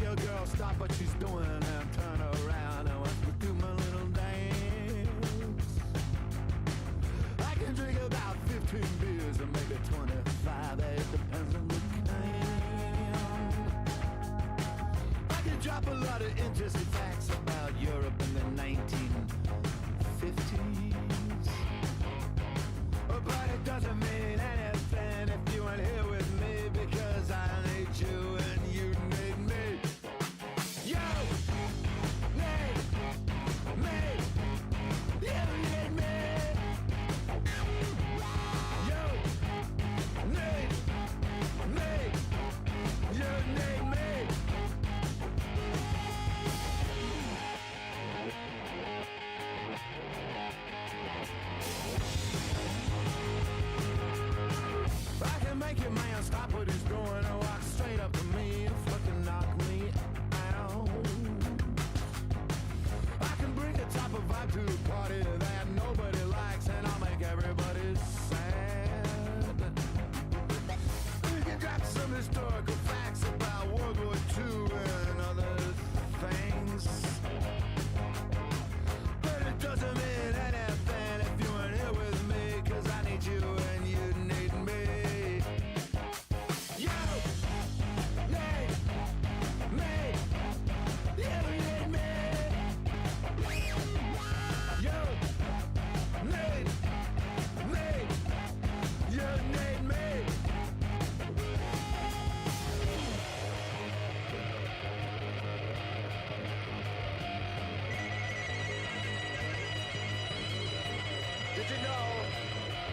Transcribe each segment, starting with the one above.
your girl stop what she's doing and turn around and watch me do my little dance. I can drink about 15 beers or maybe 25, it depends on the kind. I can drop a lot of interesting facts about Europe in the 1950s. But it doesn't mean anything if you ain't here with me, because I need you and you need me. You need me. You need me. You need me. You need me. I can make your man stop what he's doing and walk straight up to me and fucking knock me out. I can bring a type of vibe to a party that nobody likes, and I'll make everybody sad. We can drop some historical facts about World War II and other things. But it doesn't mean anything if you ain't here with me, cause I need you and you need me. You need me. You need me. You need me. You need me. Did you know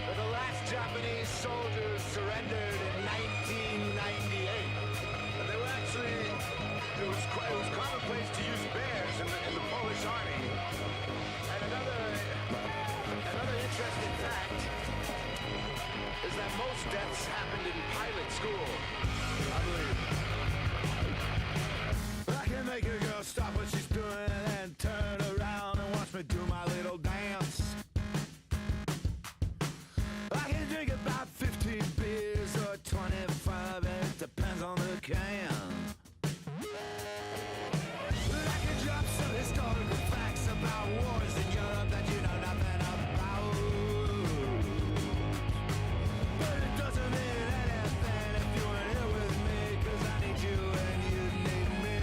that the last Japanese soldiers surrendered in 1998? And they were actually, it was commonplace to use bears in the Polish army. And another interesting fact is that most deaths happened in pilot school, I believe. I can make a girl stop what she's doing and turn around and watch me do my little dance. I can drink about 15 beers or 25, it depends on the can. I can drop some historical facts about wars in Europe that you know nothing about. But it doesn't mean anything if you ain't here with me, cause I need you and you need me.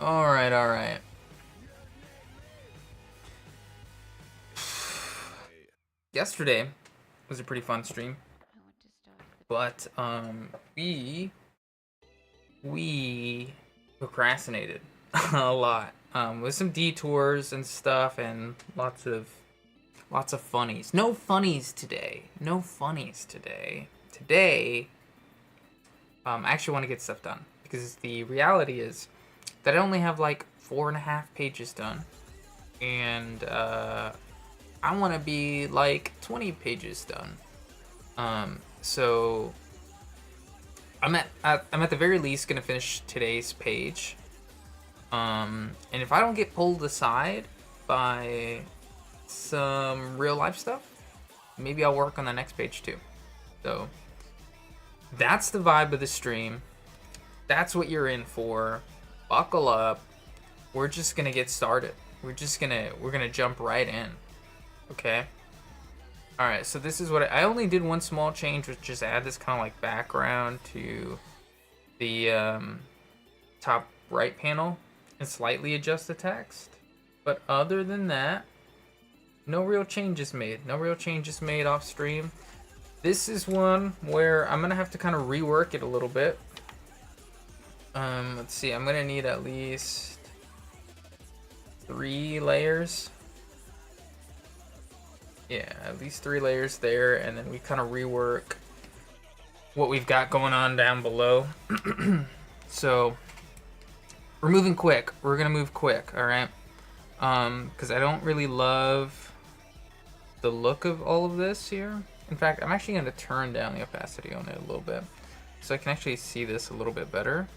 All right. Yesterday was a pretty fun stream, but we procrastinated a lot with some detours and stuff, and lots of funnies. No funnies today. Today, I actually want to get stuff done, because the reality is that I only have like 4.5 pages done, and I want to be like 20 pages done. So I'm at the very least gonna finish today's page. And if I don't get pulled aside by some real life stuff, maybe I'll work on the next page too. So that's the vibe of the stream. That's what you're in for. Buckle up. We're just gonna get started. We're gonna jump right in. Okay. All right. So this is what I only did one small change, which just add this kind of like background to the top right panel and slightly adjust the text. But other than that, no real changes made. No real changes made off stream. This is one where I'm gonna have to kind of rework it a little bit. Let's see. I'm gonna need at least 3 layers. Yeah, at least 3 layers there, and then we kind of rework what we've got going on down below. So we're moving quick. We're gonna move quick, all right? Because I don't really love the look of all of this here. In fact, I'm actually gonna turn down the opacity on it a little bit, so I can actually see this a little bit better.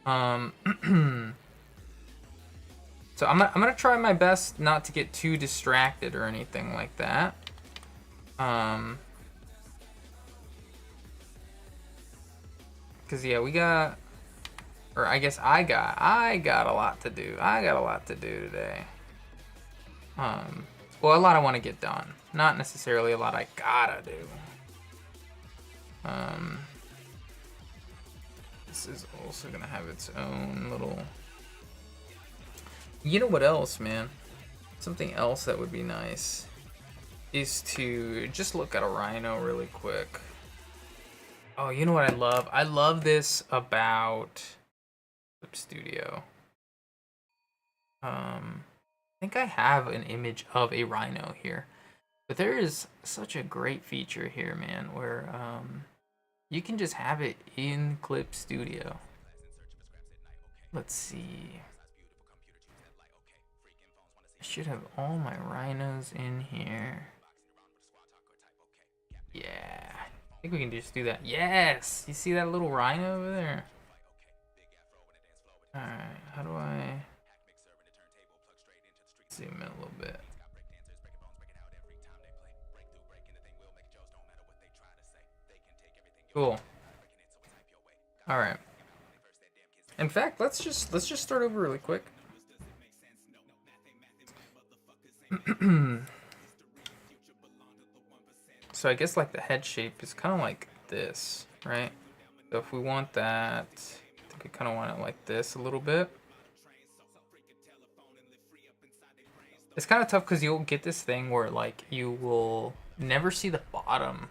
So I'm gonna try my best not to get too distracted or anything like that. Cause yeah, we got, or I guess I got a lot to do. I got a lot to do today. Well, a lot I want to get done, not necessarily a lot I gotta do. This is also gonna have its own little. You know what else, man? Something else that would be nice is to just look at a rhino really quick. Oh, you know what I love? I love this about Clip Studio. I think I have an image of a rhino here, but there is such a great feature here, man, where you can just have it in Clip Studio. Let's see. I should have all my rhinos in here. Yeah. I think we can just do that. Yes! You see that little rhino over there? Alright, how do I zoom in a little bit? Cool. Alright. In fact, let's just start over really quick. So I guess like the head shape is kind of like this, right? So if we want that, I think we kind of want it like this a little bit. It's kind of tough because you'll get this thing where like you will never see the bottom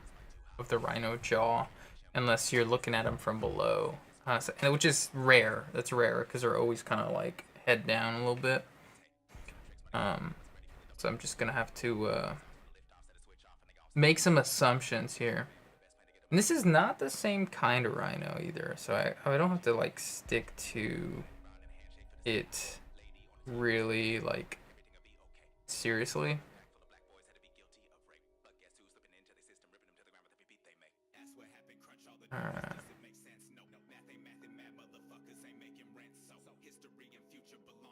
of the rhino jaw unless you're looking at them from below, which is rare. That's rare because they're always kind of like head down a little bit. So I'm just gonna have to make some assumptions here. And this is not the same kind of rhino either, so I don't have to like stick to it really like seriously. Alright.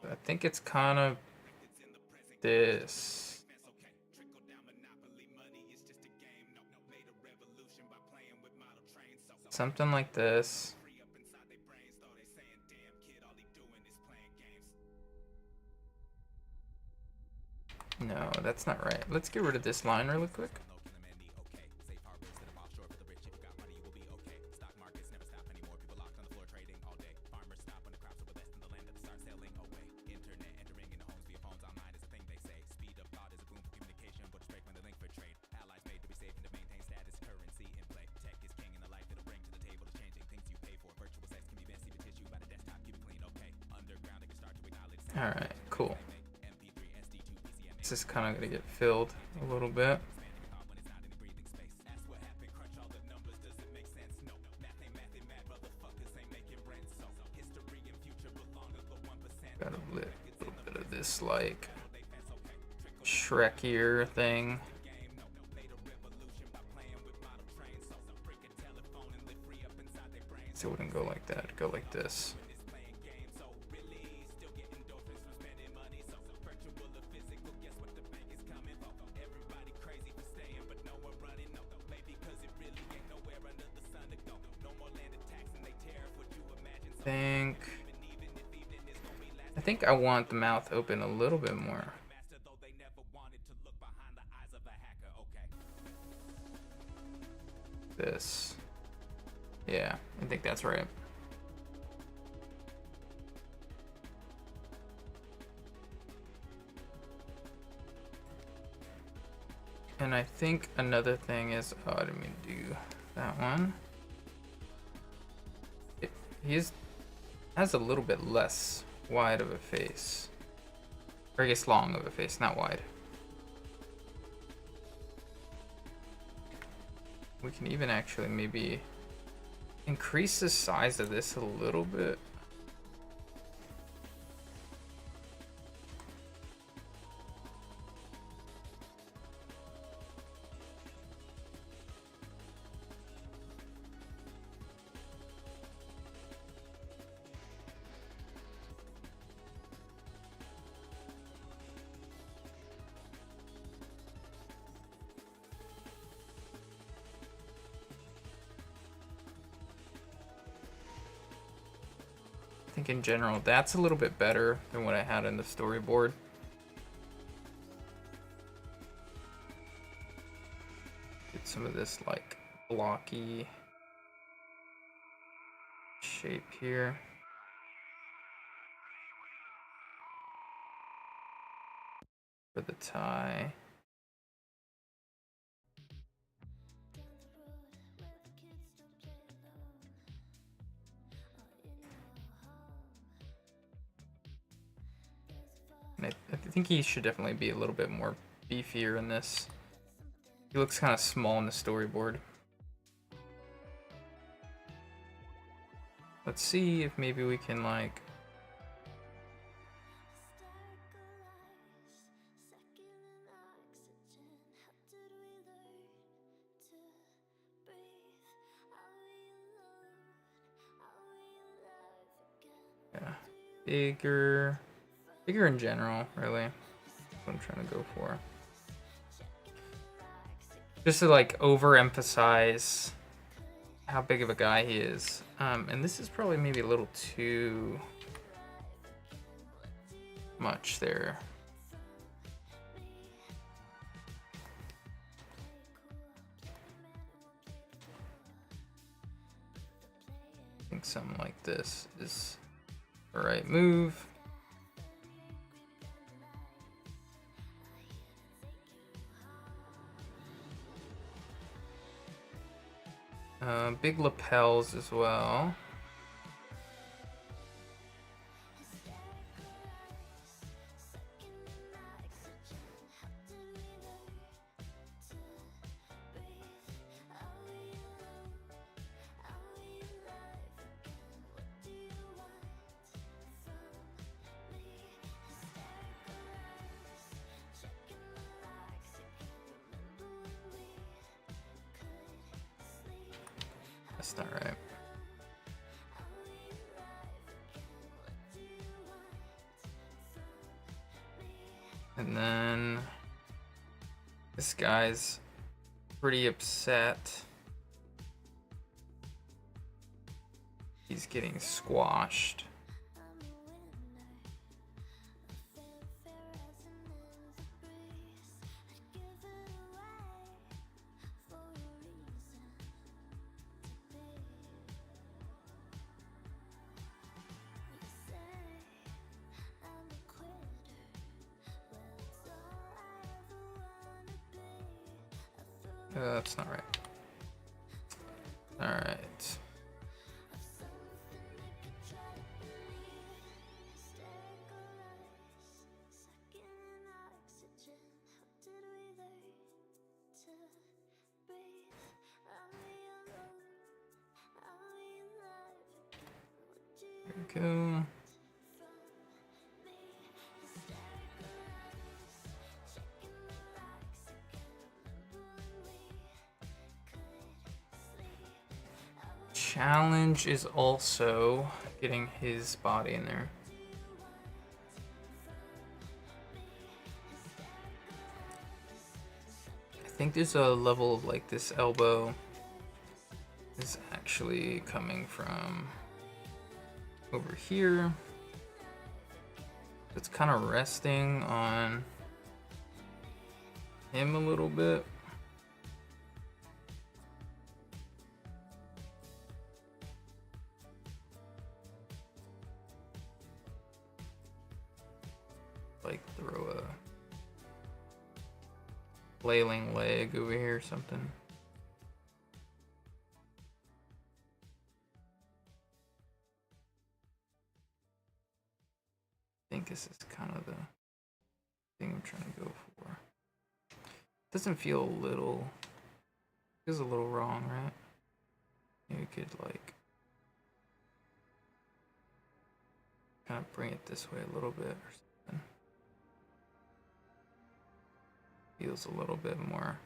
I think it's kind of this. Something like this. No, that's not right. Let's get rid of this line really quick. Alright, cool. This is kind of going to get filled a little bit. Got a little bit of this like Shrekier thing. So it wouldn't go like that, it'd go like this. I think I want the mouth open a little bit more. This. Yeah, I think that's right. And I think another thing is, oh, I didn't mean to do that one. He's has a little bit less wide of a face. Or I guess long of a face, not wide. We can even actually maybe increase the size of this a little bit. I think in general, that's a little bit better than what I had in the storyboard. Get some of this like blocky shape here. For the tie. And I think he should definitely be a little bit more beefier in this. He looks kind of small in the storyboard. Let's see if maybe we can like bigger in general, really. That's what I'm trying to go for. Just to like overemphasize how big of a guy he is. And this is probably maybe a little too much there. I think something like this is the right move. Big lapels as well. That's not right. And then this guy's pretty upset. He's getting squashed. That's not right. All right. There we go. Challenge is also getting his body in there. I think there's a level of like this elbow is actually coming from over here. It's kind of resting on him a little bit. Like throw a flailing leg over here or something. think this is kind of the thing I'm trying to go for. Doesn't feel a little... Feels a little wrong, right? Maybe we could, like... kind of bring it this way a little bit or something. Feels a little bit more...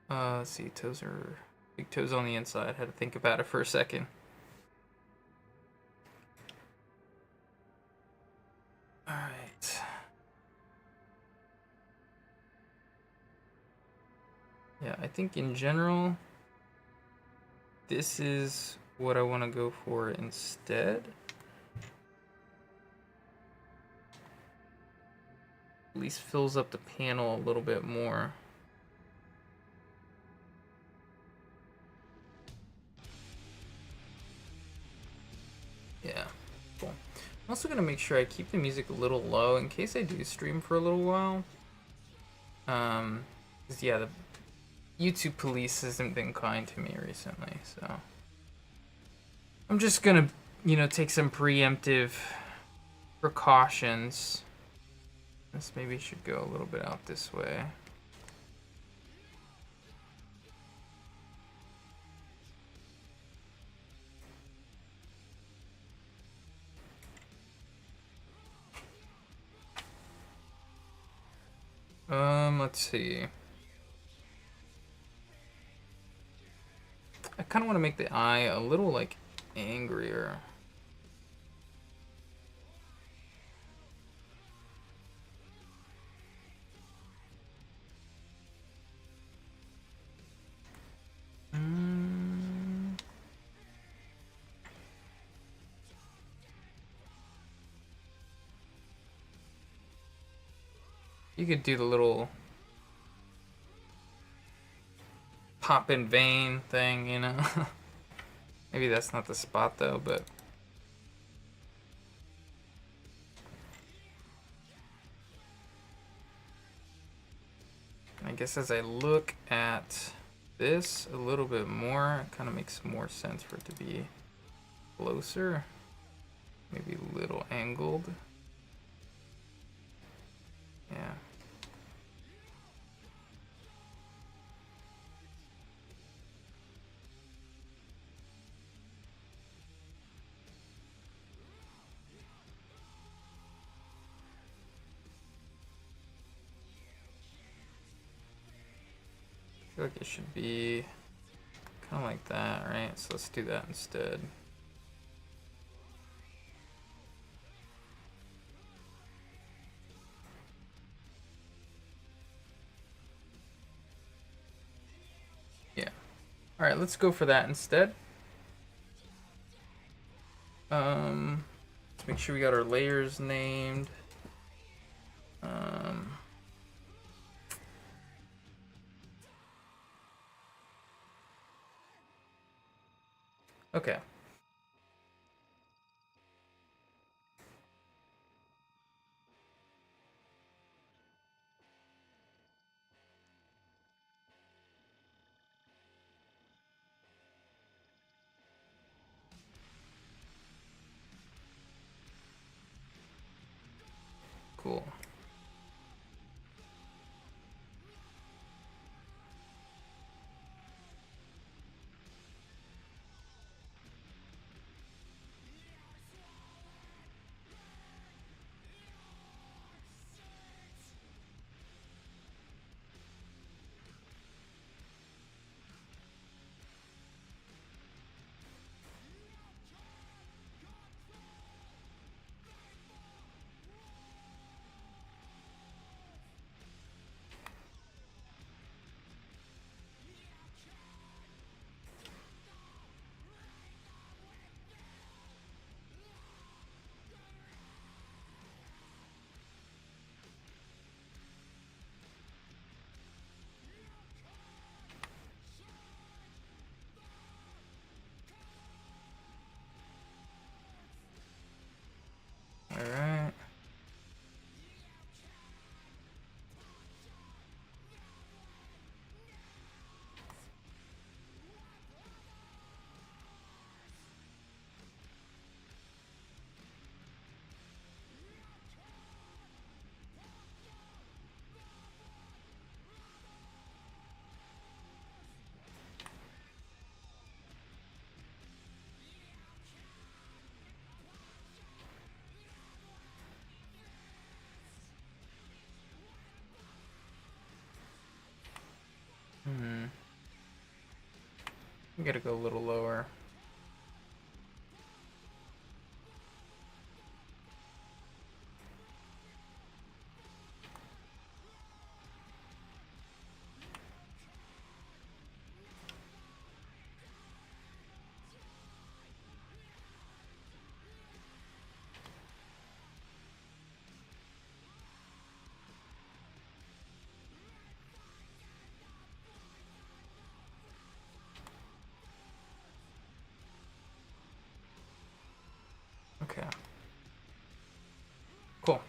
let's see, toes are... Big toes on the inside. Had to think about it for a second. Alright. Yeah, I think in general, this is what I want to go for instead. At least fills up the panel a little bit more. Yeah, cool. I'm also going to make sure I keep the music a little low in case I do stream for a little while. 'Cause yeah, the YouTube police hasn't been kind to me recently, so I'm just gonna, you know, take some preemptive precautions. This maybe should go a little bit out this way. Let's see. I kind of want to make the eye a little, like, angrier. You could do the little pop in vein thing, you know? Maybe that's not the spot though, but I guess as I look at this a little bit more, it kind of makes more sense for it to be closer, maybe a little angled. Yeah. I feel like it should be kind of like that, right? So let's do that instead. Yeah. All right, let's go for that instead. Let's make sure we got our layers named. Okay. Cool. gotta go a little lower. Okay. Cool.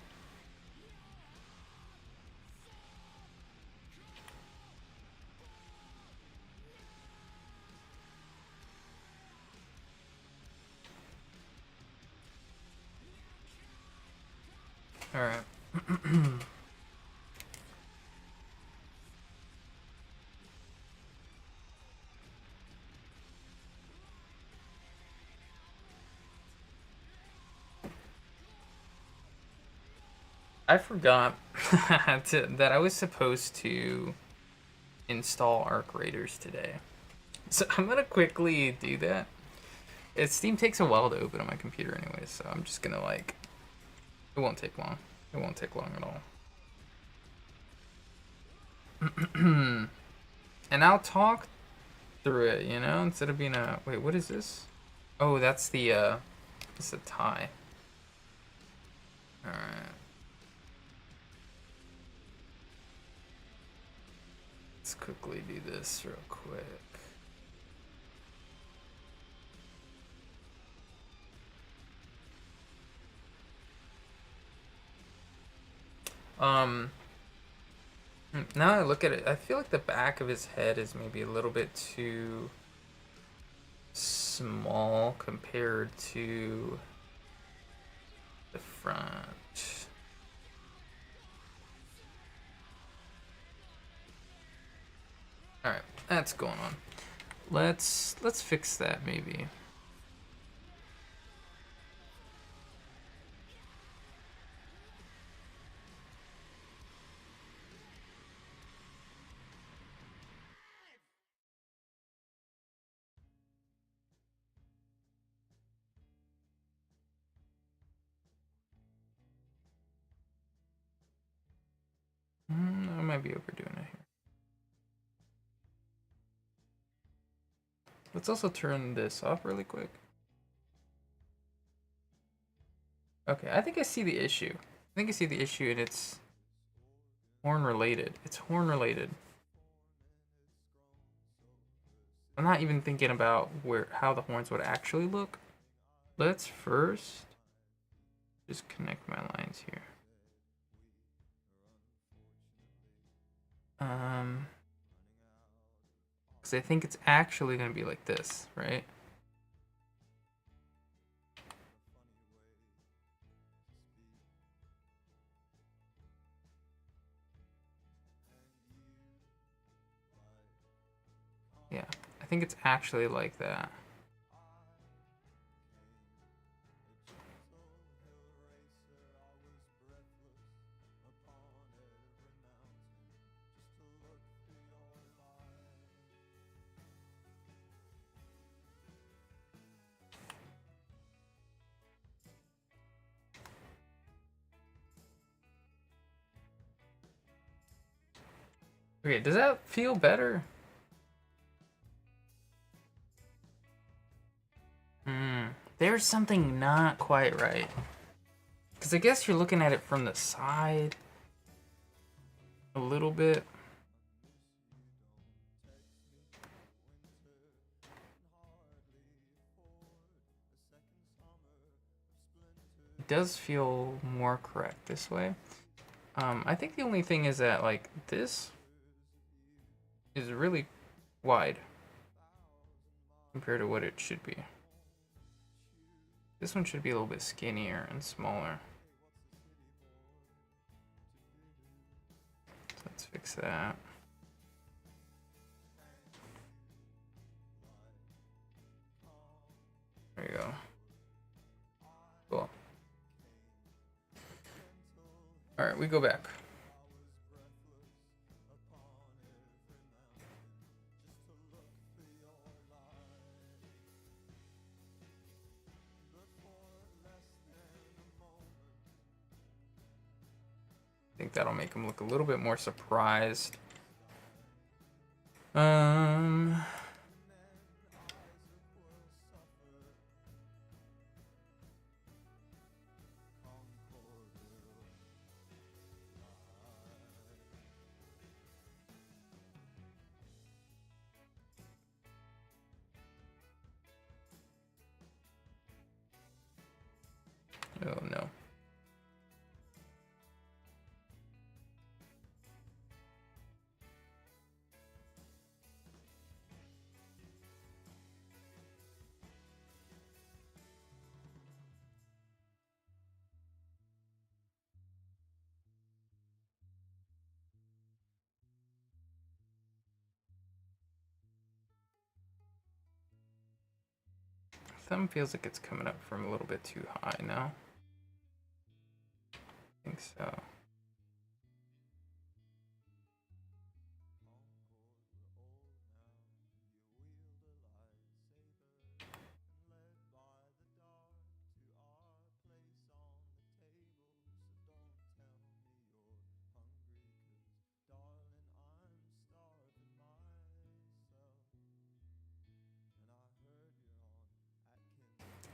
All right. I forgot that I was supposed to install Arc Raiders today. So I'm gonna quickly do that. Steam takes a while to open on my computer anyway, so I'm just gonna like, it won't take long. It won't take long at all. And I'll talk through it, you know, instead of being a, wait, what is this? Oh, that's the, it's a tie. Alright. Let's quickly do this real quick. Now I look at it, I feel like the back of his head is maybe a little bit too small compared to the front. Alright, that's going on. Let's fix that maybe. I might be overdoing it here. Let's also turn this off really quick. Okay, I think I see the issue. I think I see the issue, and it's horn related. It's horn related. I'm not even thinking about how the horns would actually look. Let's first just connect my lines here. Because I think it's actually going to be like this, right? Yeah, I think it's actually like that. Okay, does that feel better? There's something not quite right. Because I guess you're looking at it from the side a little bit. It does feel more correct this way. I think the only thing is that, like, this is really wide compared to what it should be. This one should be a little bit skinnier and smaller. So let's fix that. There you go. Cool. Alright, we go back. think that'll make him look a little bit more surprised. Oh no. Thumb feels like it's coming up from a little bit too high now. I think so.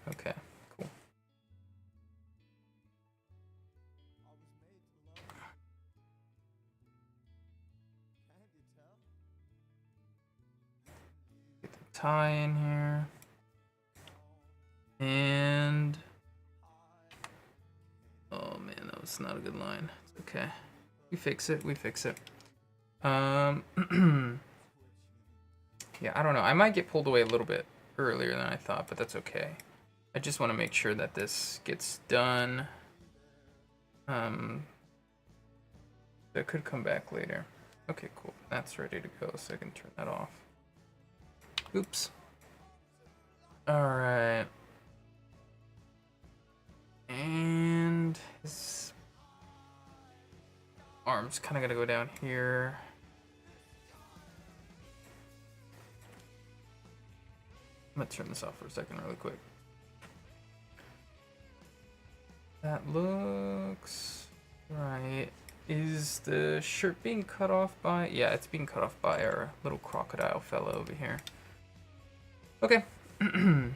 Okay, cool. Get the tie in here. And oh man, that was not a good line. It's okay. We fix it, we fix it. Yeah, I don't know. I might get pulled away a little bit earlier than I thought, but that's okay. I just want to make sure that this gets done. That could come back later. Okay, cool. That's ready to go, so I can turn that off. Oops. Alright. And his arm's kind of going to go down here. I'm going to turn this off for a second really quick. That looks right. Is the shirt being cut off by... Yeah, it's being cut off by our little crocodile fellow over here. Okay. Alright,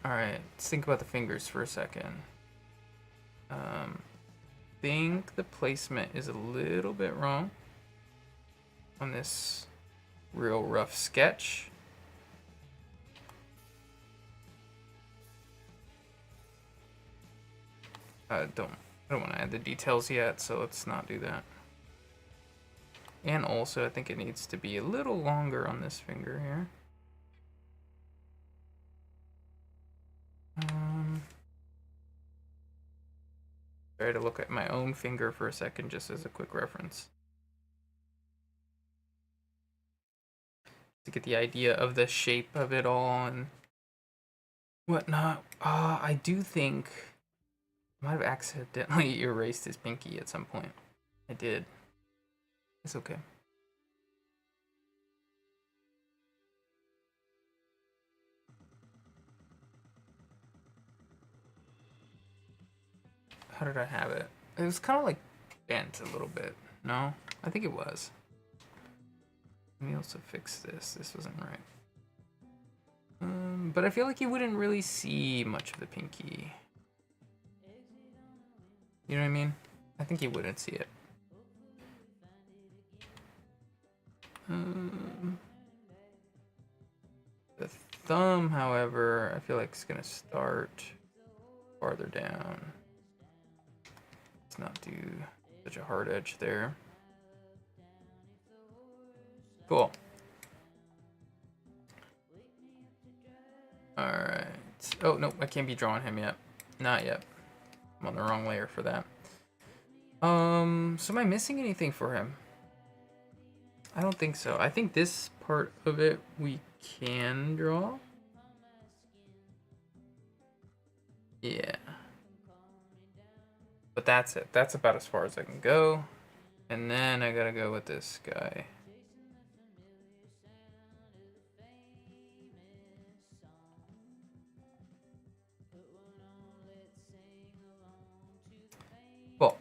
let's think about the fingers for a second. Think the placement is a little bit wrong on this real rough sketch. I don't want to add the details yet, so let's not do that. And also, I think it needs to be a little longer on this finger here. Try to look at my own finger for a second, just as a quick reference, to get the idea of the shape of it all and whatnot. I do think I might have accidentally erased his pinky at some point. I did. It's okay. How did I have it? It was kind of like bent a little bit. No? I think it was. Let me also fix this. This wasn't right. But I feel like you wouldn't really see much of the pinky. You know what I mean? I think you wouldn't see it. The thumb, however, I feel like it's gonna start farther down. Let's not do such a hard edge there. Cool. Alright. Oh, no, I can't be drawing him yet. Not yet. I'm on the wrong layer for that. So am I missing anything for him? I don't think so. I think this part of it we can draw. Yeah. But that's it. That's about as far as I can go. And then I gotta go with this guy. Cool.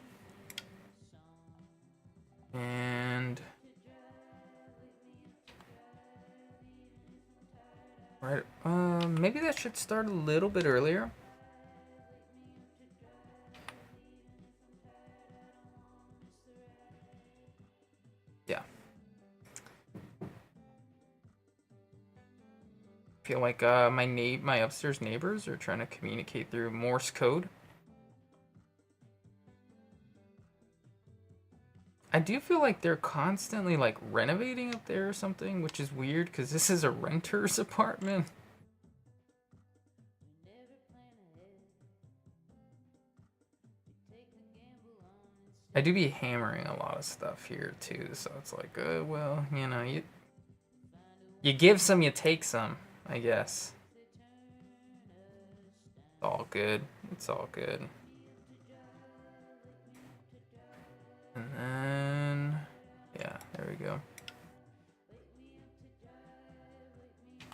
Maybe that should start a little bit earlier. Yeah. Feel like my upstairs neighbors are trying to communicate through Morse code. I do feel like they're constantly like renovating up there or something, which is weird because this is a renter's apartment. I do be hammering a lot of stuff here too, so it's like, well, you know, you give some, you take some, I guess. It's all good. It's all good. And then, yeah, there we go.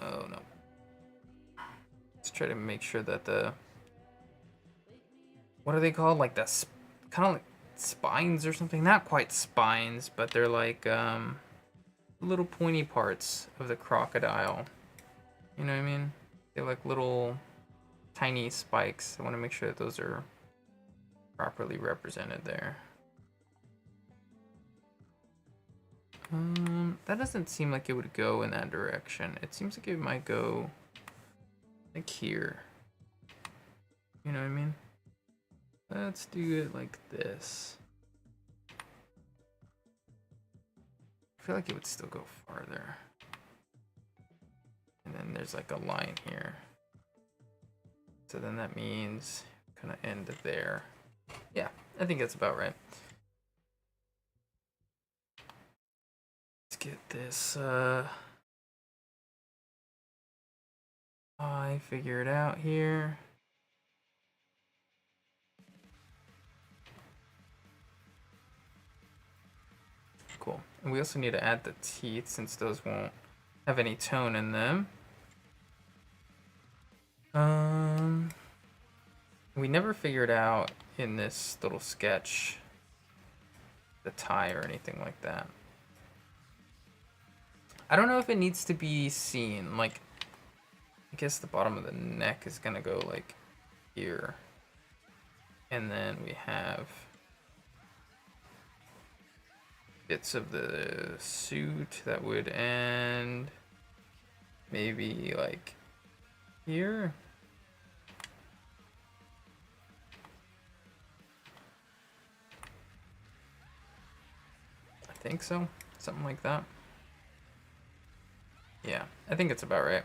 Oh no. Let's try to make sure that the, what are they called? Like the kind of like spines or something? Not quite spines, but they're like little pointy parts of the crocodile. You know what I mean? They're like little tiny spikes. I want to make sure that those are properly represented there. That doesn't seem like it would go in that direction. It seems like it might go like here. You know what I mean? Let's do it like this. I feel like it would still go farther. And then there's like a line here. So then that means kind of end there. Yeah, I think that's about right. Let's get this I figure it out here. Cool. And we also need to add the teeth since those won't have any tone in them. We never figured out in this little sketch the tie or anything like that. I don't know if it needs to be seen. Like, I guess the bottom of the neck is gonna go like here. And then we have bits of the suit that would end maybe like here. I think so. Something like that. Yeah, I think it's about right.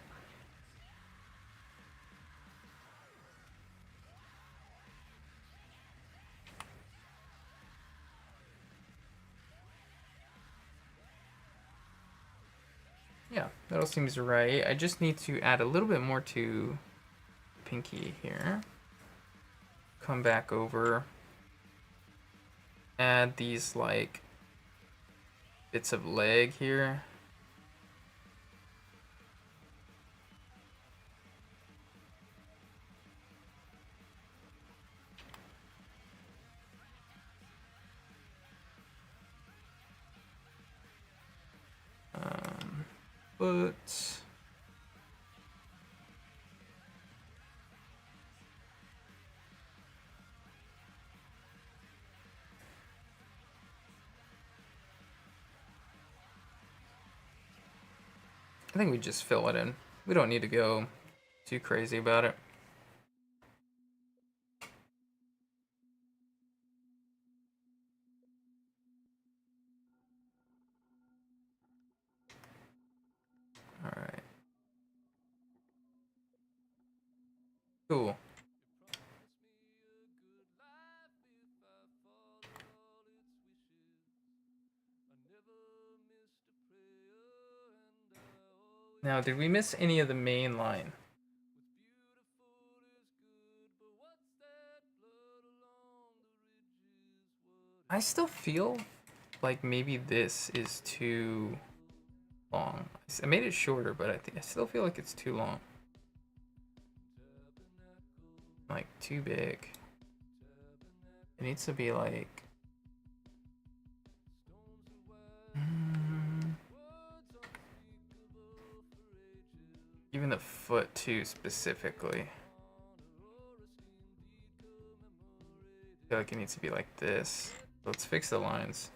Yeah, that all seems right. I just need to add a little bit more to Pinky here. Come back over. Add these like bits of leg here. But I think we just fill it in. We don't need to go too crazy about it. All right. Cool. Now, did we miss any of the main line? I still feel like maybe this is too long. I made it shorter, but I still feel like it's too long. Like too big. It needs to be like even the foot foot too specifically. I feel like it needs to be like this. Let's fix the lines.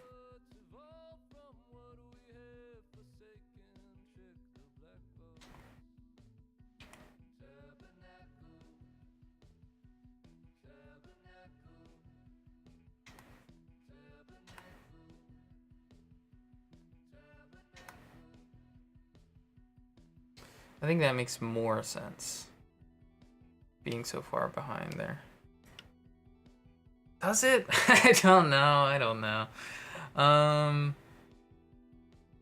I think that makes more sense, being so far behind there. Does it? I don't know.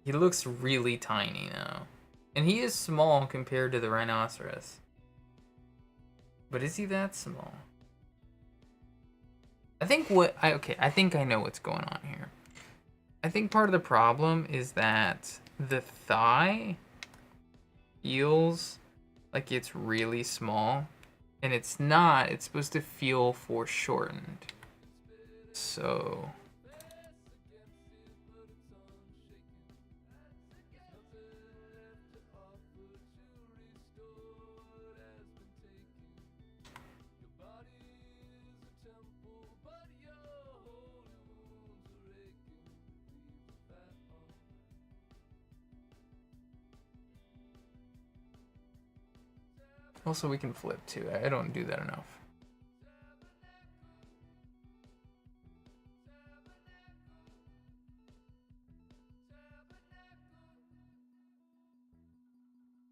He looks really tiny now. And he is small compared to the rhinoceros. But is he that small? I think I think I know what's going on here. I think part of the problem is that the thigh feels like it's really small, and it's not. It's supposed to feel foreshortened. So also we can flip too. I don't do that enough.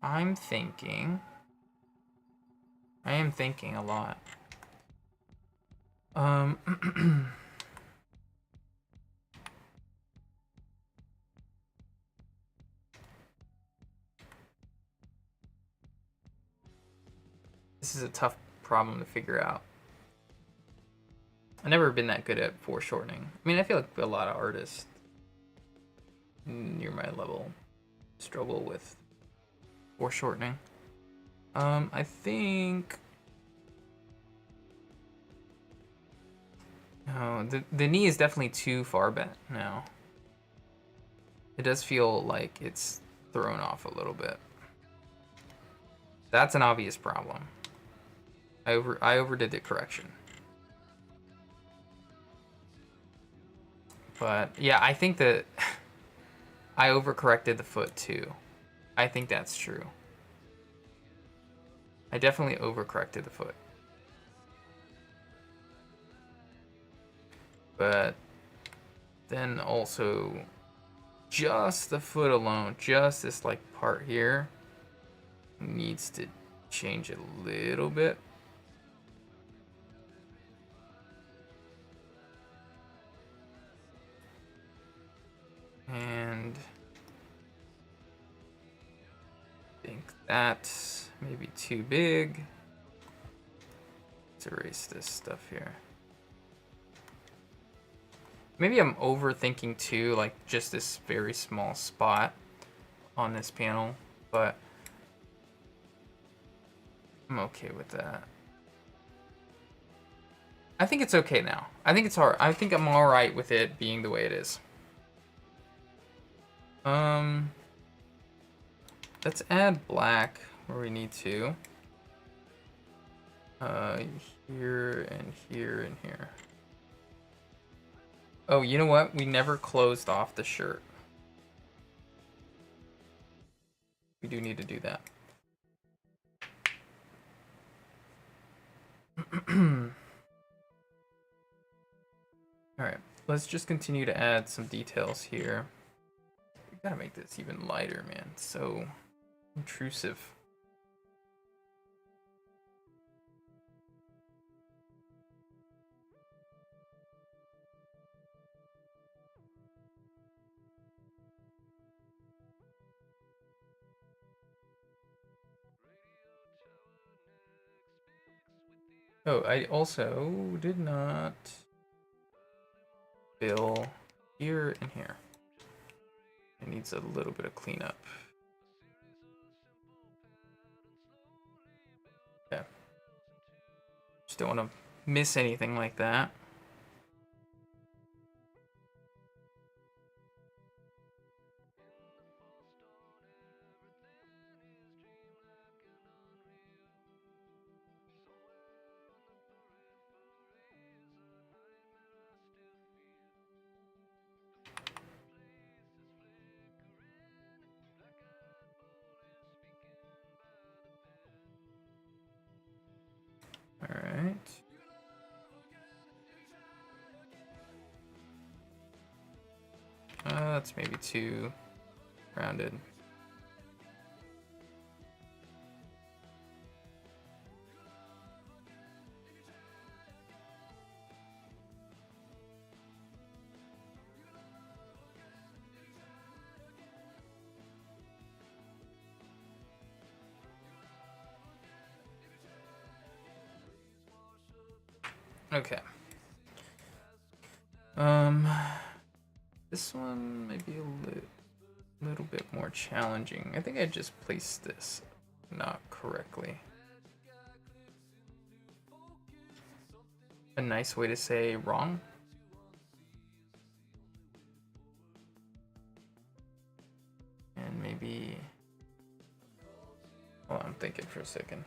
I am thinking a lot. This is a tough problem to figure out. I've never been that good at foreshortening. I mean, I feel like a lot of artists near my level struggle with foreshortening. I think the knee is definitely too far bent now. It does feel like it's thrown off a little bit. That's an obvious problem. I overdid the correction. But yeah, I think that I overcorrected the foot too. I think that's true. I definitely overcorrected the foot. But then also just the foot alone, just this like part here needs to change a little bit. And I think that's maybe too big. Let's erase this stuff here. Maybe I'm overthinking too, like just this very small spot on this panel, but I'm okay with that. I think it's okay now. I think it's hard. I think I'm all right with it being the way it is. Let's add black where we need to. Here and here and here. Oh, you know what? We never closed off the shirt. We do need to do that. Alright, let's just continue to add some details here. We gotta make this even lighter, man. It's so intrusive. Oh, I also did not fill here and here. It needs a little bit of cleanup. Okay. Just don't want to miss anything like that. right. That's maybe too rounded. Okay. This one might be a little bit more challenging. I think I just placed this not correctly. A nice way to say wrong. And maybe, well, I'm thinking for a second.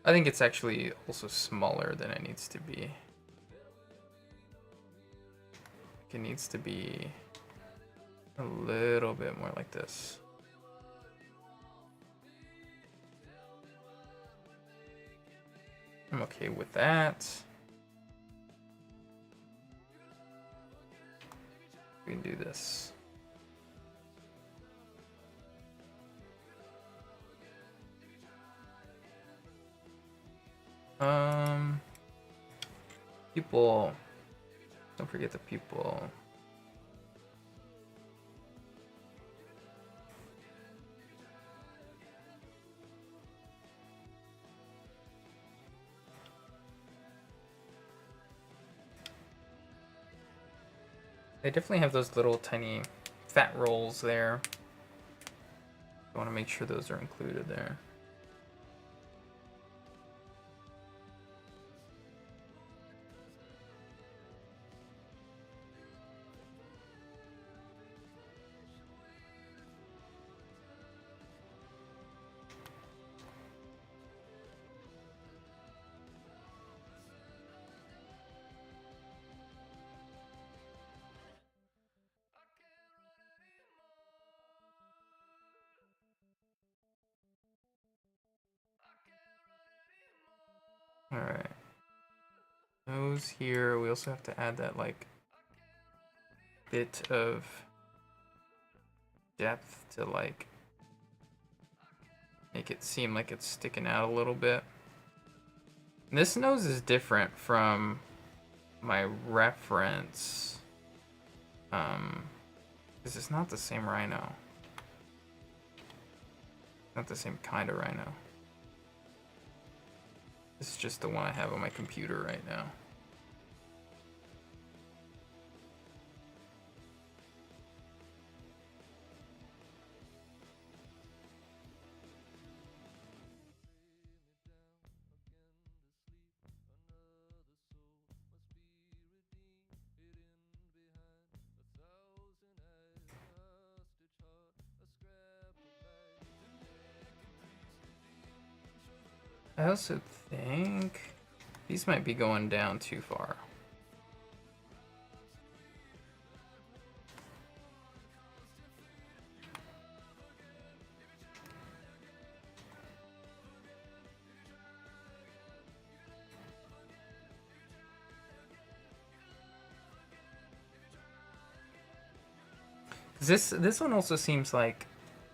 I think it's actually also smaller than it needs to be. It needs to be a little bit more like this. I'm okay with that. We can do this. People, don't forget the people. They definitely have those little tiny fat rolls there. I want to make sure those are included there. Alright. Those here, we also have to add that like bit of depth to like make it seem like it's sticking out a little bit. And this nose is different from my reference. Because it's not the same rhino. Not the same kind of rhino. This is just the one I have on my computer right now. I also think these might be going down too far. This one also seems like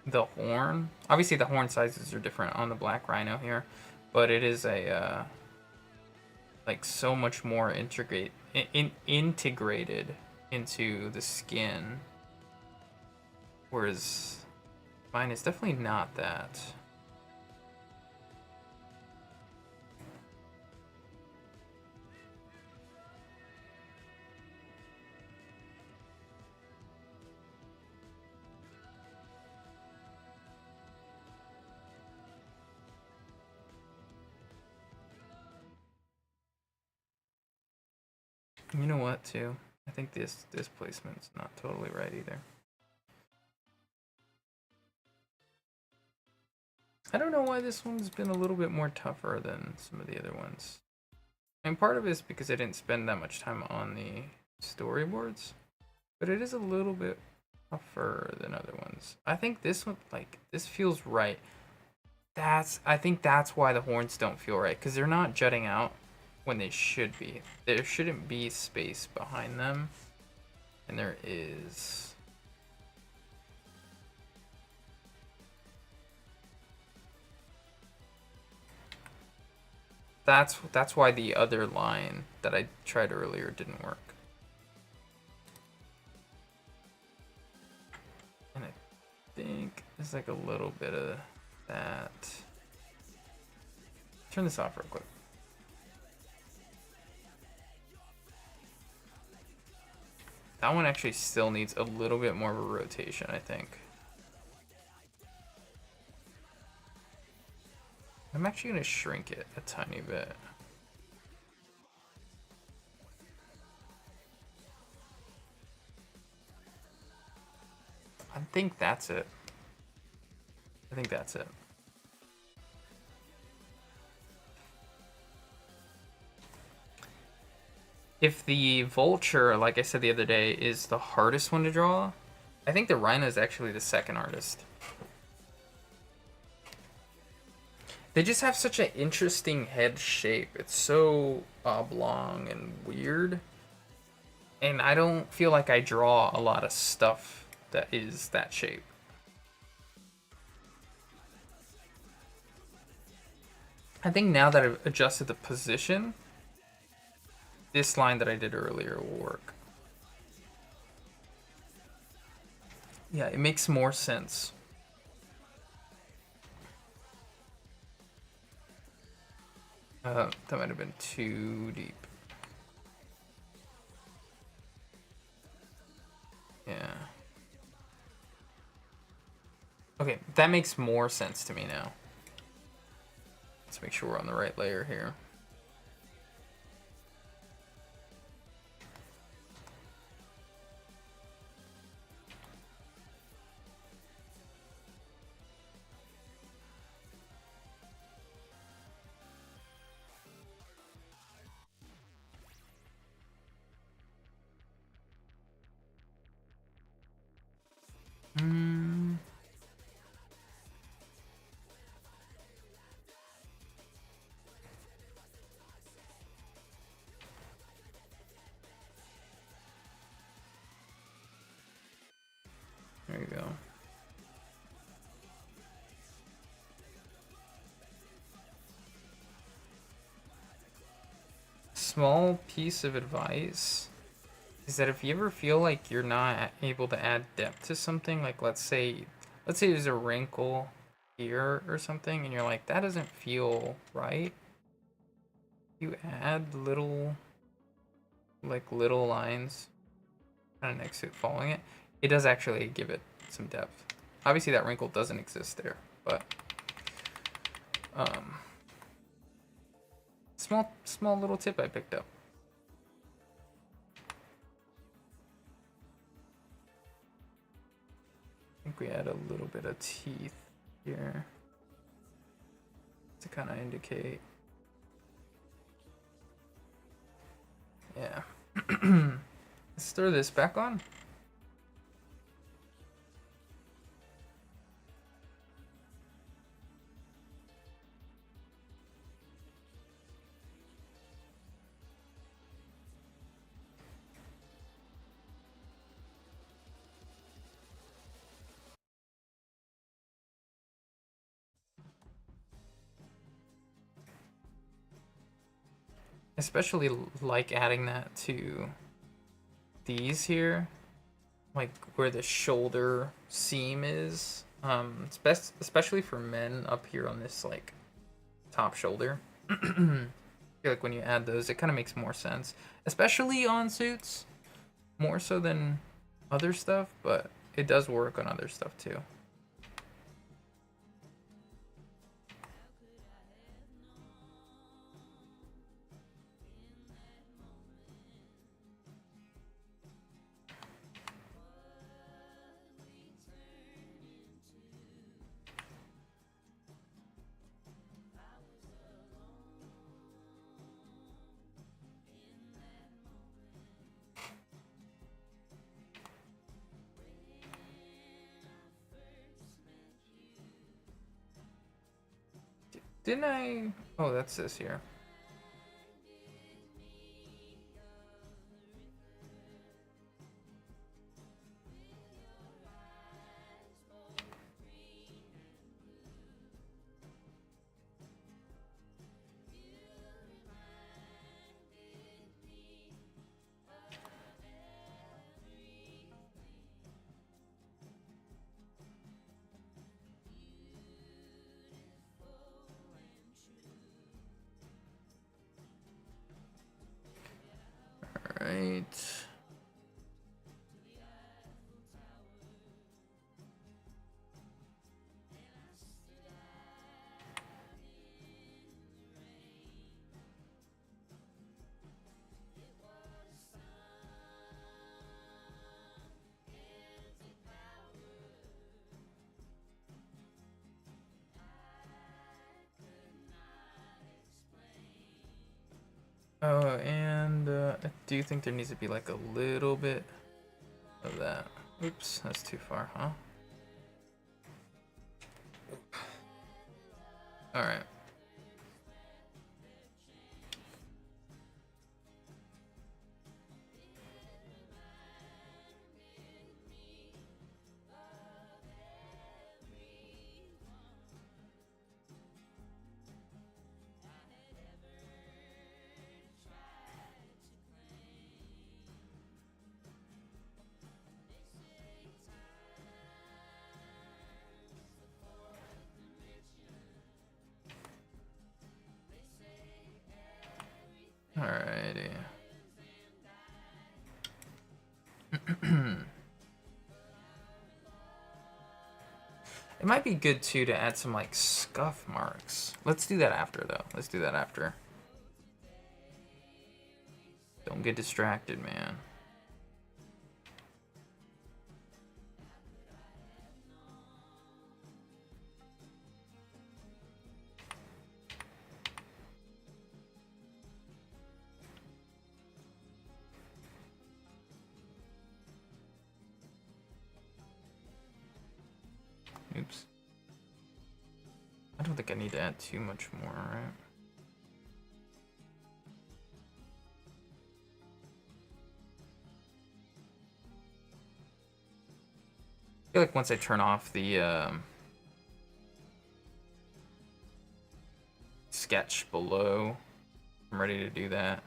the horn. Obviously, the horn sizes are different on the black rhino here, but it is a like so much more integrated into the skin, whereas mine is definitely not that. You know what, too? I think this placement's not totally right either. I don't know why this one's been a little bit more tougher than some of the other ones. And part of it is because I didn't spend that much time on the storyboards, but it is a little bit tougher than other ones. I think this one, like, this feels right. I think that's why the horns don't feel right, because they're not jutting out. when they should be. There shouldn't be space behind them, and there is. That's why the other line that I tried earlier didn't work. And I think there's like a little bit of that. Turn this off real quick. That one actually still needs a little bit more of a rotation, I think. I'm actually going to shrink it a tiny bit. I think that's it. I think that's it. If the vulture, like I said the other day, is the hardest one to draw, I think the rhino is actually the second hardest. They just have such an interesting head shape. It's so oblong and weird. And I don't feel like I draw a lot of stuff that is that shape. I think now that I've adjusted the position, this line that I did earlier will work. Yeah, it makes more sense. That might have been too deep. Yeah. Okay, that makes more sense to me now. Let's make sure we're on the right layer here. There you go. Small piece of advice is that if you ever feel like you're not able to add depth to something, like let's say there's a wrinkle here or something, and you're like, that doesn't feel right. You add little lines kind of next to it, following it. It does actually give it some depth. Obviously, that wrinkle doesn't exist there, but small little tip I picked up. I think we add a little bit of teeth here to kind of indicate. Yeah. Let's throw this back on. Especially like adding that to these here, like where the shoulder seam is. It's best, especially for men up here on this like top shoulder. I feel like when you add those, it kind of makes more sense, especially on suits, more so than other stuff, but it does work on other stuff too. Didn't I? Oh, that's this here. right. Oh, and I do think there needs to be like a little bit of that. Oops, that's too far, huh? Alright. Alrighty. It might be good too to add some like scuff marks. Let's do that after though. Let's do that after. Don't get distracted, man. Oops. I don't think I need to add too much more, right? I feel like once I turn off the sketch below, I'm ready to do that.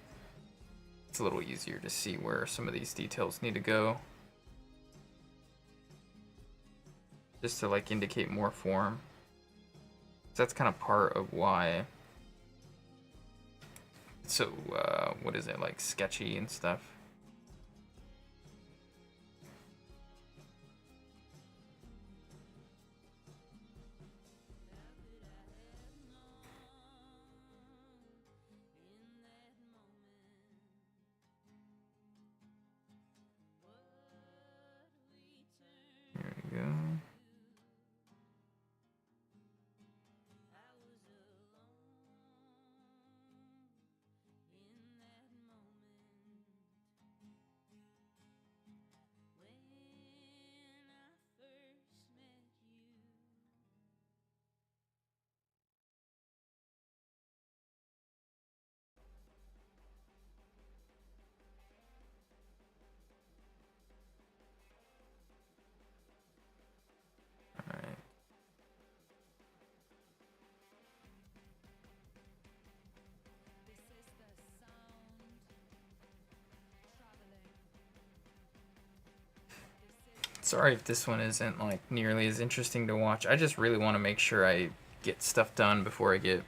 It's a little easier to see where some of these details need to go. Just to like indicate more form. So that's kind of part of why it's so, what is it, like sketchy and stuff. There we go. Alright. Sorry if this one isn't like nearly as interesting to watch. I just really want to make sure I get stuff done before I get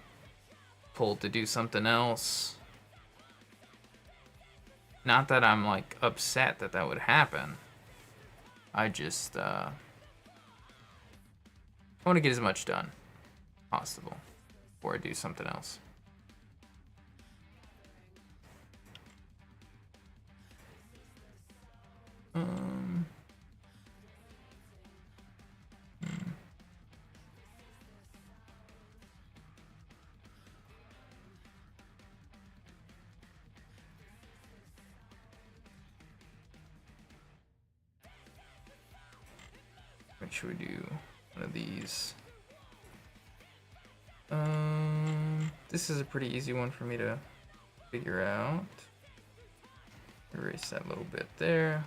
pulled to do something else. Not that I'm like upset that that would happen. I just I want to get as much done possible before I do something else. Make sure we do one of these. This is a pretty easy one for me to figure out. Erase that little bit there.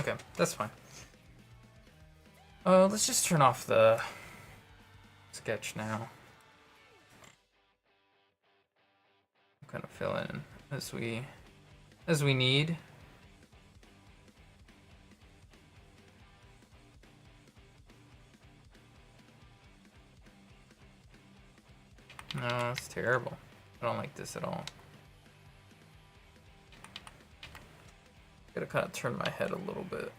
Okay, that's fine. Let's just turn off the sketch now. Kind of fill in as we need. No, that's terrible. I don't like this at all. Gotta kind of turn my head a little bit.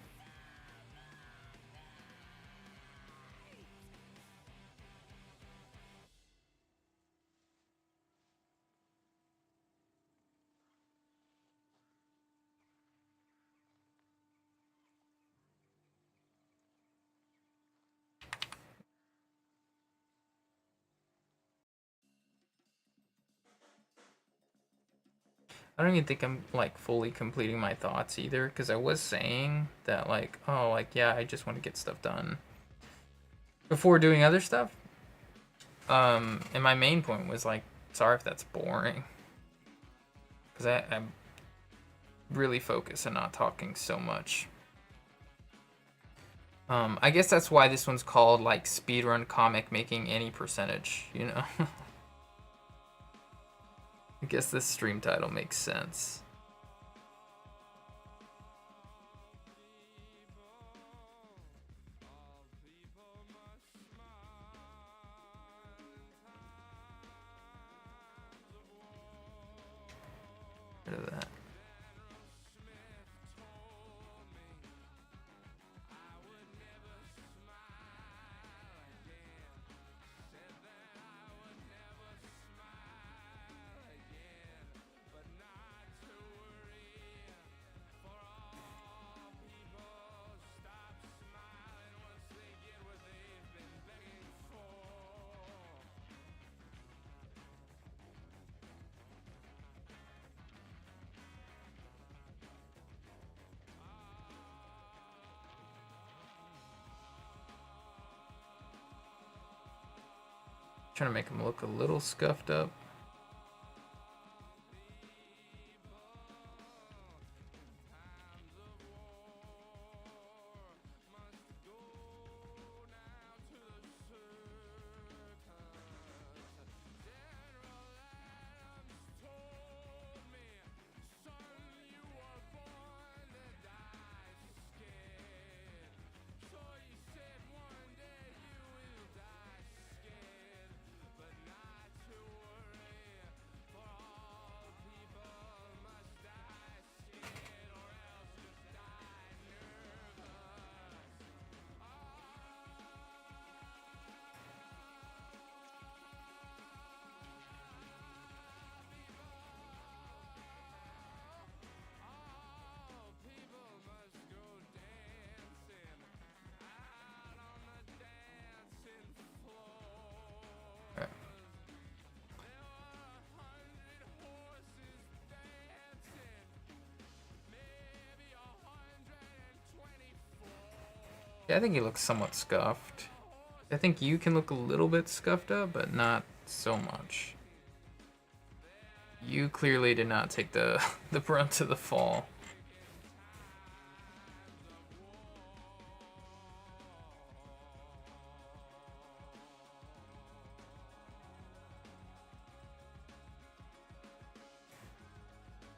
I don't even think I'm like fully completing my thoughts either, because I was saying that like, oh, like yeah, I just want to get stuff done before doing other stuff. And my main point was like, sorry if that's boring, because I'm really focused and not talking so much. I guess that's why this one's called like speedrun comic making any percentage, you know. I guess this stream title makes sense. Rid of that. Trying to make him look a little scuffed up. Yeah, I think he looks somewhat scuffed. I think you can look a little bit scuffed up, but not so much. You clearly did not take the the brunt of the fall.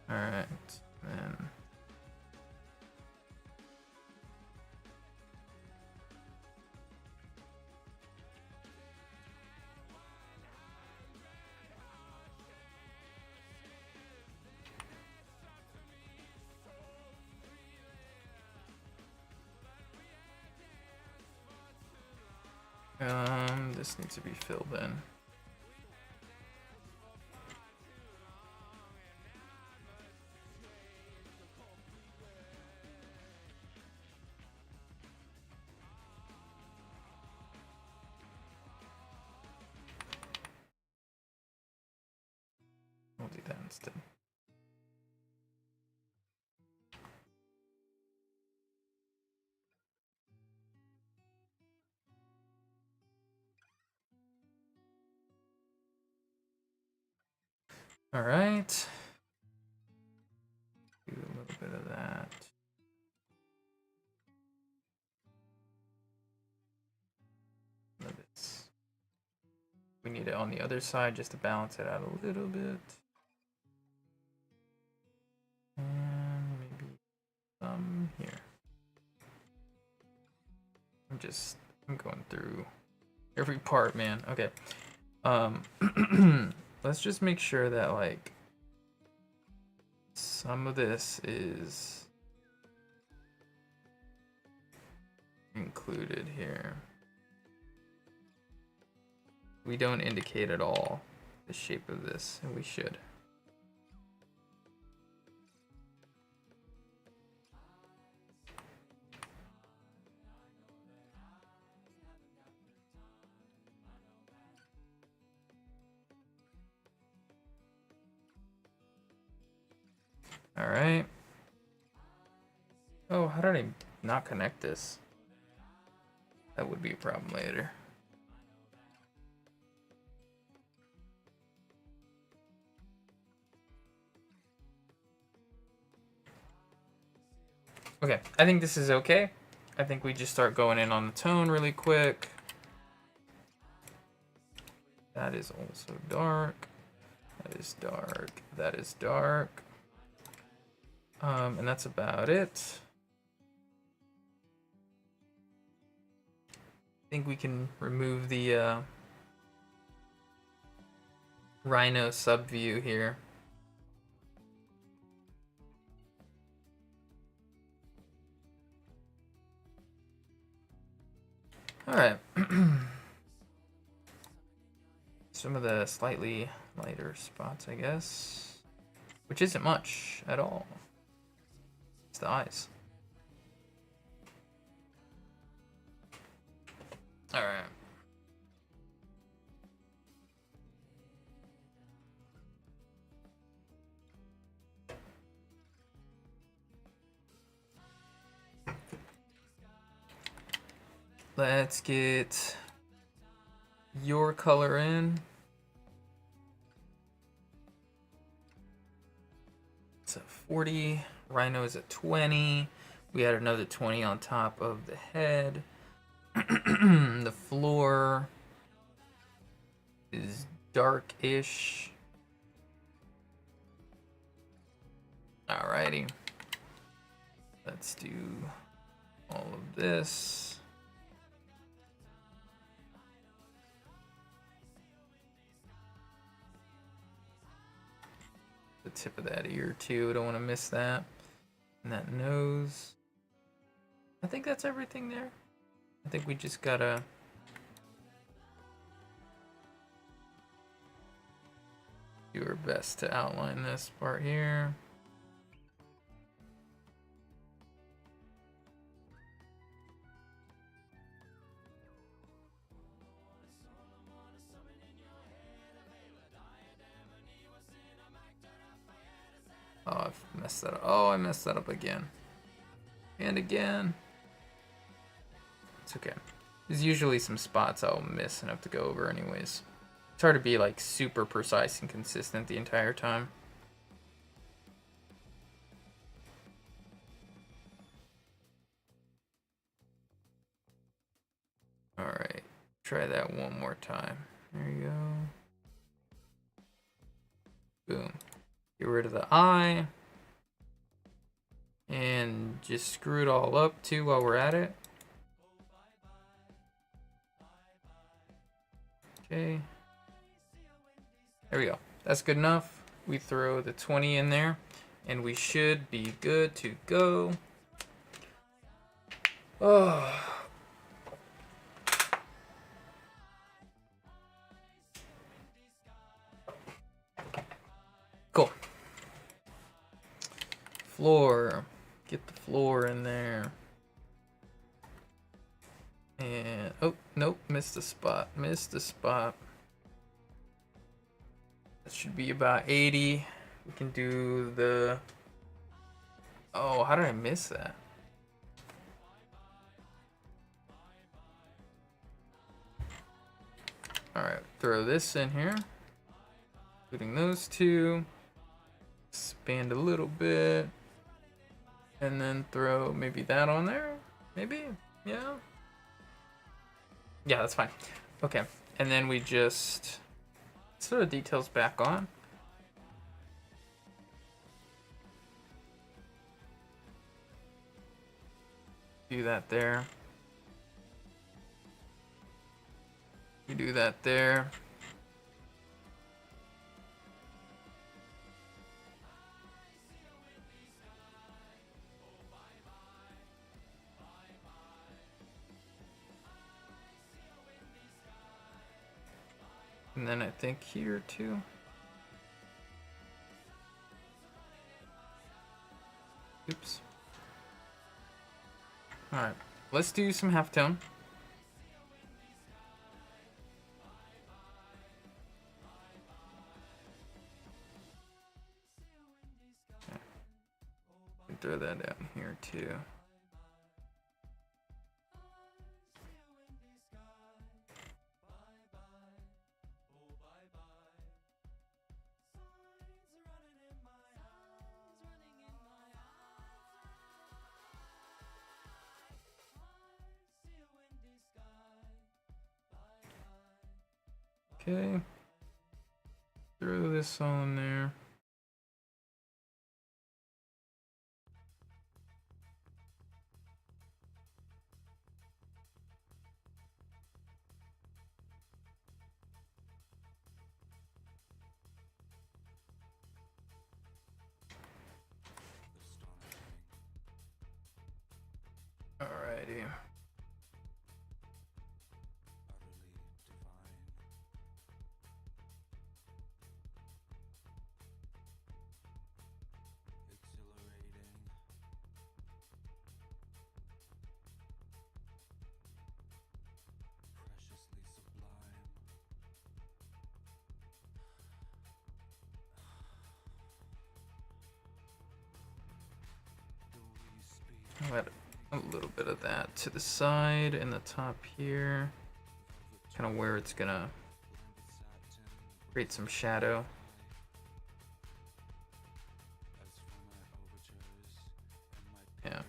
All right, then. This needs to be filled in. We'll do that instead. All right. Do a little bit of that. need it on the other side just to balance it out a little bit. And maybe some here. I'm going through every part, man. Okay. Let's just make sure that like some of this is included here. We don't indicate at all the shape of this, and we should. All right. Oh, how did I not connect this? That would be a problem later. Okay, I think this is okay. I think we just start going in on the tone really quick. That is also dark. That is dark. That is dark. And that's about it. I think we can remove the Rhino subview here. All right. Some of the slightly lighter spots, I guess, which isn't much at all. It's the eyes. All right. Let's get your color in. It's a 40. Rhino is a 20. We add another 20 on top of the head. The floor is dark-ish. Alrighty. Let's do all of this. The tip of that ear too, don't want to miss that. And that nose. I think that's everything there. I think we just gotta do our best to outline this part here. Oh, I've messed that up. Oh, I messed that up again. And again. It's okay. There's usually some spots I'll miss and have to go over anyways. It's hard to be like super precise and consistent the entire time. Alright, try that one more time. There you go. Boom. Get rid of the eye. And just screw it all up too while we're at it. Okay. There we go. That's good enough. We throw the 20 in there and we should be good to go. Oh. Cool. Floor. Get the floor in there. And oh, nope, missed a spot. Missed a spot. That should be about 80. We can do the... Oh, how did I miss that? Alright, throw this in here. Including those two. Expand a little bit. And then throw maybe that on there? Maybe? Yeah? Yeah, that's fine. Okay, and then we just So the details back on. Do that there. You do that there. And then I think here too. Oops. Alright, let's do some halftone. Okay. Throw that down here too. Okay. Throw this all in there. Alrighty. I'll add a little bit of that to the side and the top here. Kind of where it's gonna create some shadow. Yeah.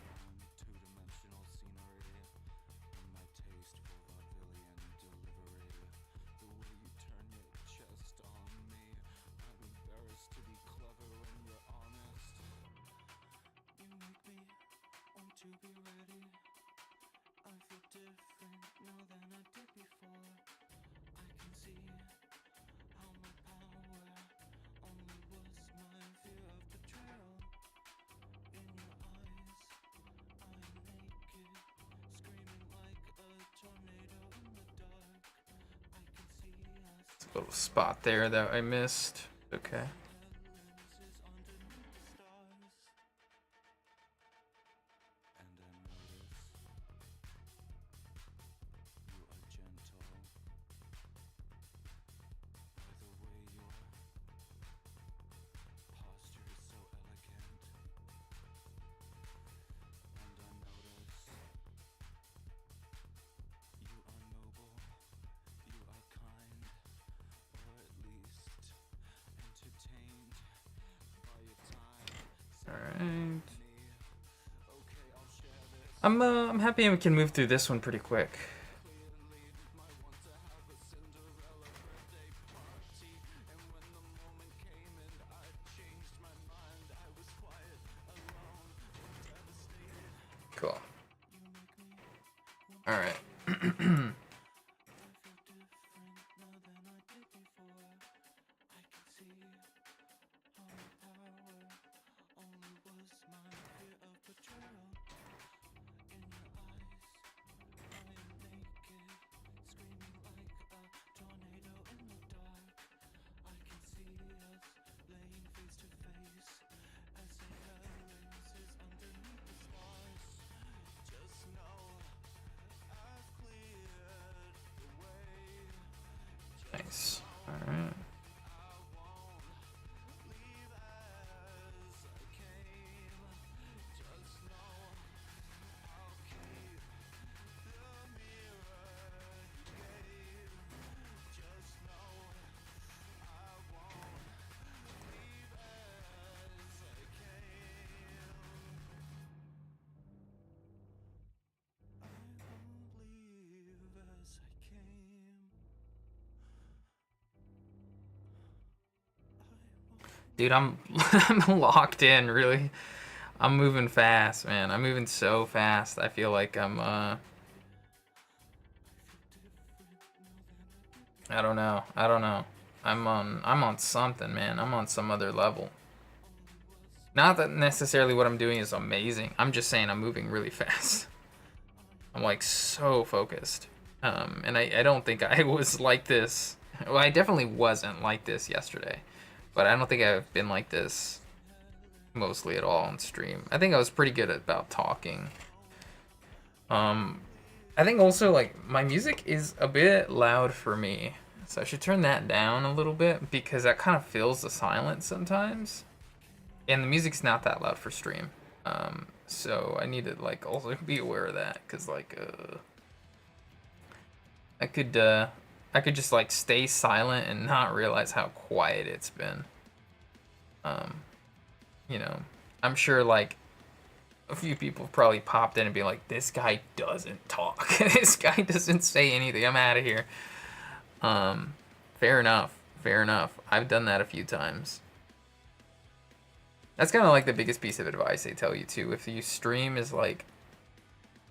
Little spot there that I missed. Okay. Alright. I'm happy we can move through this one pretty quick. Cool. Alright. Dude, I'm I'm locked in, really. I'm moving fast, man. I'm moving so fast. I feel like I don't know. I don't know. I'm on something, man. I'm on some other level. Not that necessarily what I'm doing is amazing. I'm just saying I'm moving really fast. I'm like so focused. And I don't think I was like this. Well, I definitely wasn't like this yesterday. But I don't think I've been like this mostly at all on stream. I think I was pretty good about talking. I think also like my music is a bit loud for me. So I should turn that down a little bit because that kind of fills the silence sometimes. And the music's not that loud for stream. So I need to like also be aware of that because like I could just like stay silent and not realize how quiet it's been. You know, I'm sure like a few people have probably popped in and be like, this guy doesn't talk. This guy doesn't say anything. I'm out of here. Fair enough. Fair enough. I've done that a few times. That's kind of like the biggest piece of advice they tell you too. If you stream is like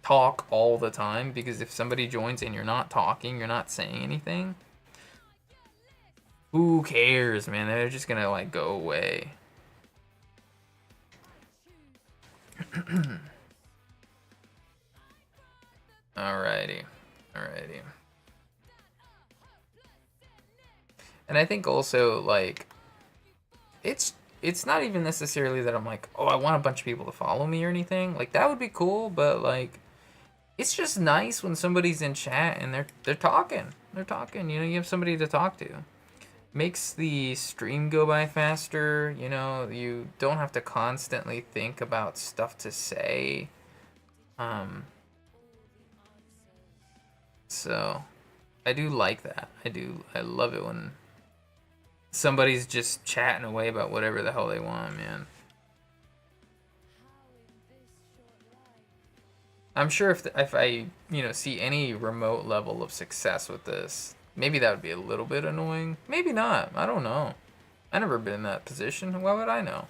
talk all the time, because if somebody joins and you're not talking, you're not saying anything, who cares, man? They're just gonna like go away. Alrighty. Alrighty. And I think also like it's not even necessarily that I'm like, oh, I want a bunch of people to follow me or anything. Like that would be cool, but like it's just nice when somebody's in chat and they're talking. They're talking, you know, you have somebody to talk to. Makes the stream go by faster, you know, you don't have to constantly think about stuff to say. So I do like that. I love it when somebody's just chatting away about whatever the hell they want, man. I'm sure if I, you know, see any remote level of success with this, maybe that would be a little bit annoying. Maybe not. I don't know. I never been in that position. Why would I know?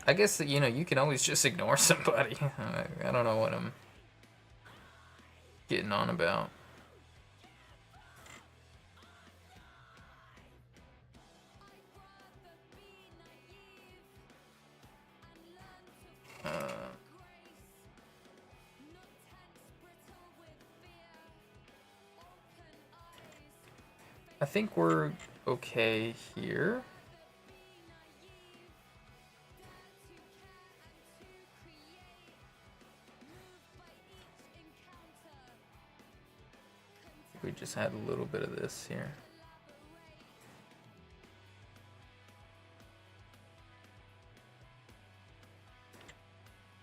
I guess that, you know, you can always just ignore somebody. I don't know what I'm getting on about. I think we're okay here. We just had a little bit of this here.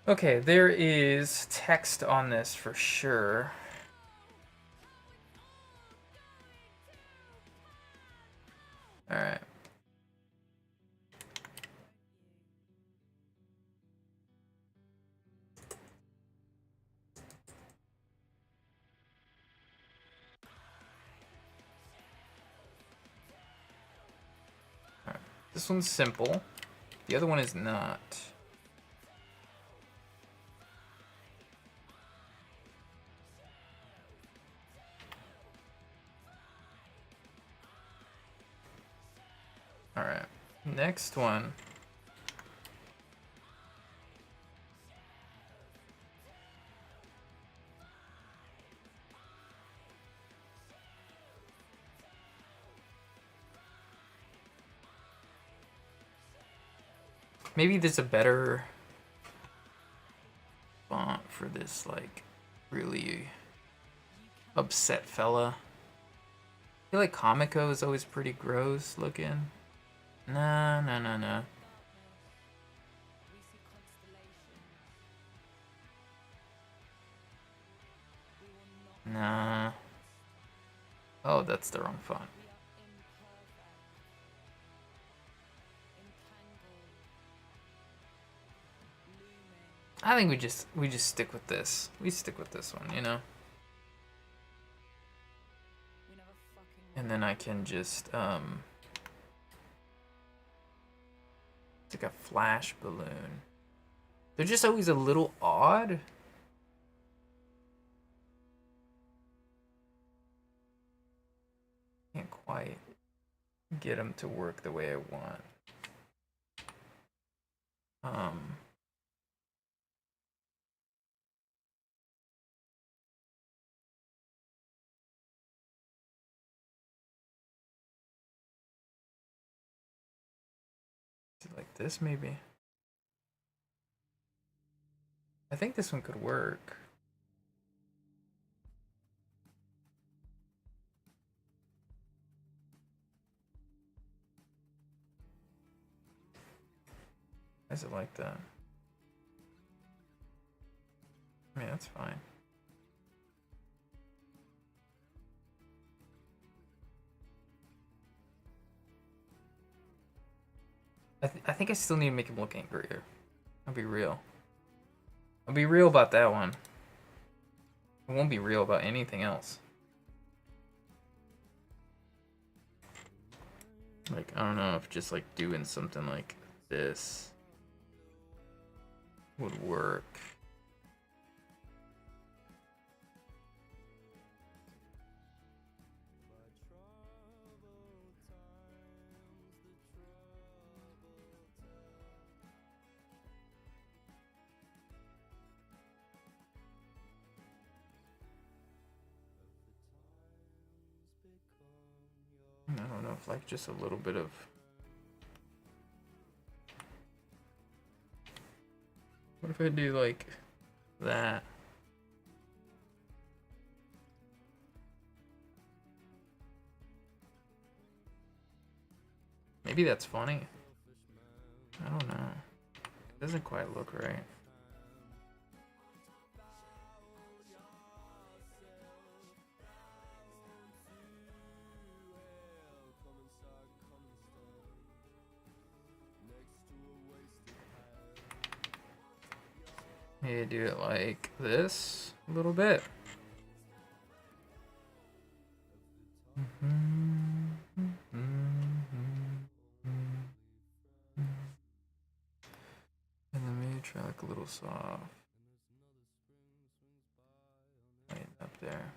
Okay, there is text on this for sure. All right. This one's simple. The other one is not. All right. Next one. Maybe there's a better font for this, like, really upset fella. I feel like Comico is always pretty gross looking. Nah. Nah. Oh, that's the wrong font. I think we just stick with this. We stick with this one, you know. And then I can just, it's like a flash balloon. They're just always a little odd. Can't quite get them to work the way I want. Like this, maybe. I think this one could work. Why is it like that? I mean, that's fine. I think I still need to make him look angrier. I'll be real. I'll be real about that one. I won't be real about anything else. Like, I don't know if just like doing something like this would work. I don't know if like just a little bit of what if I do like that? Maybe that's funny. I don't know. It doesn't quite look right. Maybe do it like this a little bit. And then maybe try like a little soft. Right up there.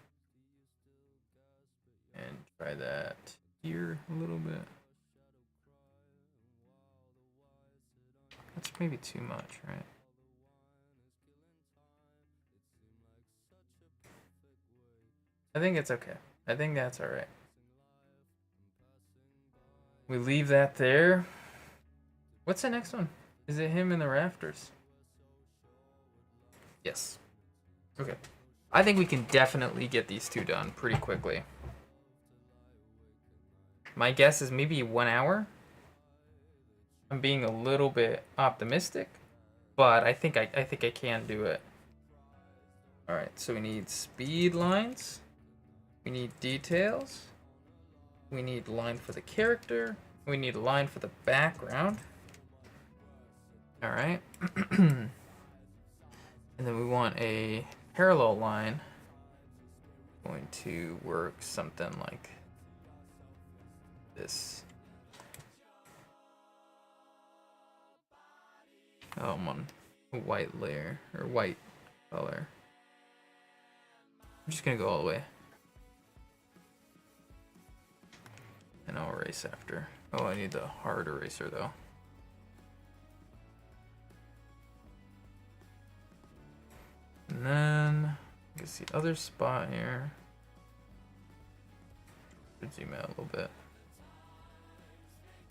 And try that here a little bit. That's maybe too much, right? I think it's okay. I think that's alright. We leave that there. What's the next one? Is it him in the rafters? Yes. Okay. I think we can definitely get these two done pretty quickly. My guess is maybe 1 hour. I'm being a little bit optimistic, but I think I can do it. All right, so we need speed lines. We need details. We need line for the character. We need a line for the background. All right. And then we want a parallel line. Going to work something like this. Oh, I'm on a white layer or white color. I'm just gonna go all the way. And I'll erase after. Oh, I need the hard eraser though. And then I guess the other spot here. Should zoom out a little bit.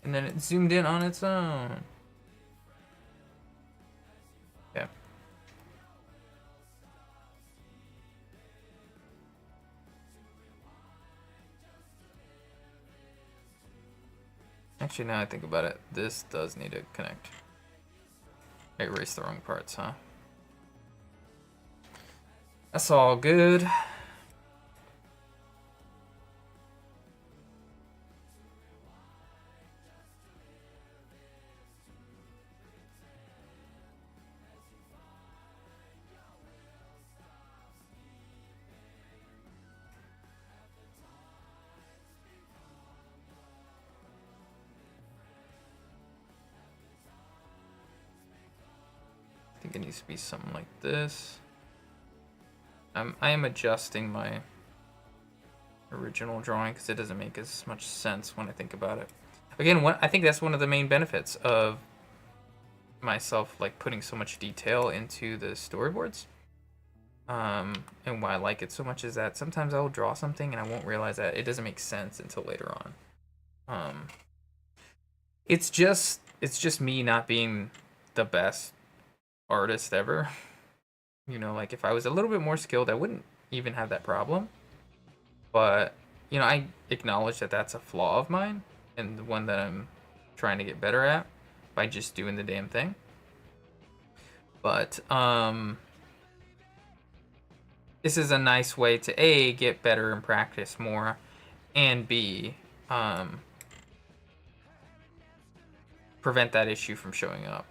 And then it zoomed in on its own. Okay. Actually, now I think about it, this does need to connect. I erased the wrong parts, huh? That's all good. think it needs to be something like this. I am adjusting my original drawing because it doesn't make as much sense when I think about it. Again, I think that's one of the main benefits of myself like putting so much detail into the storyboards. And why I like it so much is that sometimes I will draw something and I won't realize that it doesn't make sense until later on. It's just me not being the best artist ever. You know, like if I was a little bit more skilled, I wouldn't even have that problem. But, you know, I acknowledge that that's a flaw of mine and the one that I'm trying to get better at by just doing the damn thing. But, this is a nice way to A, get better and practice more, and B, prevent that issue from showing up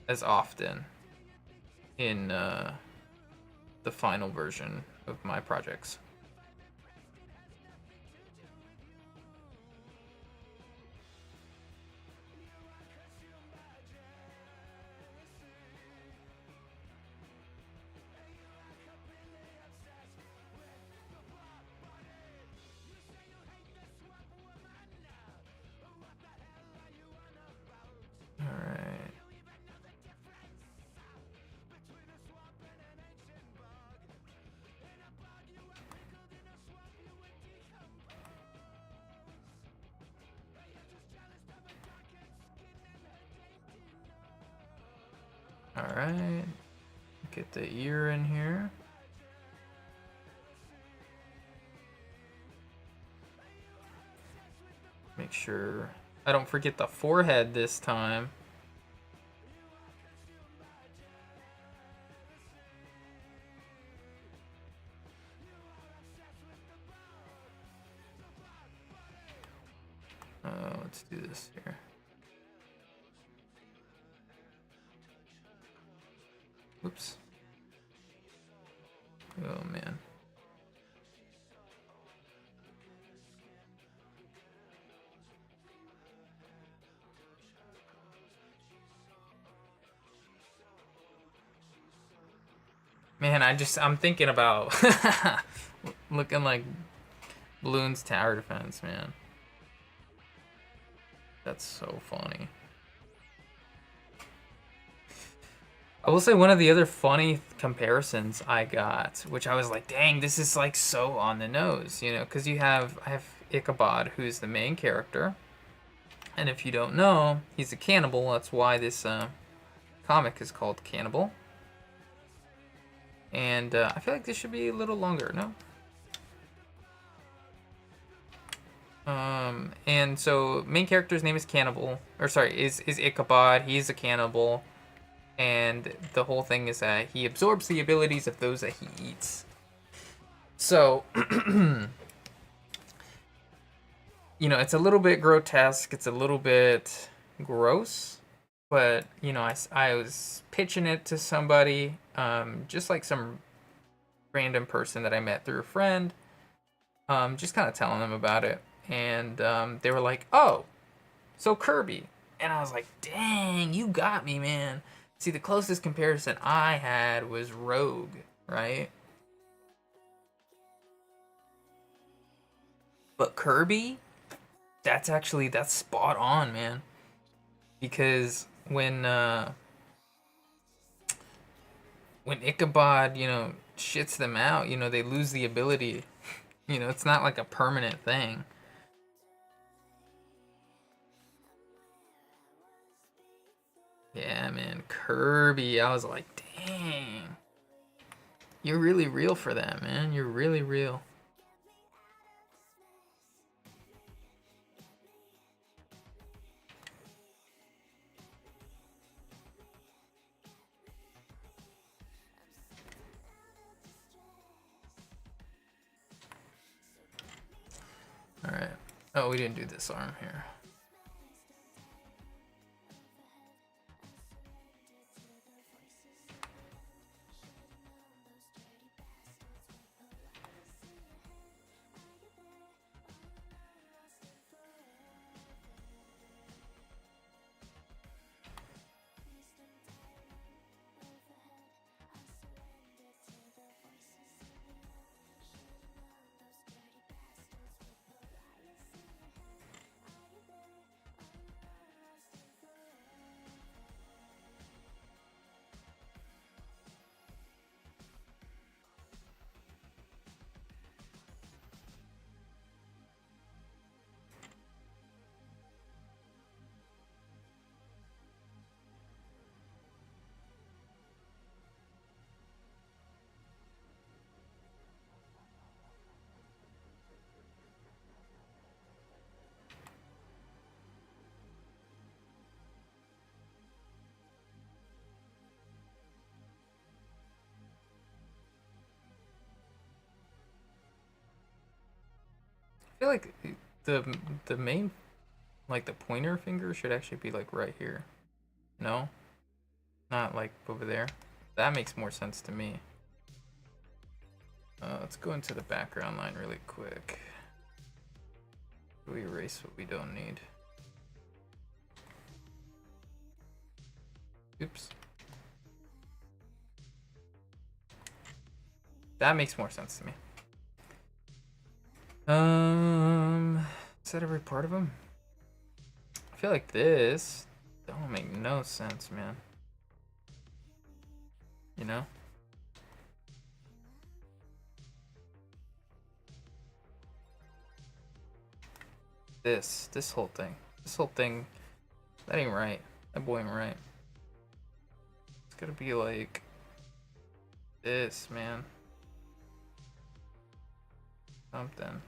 as often in the final version of my projects. Alright. Alright. Get the ear in here. Make sure I don't forget the forehead this time. Let's do this here. Oops. Oh man. Man, I'm thinking about looking like Bloons tower defense, man. That's so funny. I will say one of the other funny comparisons I got, which I was like, dang, this is like so on the nose, you know, because I have Ichabod, who's the main character, and if you don't know, he's a cannibal. That's why this comic is called Cannibal. And I feel like this should be a little longer, no? And so main character's name is Cannibal, or sorry, is Ichabod. He's a cannibal, and the whole thing is that he absorbs the abilities of those that he eats. So, you know, it's a little bit grotesque. It's a little bit gross, but you know, I was pitching it to somebody, just like some random person that I met through a friend, just kind of telling them about it. And they were like, oh, so Kirby. And I was like, dang, you got me, man. See, the closest comparison I had was Rogue, right? But Kirby, that's spot on, man. Because when Ichabod, you know, shits them out, you know, they lose the ability. You know, it's not like a permanent thing. Yeah, man, Kirby. I was like, dang. You're really real for that, man. You're really real. Alright. Oh, we didn't do this arm here. feel like the main, like the pointer finger should actually be like right here. No? Not like over there. That makes more sense to me. Let's go into the background line really quick. We erase what we don't need. Oops. That makes more sense to me. Is that every part of him? I feel like this don't make no sense, man. You know? This whole thing, that ain't right. That boy ain't right. It's gotta be like this, man. Something.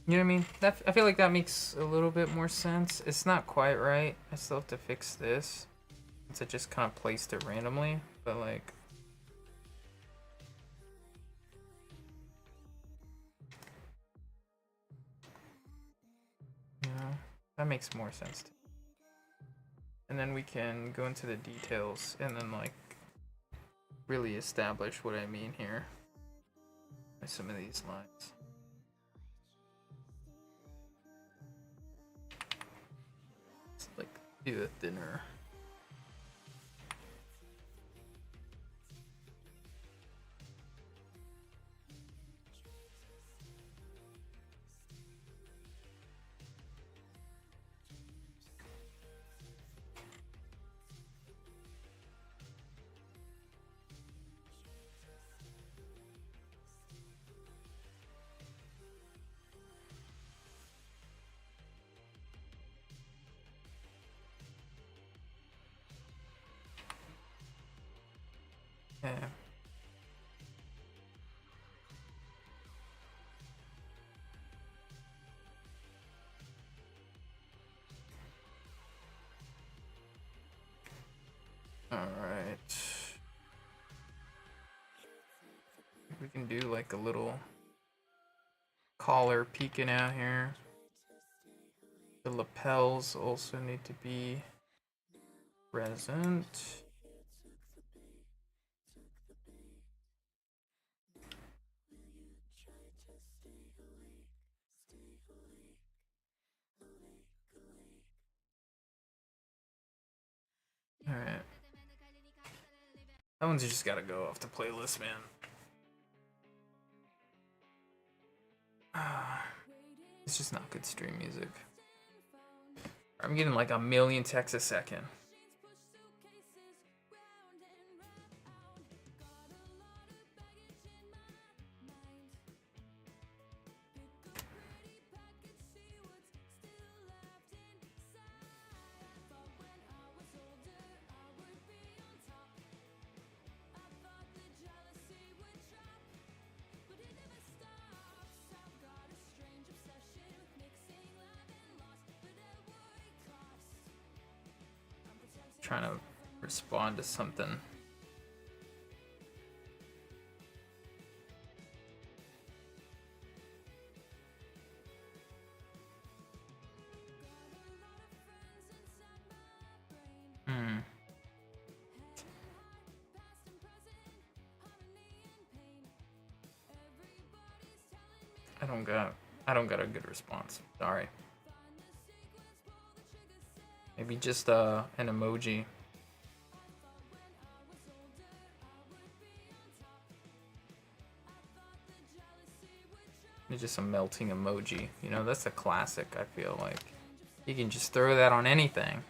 You know what I mean? I feel like that makes a little bit more sense. It's not quite right. I still have to fix this. Since I just kind of placed it randomly. But like... You know? That makes more sense to me. And then we can go into the details and then like... really establish what I mean here. By some of these lines. Like do a thinner. Yeah. All right. We can do like a little collar peeking out here. The lapels also need to be present. All right. That one's just gotta go off the playlist, man. It's just not good stream music. I'm getting like a million texts a second. Trying to respond to something. I don't got a good response. Sorry. Maybe just an emoji. Maybe just a melting emoji. You know, that's a classic, I feel like. You can just throw that on anything.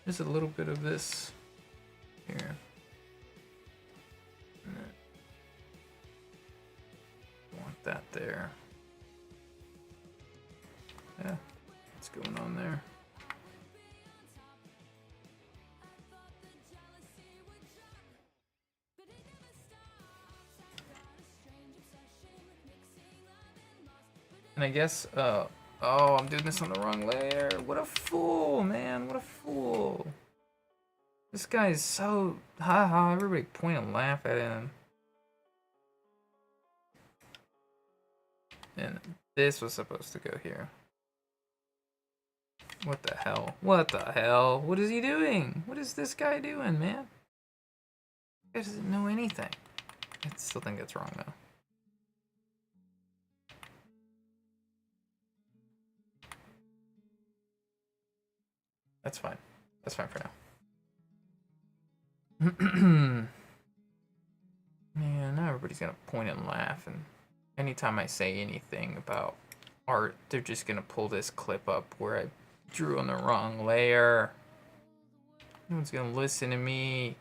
There's a little bit of this here. there. Yeah, what's going on there? And I guess, oh, I'm doing this on the wrong layer. What a fool, man. What a fool. This guy is so, haha, everybody point and laugh at him. And this was supposed to go here. What the hell? What the hell? What is he doing? What is this guy doing, man? He doesn't know anything. I still think it's wrong, though. That's fine. That's fine for now. Man, now everybody's gonna point and laugh, and anytime I say anything about art, they're just gonna pull this clip up where I drew on the wrong layer. No one's gonna listen to me.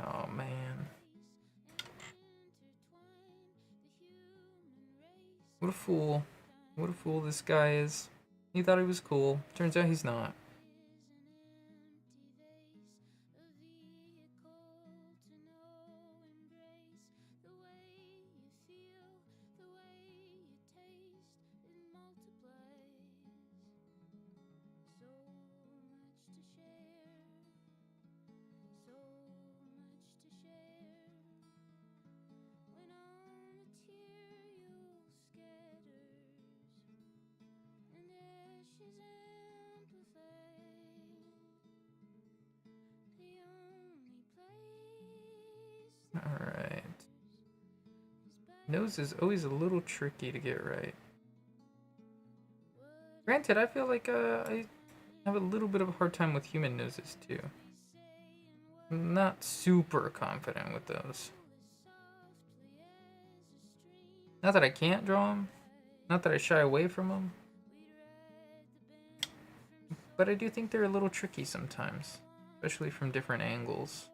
Oh, man. What a fool. What a fool this guy is. He thought he was cool. Turns out he's not. Alright. Nose is always a little tricky to get right. Granted, I feel like I have a little bit of a hard time with human noses too. I'm not super confident with those. Not that I can't draw them. Not that I shy away from them. But I do think they're a little tricky sometimes. Especially from different angles.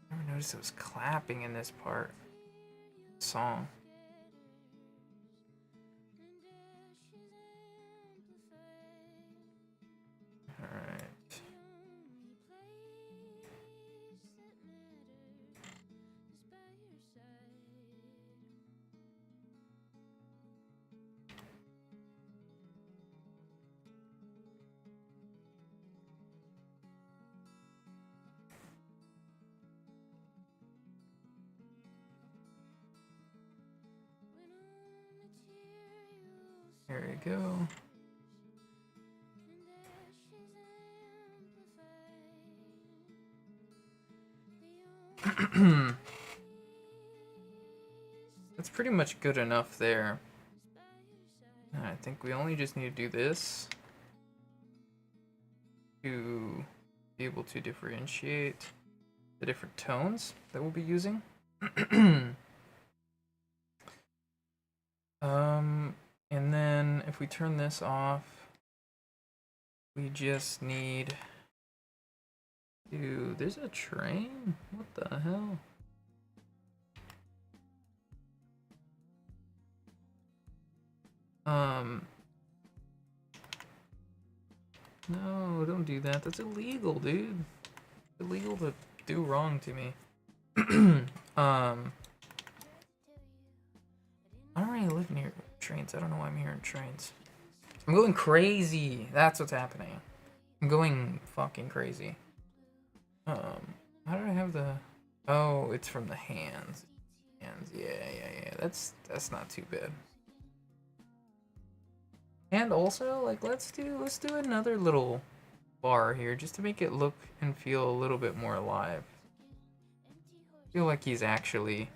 I never noticed it was clapping in this part. Song. Alright. There we go. That's pretty much good enough there. I think we only just need to do this to be able to differentiate the different tones that we'll be using. And then if we turn this off, we just need to, there's a train? What the hell? No, don't do that. That's illegal, dude. It's illegal to do wrong to me. I don't really live near trains. I don't know why I'm hearing trains. I'm going crazy. That's what's happening. I'm going fucking crazy. How did I have the... Oh, it's from the hands. Hands, yeah. That's not too bad. And also, like, let's do another little bar here just to make it look and feel a little bit more alive. I feel like he's actually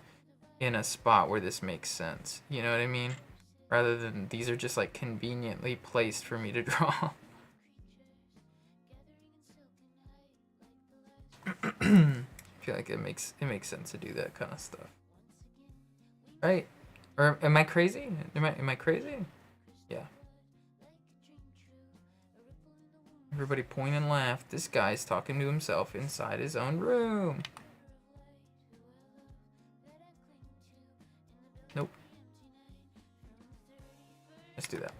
in a spot where this makes sense. You know what I mean? Rather than these are just like conveniently placed for me to draw. I feel like it makes sense to do that kind of stuff. Right? Or am I crazy? Am I crazy? Yeah. Everybody point and laugh. This guy's talking to himself inside his own room. Nope. Let's do that.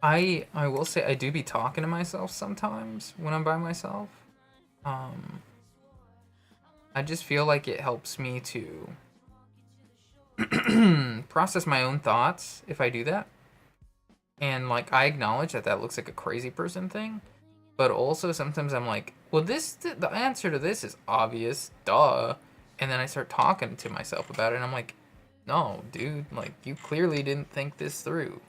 I will say I do be talking to myself sometimes when I'm by myself. I just feel like it helps me to process my own thoughts if I do that. And like I acknowledge that that looks like a crazy person thing, but also sometimes I'm like, well, the answer to this is obvious, duh. And then I start talking to myself about it, and I'm like, no, dude, like you clearly didn't think this through.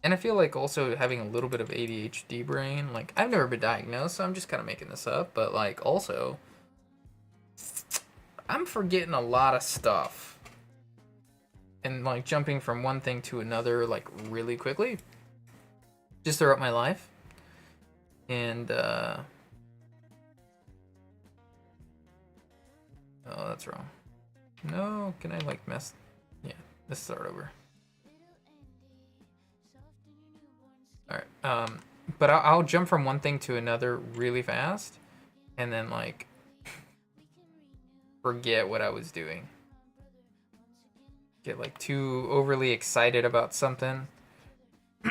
And I feel like also having a little bit of ADHD brain, like I've never been diagnosed, so I'm just kind of making this up, but like also I'm forgetting a lot of stuff and like jumping from one thing to another like really quickly just throughout my life. And oh, that's wrong. No, can I like mess? Yeah, let's start over. All right. But I'll jump from one thing to another really fast, and then like forget what I was doing. Get like too overly excited about something.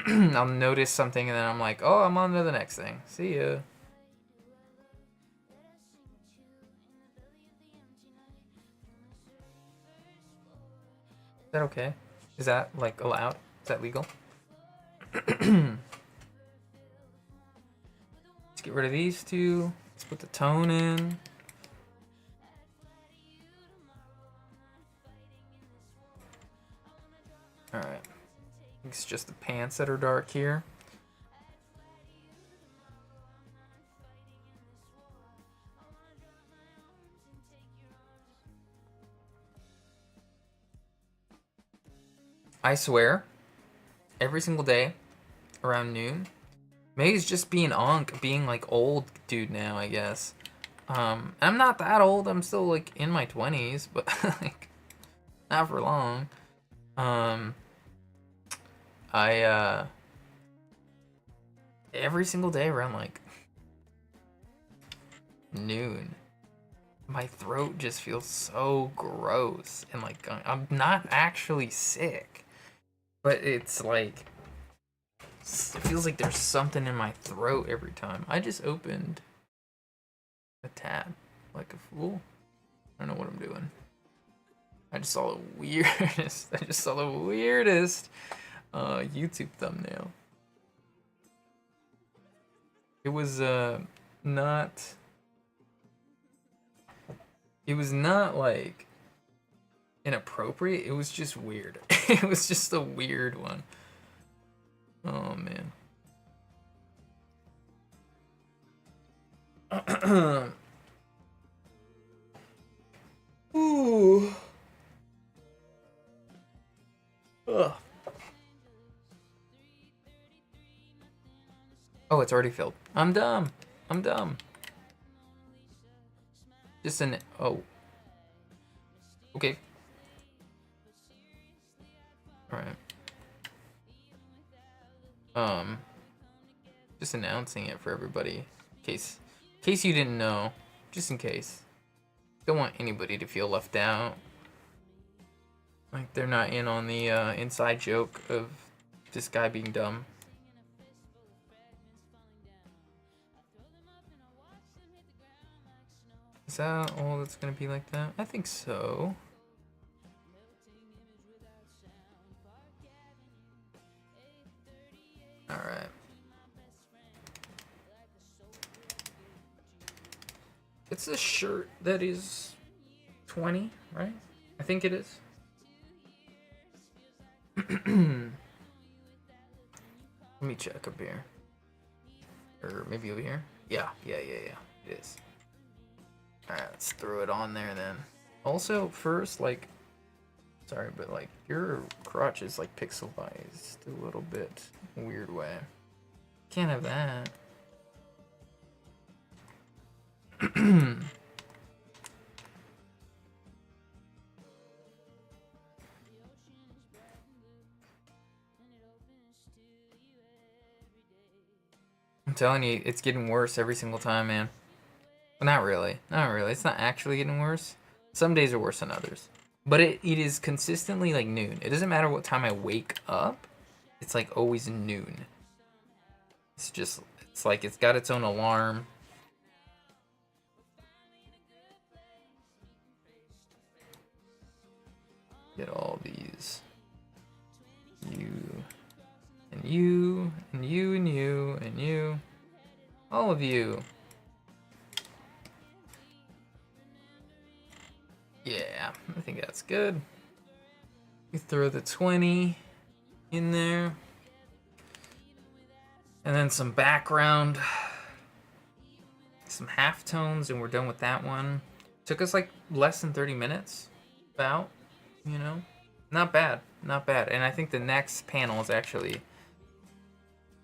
I'll notice something, and then I'm like, oh, I'm on to the next thing. See ya. Is that okay? Is that like allowed? Is that legal? Let's get rid of these two. Let's put the tone in. Alright. It's just the pants that are dark here. I swear, every single day around noon, maybe it's just being being like old dude now, I guess. I'm not that old. I'm still like in my 20s, but like not for long. I every single day around like noon, my throat just feels so gross, and like I'm not actually sick, but it's like it feels like there's something in my throat every time. I just opened a tab like a fool. I don't know what I'm doing. I just saw the weirdest. I just saw the weirdest YouTube thumbnail. It was not. It was not like inappropriate. It was just weird. It was just a weird one. Oh man. Ooh. Ugh. Oh, it's already filled. I'm dumb. I'm dumb. Just an oh. Okay. All right. Just announcing it for everybody, in case you didn't know, just in case. Don't want anybody to feel left out. Like they're not in on the inside joke of this guy being dumb. Is that all that's gonna be like that? I think so. Alright. It's a shirt that is 20, right? I think it is. Let me check up here. Or maybe over here. Yeah. It is. Alright, let's throw it on there then. Also, first, like, Sorry, but like your crotch is like pixelized a little bit weird way. Can't have that. I'm telling you, it's getting worse every single time, man. Well, not really. Not really. It's not actually getting worse. Some days are worse than others. But it is consistently like noon. It doesn't matter what time I wake up. It's like always noon. It's like it's got its own alarm. Get all these. You. And you. And you and you and you. All of you. Yeah, I think that's good. You throw the 20 in there. And then some background. Some halftones, and we're done with that one. Took us like less than 30 minutes. About, you know? Not bad. Not bad. And I think the next panel is actually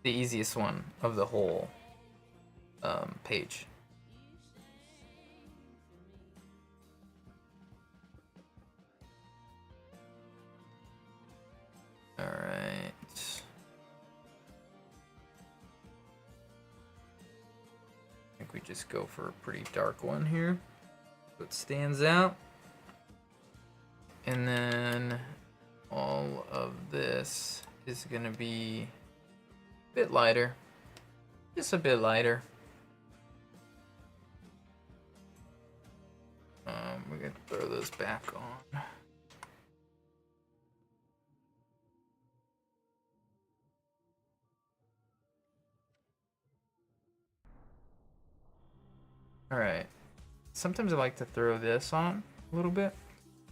the easiest one of the whole page. All right. I think we just go for a pretty dark one here. So it stands out. And then all of this is gonna be a bit lighter. Just a bit lighter. We're gonna throw those back on. Alright. Sometimes I like to throw this on a little bit,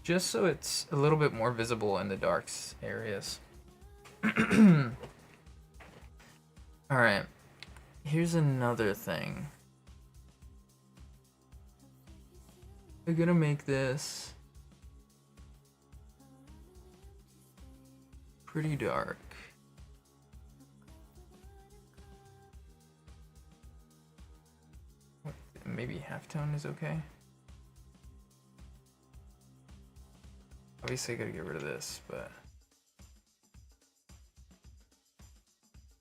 just so it's a little bit more visible in the darks areas. Alright. Here's another thing. We're gonna make this pretty dark. Maybe halftone is okay. Obviously I gotta get rid of this, but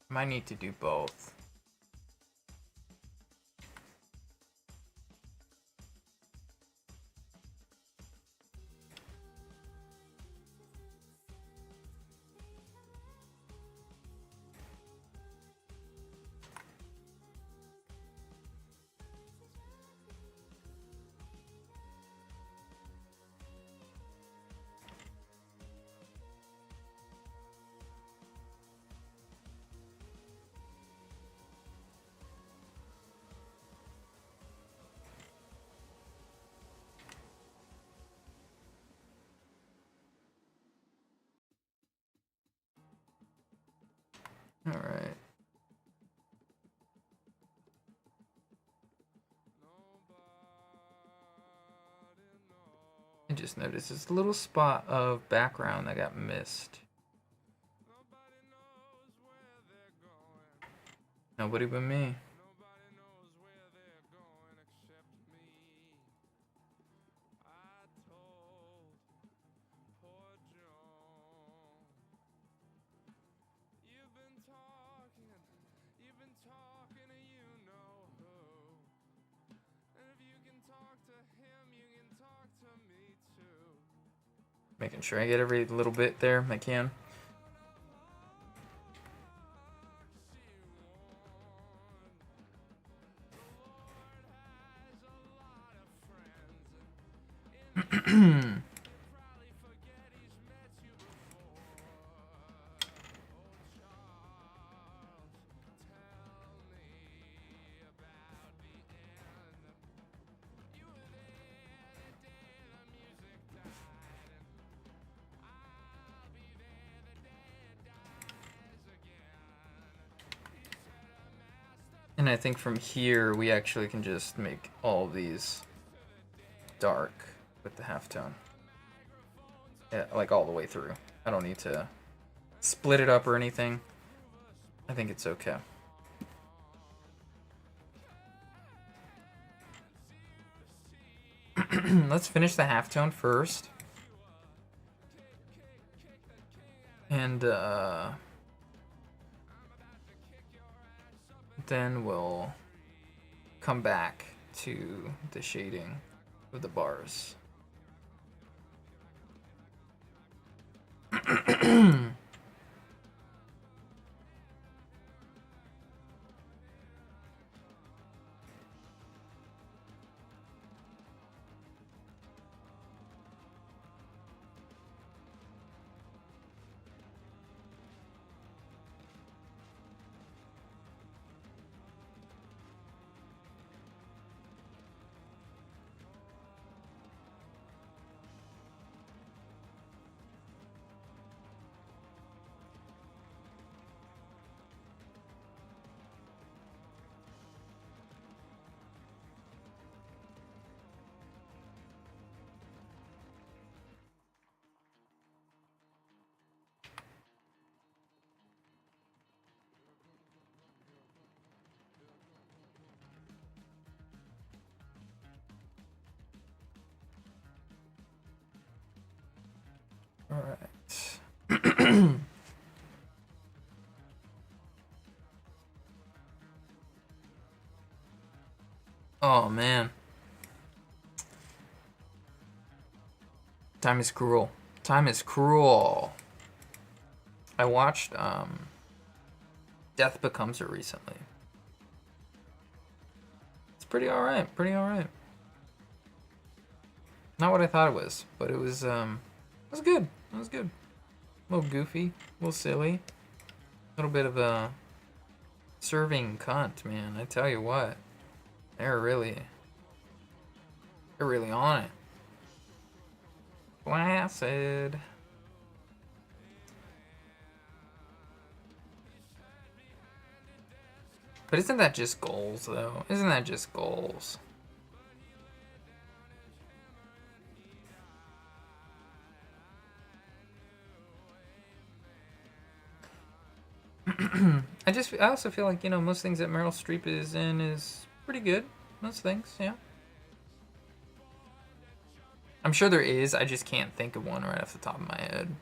I might need to do both. All right. I just noticed this little spot of background that got missed. Nobody but me. Making sure I get every little bit there I can. And I think from here we actually can just make all of these dark with the halftone. Yeah, like all the way through. I don't need to split it up or anything. I think it's okay. Let's finish the halftone first. And then we'll come back to the shading of the bars. All right. Oh man. Time is cruel. Time is cruel. I watched Death Becomes Her recently. It's pretty alright, pretty alright. Not what I thought it was, but it was good. It was good. A little goofy, a little silly. A little bit of a serving cunt, man. I tell you what. They're really on it. Flaccid. But isn't that just goals, though? Isn't that just goals? I also feel like, you know, most things that Meryl Streep is in is pretty good. Most things, yeah. I'm sure there is, I just can't think of one right off the top of my head.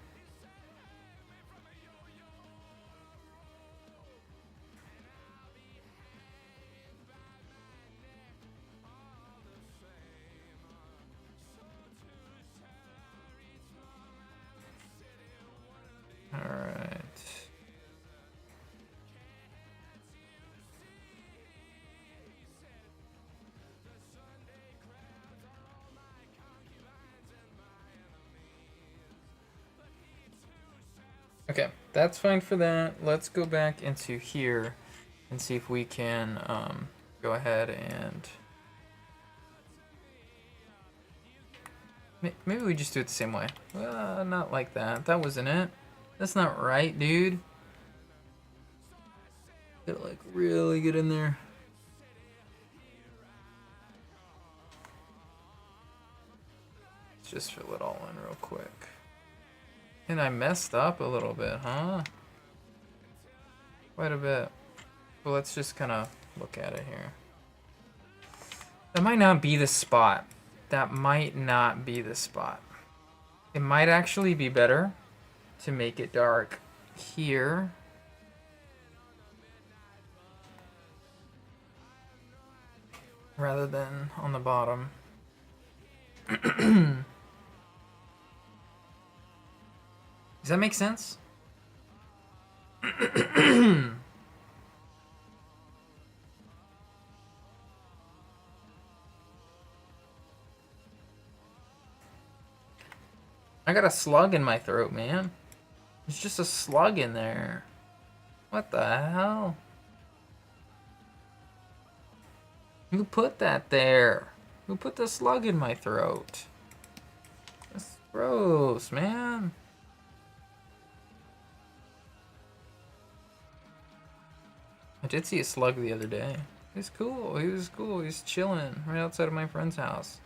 Alright. Okay, that's fine for that. Let's go back into here and see if we can go ahead and... Maybe we just do it the same way. Not like that. That wasn't it. That's not right, dude. Gotta like really get in there. Let's just fill it all in real quick. And I messed up a little bit, huh? Quite a bit. But let's just kind of look at it here. That might not be the spot. That might not be the spot. It might actually be better to make it dark here. Rather than on the bottom. Does that make sense? I got a slug in my throat, man. There's just a slug in there. What the hell? Who put that there? Who put the slug in my throat? That's gross, man. I did see a slug the other day. He's cool. He was cool. He's chilling right outside of my friend's house.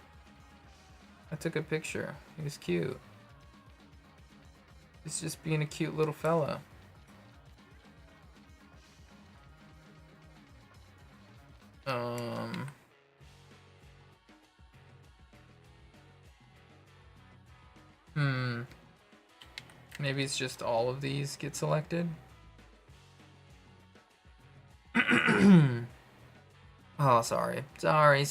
I took a picture. He was cute. He's just being a cute little fella. Maybe it's just all of these get selected. Oh, sorry. Sorry.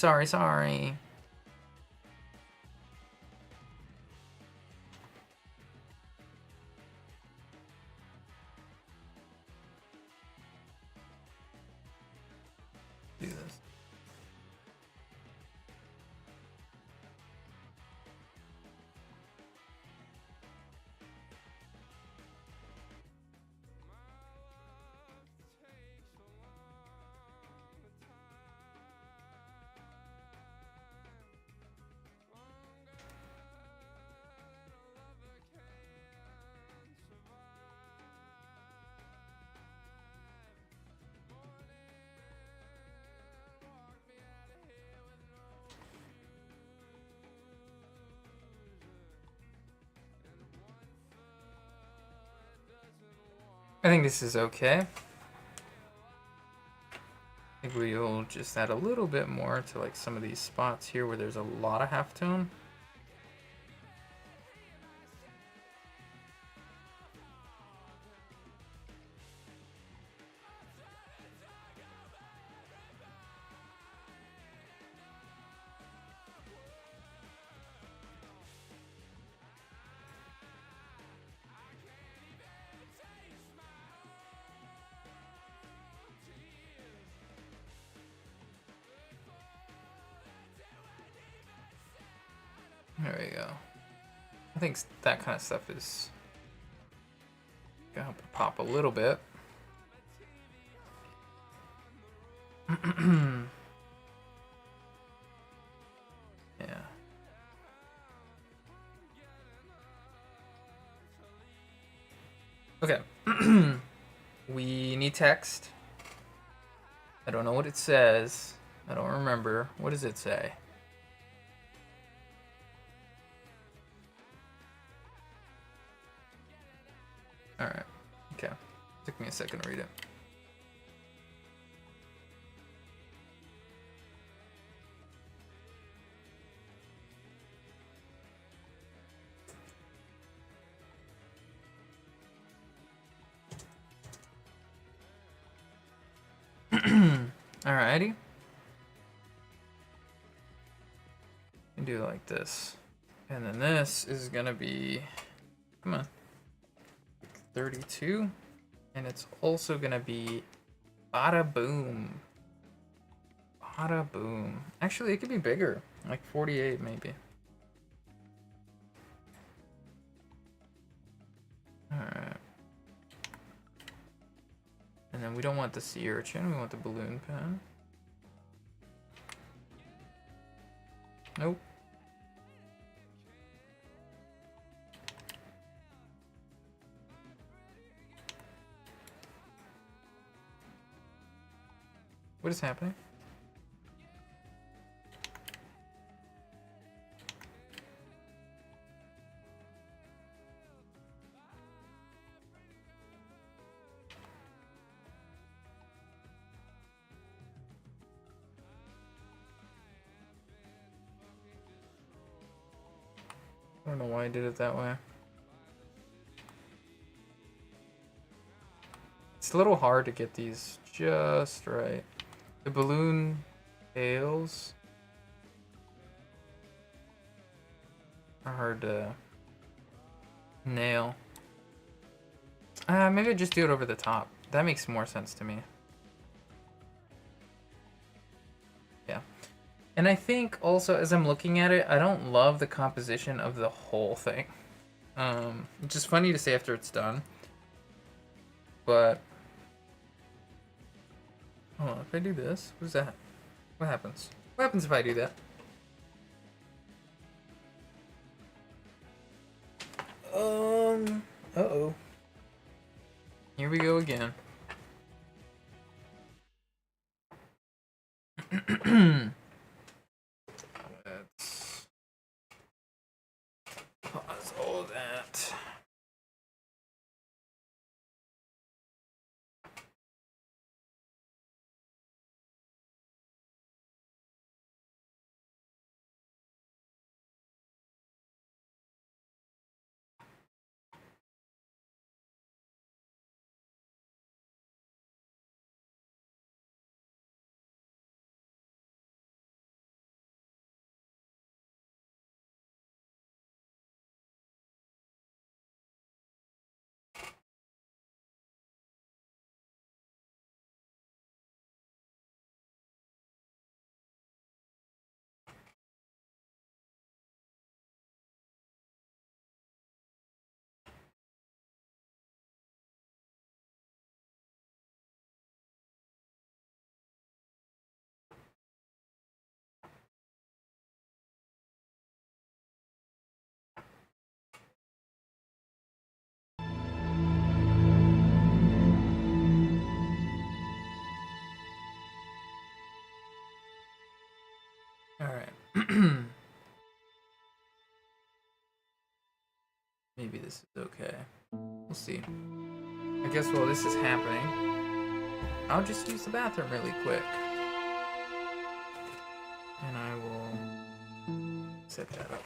Do this. I think this is okay. I think we'll just add a little bit more to like some of these spots here where there's a lot of halftone. There we go. I think that kind of stuff is gonna help it pop a little bit. Yeah. Okay. We need text. I don't know what it says. I don't remember. What does it say? Alright. Okay. Took me a second to read it. Alrighty. And do it like this. And then this is gonna be, come on, 32. And it's also gonna be bada boom. Bada boom. Actually, it could be bigger, like 48 maybe. Alright. And then we don't want the sea urchin, we want the balloon pen. Nope. What is happening? I don't know why I did it that way. It's a little hard to get these just right. The balloon tails are hard to nail. Maybe I just do it over the top. That makes more sense to me. Yeah. And I think also as I'm looking at it, I don't love the composition of the whole thing. It's just funny to say after it's done. But hold on, if I do this, what's that? What happens? What happens if I do that? Uh-oh. Here we go again. Let's pause all of that. Alright. Maybe this is okay. We'll see. I guess while this is happening, I'll just use the bathroom really quick. And I will set that up.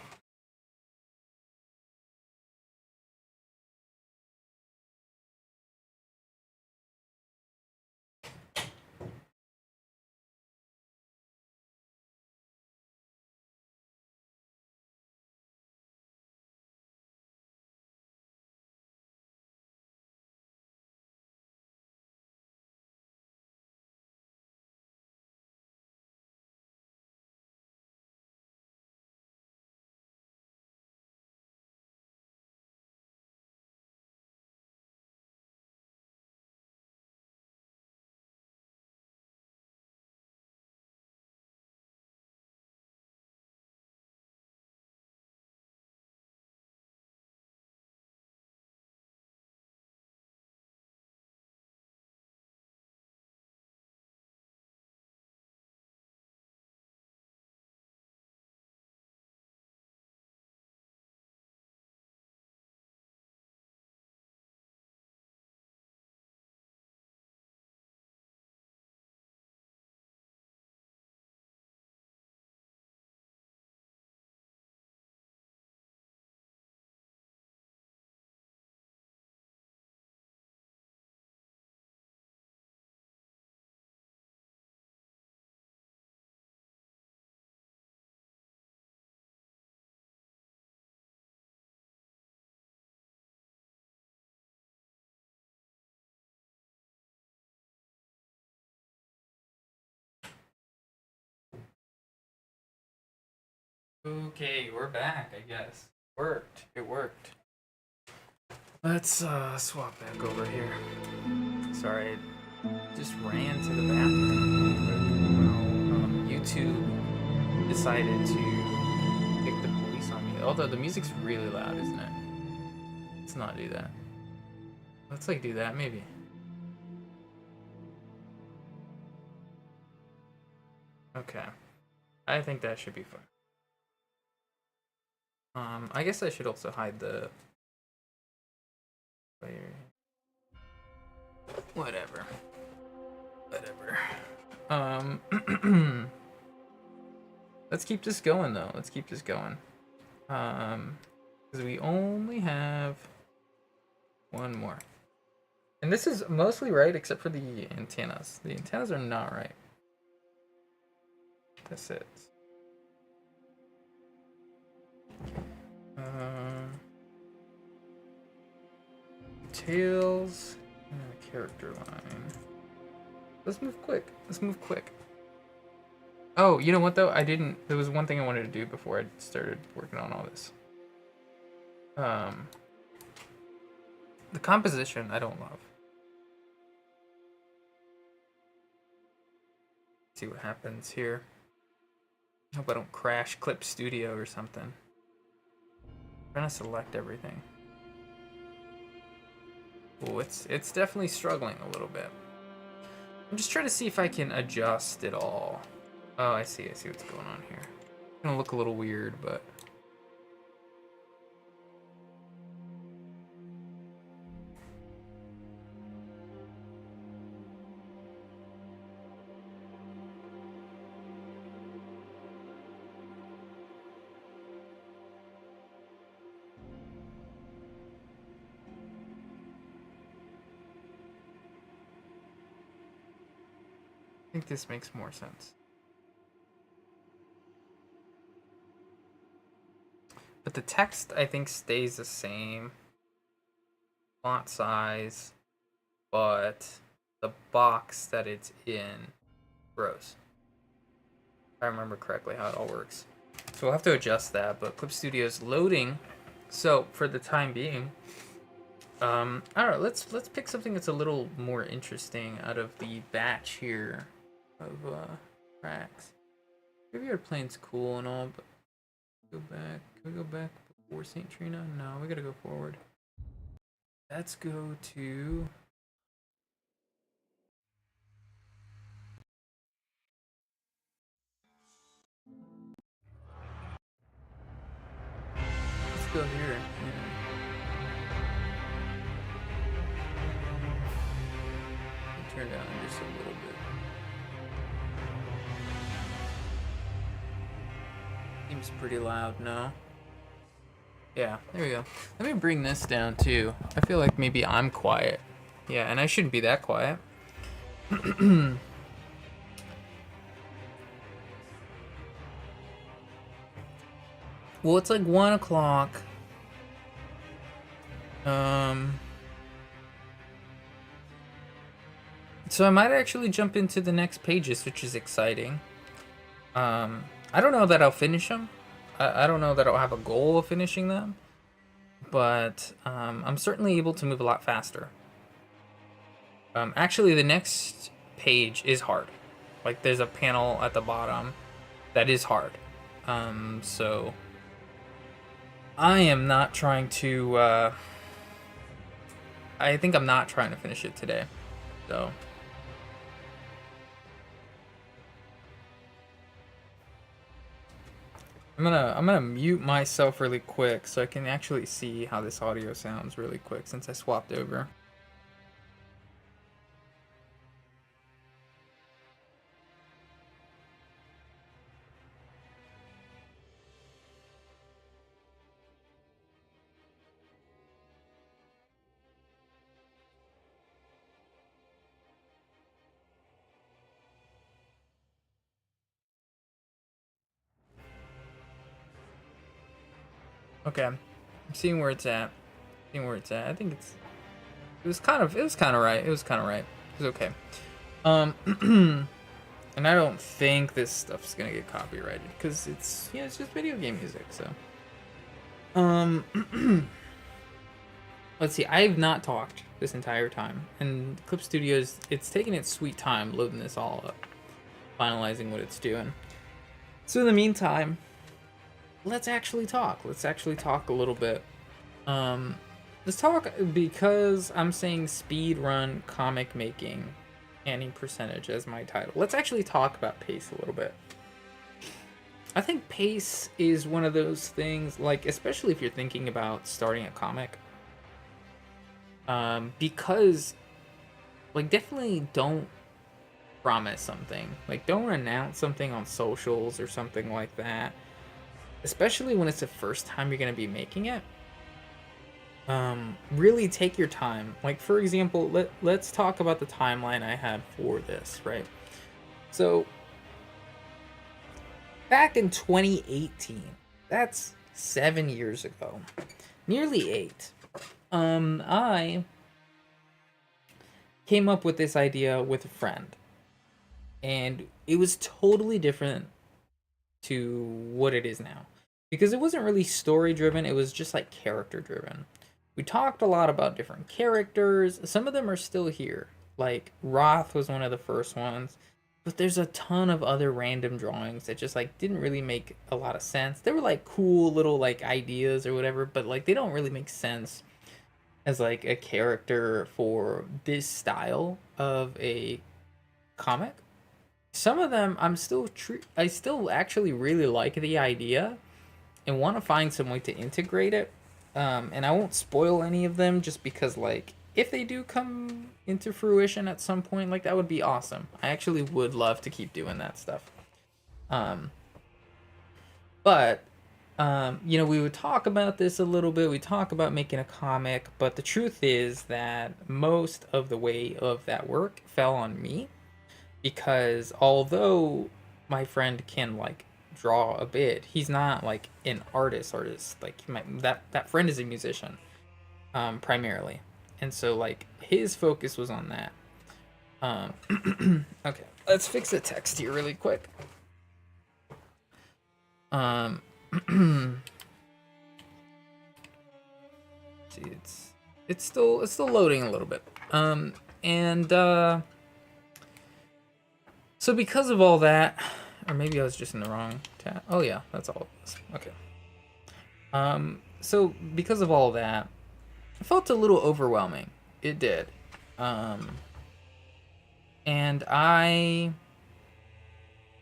Okay, we're back, I guess. Worked. It worked. Let's swap back over here. Sorry, I just ran to the bathroom. Well, YouTube decided to pick the police on me. Although the music's really loud, isn't it? Let's not do that. Let's like do that maybe. Okay. I think that should be fine. I guess I should also hide the player. Whatever. Let's keep this going though. Let's keep this going. Because we only have one more. And this is mostly right except for the antennas. The antennas are not right. That's it. Tails and a character line. Let's move quick. Let's move quick. Oh, you know what though? I didn't. There was one thing I wanted to do before I started working on all this. The composition I don't love. Let's see what happens here. Hope I don't crash Clip Studio or something. I'm trying to select everything. Oh, it's definitely struggling a little bit. I'm just trying to see if I can adjust it all. Oh, I see what's going on here. It's gonna look a little weird, but I think this makes more sense. But the text, I think, stays the same. Font size, but the box that it's in grows. If I remember correctly how it all works. So we'll have to adjust that, but Clip Studio is loading. So for the time being, I don't know, let's pick something that's a little more interesting out of the batch here of tracks. Graveyard Plane's cool and all, but go back. Can we go back before St. Trina? No, we gotta go forward. Let's go to turn down just a little bit. Seems pretty loud, no? Yeah, there we go. Let me bring this down too. I feel like maybe I'm quiet. Yeah, and I shouldn't be that quiet. Well, it's like 1 o'clock. So I might actually jump into the next pages, which is exciting. I don't know that I'll finish them. I don't know that I'll have a goal of finishing them. But I'm certainly able to move a lot faster. Actually, the next page is hard. Like, there's a panel at the bottom that is hard. So I am not trying to... I think I'm not trying to finish it today. So... I'm gonna mute myself really quick so I can actually see how this audio sounds really quick since I swapped over. Okay, I'm seeing where it's at. I think it was kind of right. It was kind of right. It was okay. And I don't think this stuff's gonna get copyrighted because it's it's just video game music. So, let's see. I have not talked this entire time, and Clip Studios, it's taking its sweet time loading this all up, finalizing what it's doing. So in the meantime, let's actually talk. Let's actually talk a little bit. Let's talk because I'm saying speedrun comic making, any percentage as my title. Let's actually talk about pace a little bit. I think pace is one of those things, like, especially if you're thinking about starting a comic. Because, like, definitely don't promise something. Like, don't announce something on socials or something like that. Especially when it's the first time you're going to be making it. Really take your time. Like, for example, let's talk about the timeline I had for this, right? So, back in 2018, that's 7 years ago, nearly 8, I came up with this idea with a friend. And it was totally different to what it is now. Because it wasn't really story driven, it was just like character driven. We talked a lot about different characters. Some of them are still here. Like, Roth was one of the first ones. But there's a ton of other random drawings that just, like, didn't really make a lot of sense. They were, like, cool little, like, ideas or whatever, but, like, they don't really make sense as, like, a character for this style of a comic. Some of them, I still actually really like the idea and want to find some way to integrate it. And I won't spoil any of them just because, like, if they do come into fruition at some point, like, that would be awesome. I actually would love to keep doing that stuff. But, you know, we would talk about this a little bit. We talk about making a comic, but the truth is that most of the weight of that work fell on me because although my friend can, like, draw a bit, he's not like an artist. Like, that friend is a musician, primarily, and so, like, his focus was on that. Okay, let's fix the text here really quick. See, it's still loading a little bit. So because of all that, or maybe I was just in the wrong tab. Oh yeah, that's all it was. Okay. So because of all that, it felt a little overwhelming. It did. And I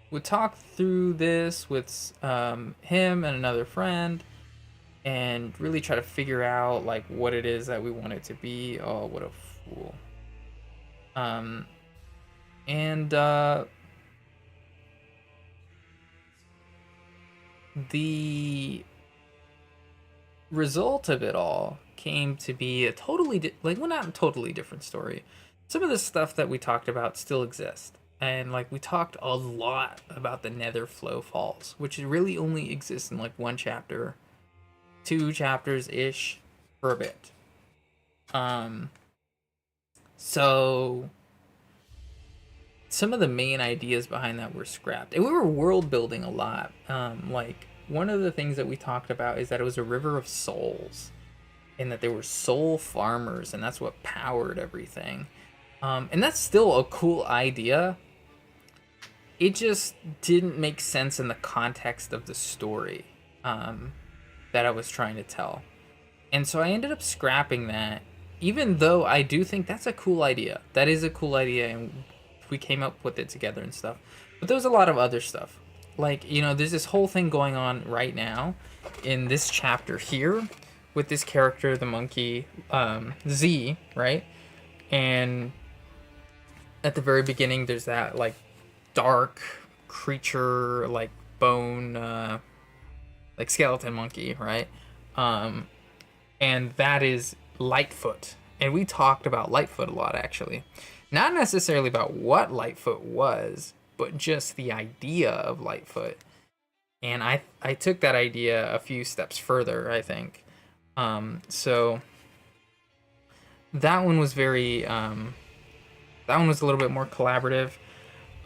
would talk through this with him and another friend and really try to figure out, like, what it is that we want it to be. Oh, what a fool. And the result of it all came to be a totally well, not a totally different story. Some of the stuff that we talked about still exists, and like we talked a lot about the Nether Flow Falls, which really only exists in like one chapter, 2 chapters ish, for a bit. So some of the main ideas behind that were scrapped, and we were world building a lot. Like one of the things that we talked about is that it was a river of souls, and that there were soul farmers, and that's what powered everything. And that's still a cool idea. It just didn't make sense in the context of the story that I was trying to tell. And so I ended up scrapping that, even though I do think that's a cool idea. That is a cool idea, and we came up with it together and stuff. But there was a lot of other stuff. Like, you know, there's this whole thing going on right now in this chapter here with this character, the monkey, Z, right? And at the very beginning, there's that, like, dark creature, like, bone, like, skeleton monkey, right? And that is Lightfoot. And we talked about Lightfoot a lot, actually. Not necessarily about what Lightfoot was, but just the idea of Lightfoot. And I took that idea a few steps further, I think. So that one was very, that one was a little bit more collaborative.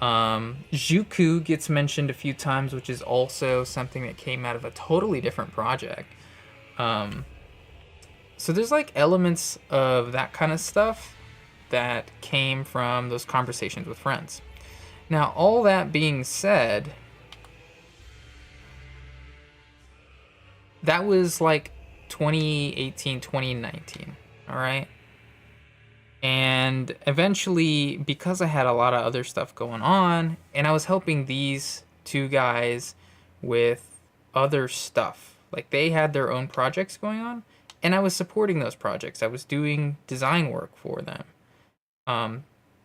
Juku gets mentioned a few times, which is also something that came out of a totally different project. So there's like elements of that kind of stuff that came from those conversations with friends. Now, all that being said, that was like 2018, 2019, all right? And eventually, because I had a lot of other stuff going on, and I was helping these two guys with other stuff, like they had their own projects going on, and I was supporting those projects. I was doing design work for them.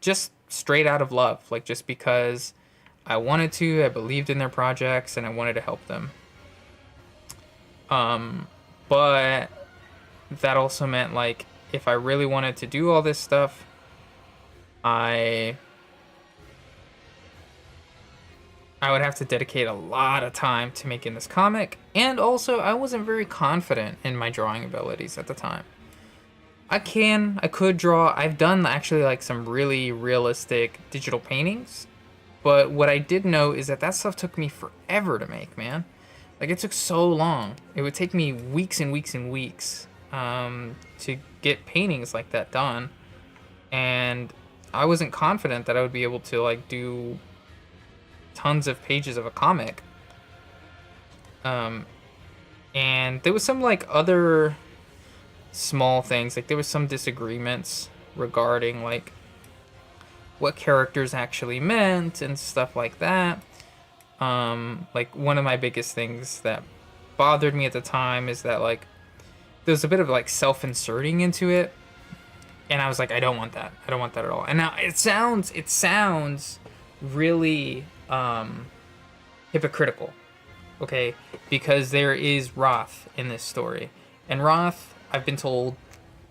Just straight out of love, like just because I wanted to, I believed in their projects, and I wanted to help them. But that also meant, like, if I really wanted to do all this stuff, I would have to dedicate a lot of time to making this comic, and also I wasn't very confident in my drawing abilities at the time. I could draw. I've done actually like some really realistic digital paintings, but what I did know is that stuff took me forever to make, man. Like, it took so long. It would take me weeks and weeks and weeks to get paintings like that done, and I wasn't confident that I would be able to like do tons of pages of a comic. And there was some like other small things, like there was some disagreements regarding like what characters actually meant and stuff like that. Like one of my biggest things that bothered me at the time is that like there's a bit of like self-inserting into it, and I was like, I don't want that at all. And now it sounds really hypocritical, okay, because there is Roth in this story, and Roth, I've been told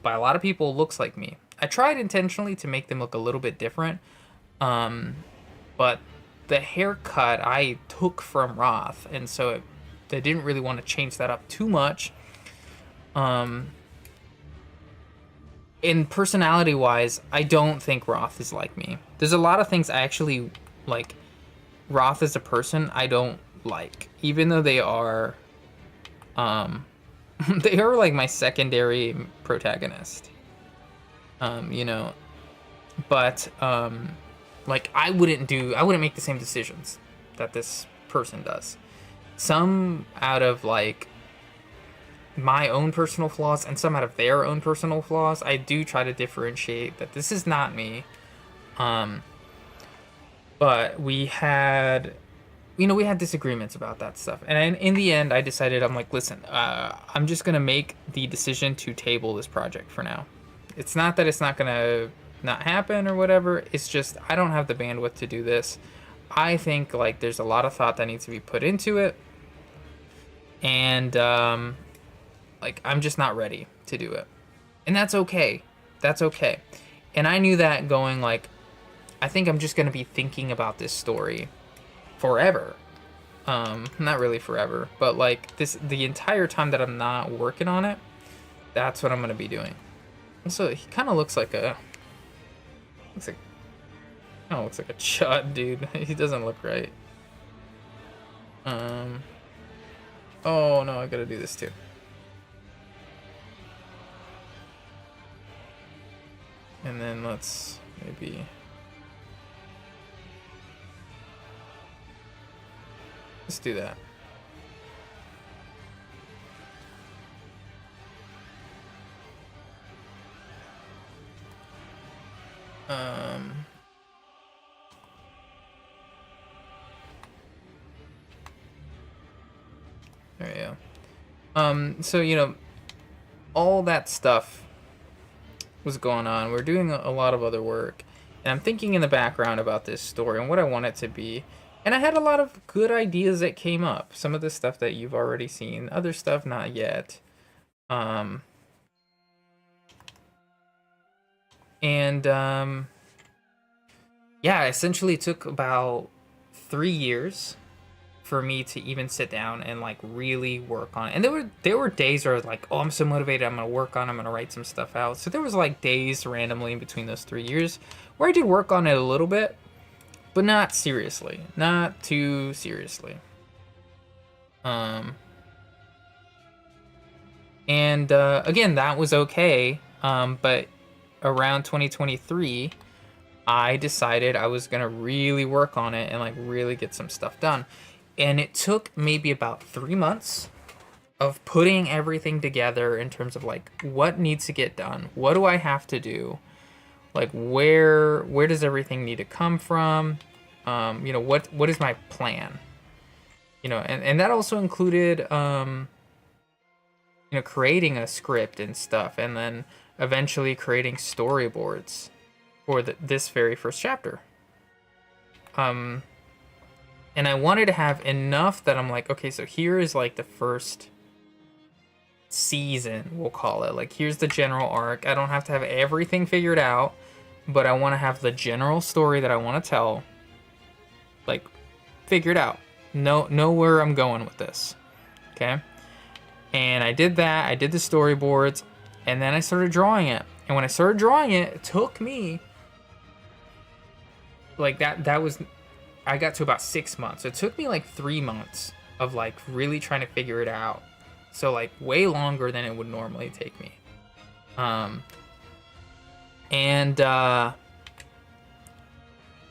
by a lot of people, looks like me. I tried intentionally to make them look a little bit different, but the haircut I took from Roth, and so they didn't really want to change that up too much. And personality-wise, I don't think Roth is like me. There's a lot of things I actually like. Roth as a person, I don't like, even though they are, they are like my secondary protagonist. You know, but like I wouldn't make the same decisions that this person does. Some out of like my own personal flaws, and some out of their own personal flaws. I do try to differentiate that this is not me. But we had disagreements about that stuff. And in the end, I decided, I'm like, listen, I'm just going to make the decision to table this project for now. It's not that it's not going to not happen or whatever. It's just I don't have the bandwidth to do this. I think like there's a lot of thought that needs to be put into it, and like I'm just not ready to do it, and that's okay. That's okay. And I knew that going like, I think I'm just gonna be thinking about this story forever. Not really forever, but like the entire time that I'm not working on it, that's what I'm gonna be doing. So he kind of looks like a, looks like a chud, dude. He doesn't look right. Oh no, I gotta do this too. And then let's maybe, let's do that. There we go. So, you know, all that stuff was going on. We're doing a lot of other work. And I'm thinking in the background about this story and what I want it to be. And I had a lot of good ideas that came up. Some of the stuff that you've already seen. Other stuff, not yet. Yeah, essentially it took about 3 years for me to even sit down and like really work on it. And there were days where I was like, oh, I'm so motivated, I'm gonna write some stuff out. So there was like days randomly in between those 3 years where I did work on it a little bit, but not seriously, not too seriously. Again, that was okay. But around 2023, I decided I was gonna really work on it and like really get some stuff done. And it took maybe about 3 months of putting everything together in terms of like what needs to get done, what do I have to do, like where does everything need to come from, you know, what is my plan, you know, and that also included you know, creating a script and stuff, and then eventually creating storyboards for this very first chapter. And I wanted to have enough that I'm like, okay, so here is like the first season, we'll call it. Like, here's the general arc. I don't have to have everything figured out, but I want to have the general story that I want to tell, like, figured out. Know where I'm going with this, okay? And I did that. I did the storyboards, and then I started drawing it. And when I started drawing it, it took me, like, that was... I got to about 6 months. It took me like 3 months of like really trying to figure it out. So like way longer than it would normally take me.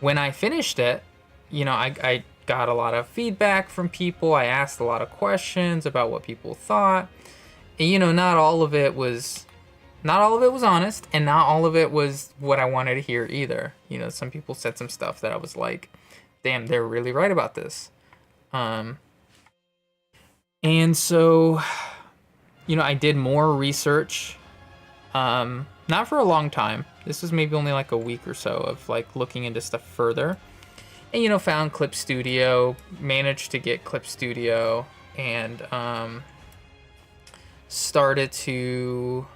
When I finished it, you know, I got a lot of feedback from people. I asked a lot of questions about what people thought. And, you know, not all of it was honest, and not all of it was what I wanted to hear either. You know, some people said some stuff that I was like, damn, they're really right about this. And so, you know, I did more research, not for a long time. This was maybe only like a week or so of like looking into stuff further. And, you know, found Clip Studio, managed to get Clip Studio, and started to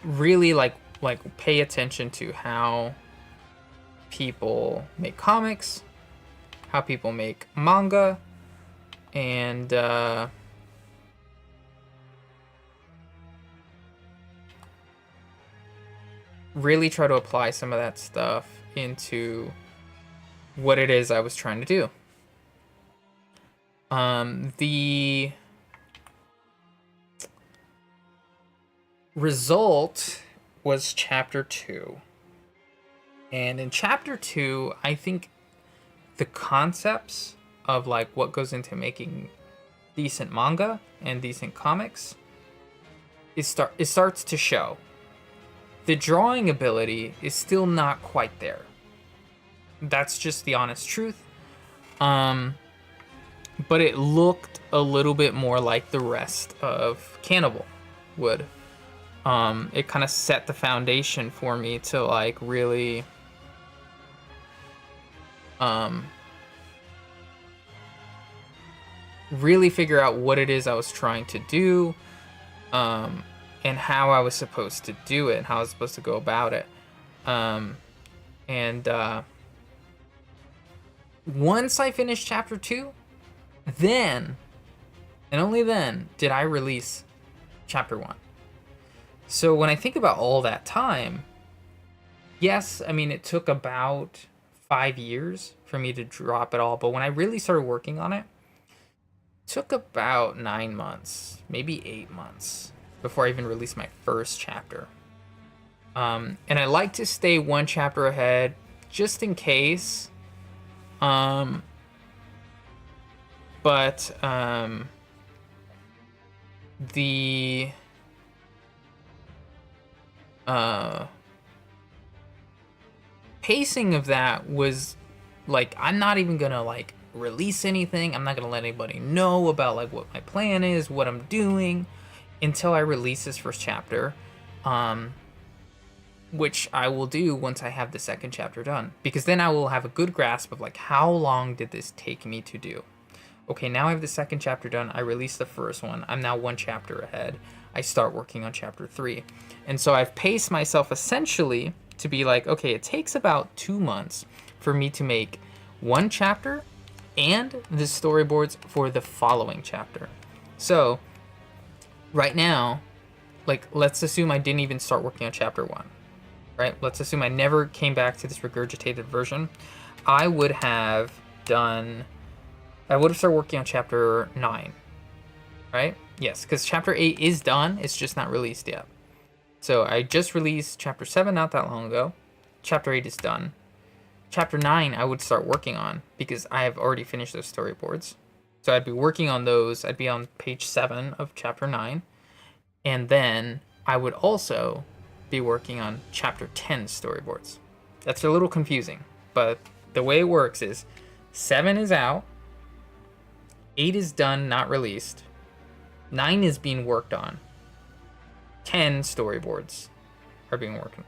really like pay attention to how people make comics, how people make manga, and really try to apply some of that stuff into what it is I was trying to do. The result was chapter 2. And in chapter 2, I think the concepts of like what goes into making decent manga and decent comics, it starts to show. The drawing ability is still not quite there. That's just the honest truth. But it looked a little bit more like the rest of Kannibal would. it kind of set the foundation for me to like really really figure out what it is I was trying to do, and how I was supposed to do it and how I was supposed to go about it. And once I finished chapter 2, then and only then did I release chapter 1. So when I think about all that time, yes, I mean, it took about 5 years for me to drop it all, but when I really started working on it, it took about 9 months, maybe 8 months before I even released my first chapter. And I like to stay one chapter ahead just in case. But the pacing of that was like, I'm not even gonna like release anything. I'm not gonna let anybody know about like what my plan is, what I'm doing, until I release this first chapter, which I will do once I have the second chapter done, because then I will have a good grasp of like, how long did this take me to do. Okay, now I have the second chapter done. I released the first one. I'm now one chapter ahead. I start working on chapter 3. And so I've paced myself essentially to be like, okay, it takes about 2 months for me to make one chapter and the storyboards for the following chapter. So right now, like, let's assume I didn't even start working on chapter 1, right? Let's assume I never came back to this regurgitated version. I would have started working on chapter 9, right? Yes, because chapter 8 is done. It's just not released yet. So I just released chapter 7 not that long ago. Chapter 8 is done. Chapter 9 I would start working on because I have already finished those storyboards. So I'd be working on those. I'd be on page 7 of chapter 9. And then I would also be working on chapter 10 storyboards. That's a little confusing, but the way it works is 7 is out, 8 is done, not released, 9 is being worked on, 10 storyboards are being worked on.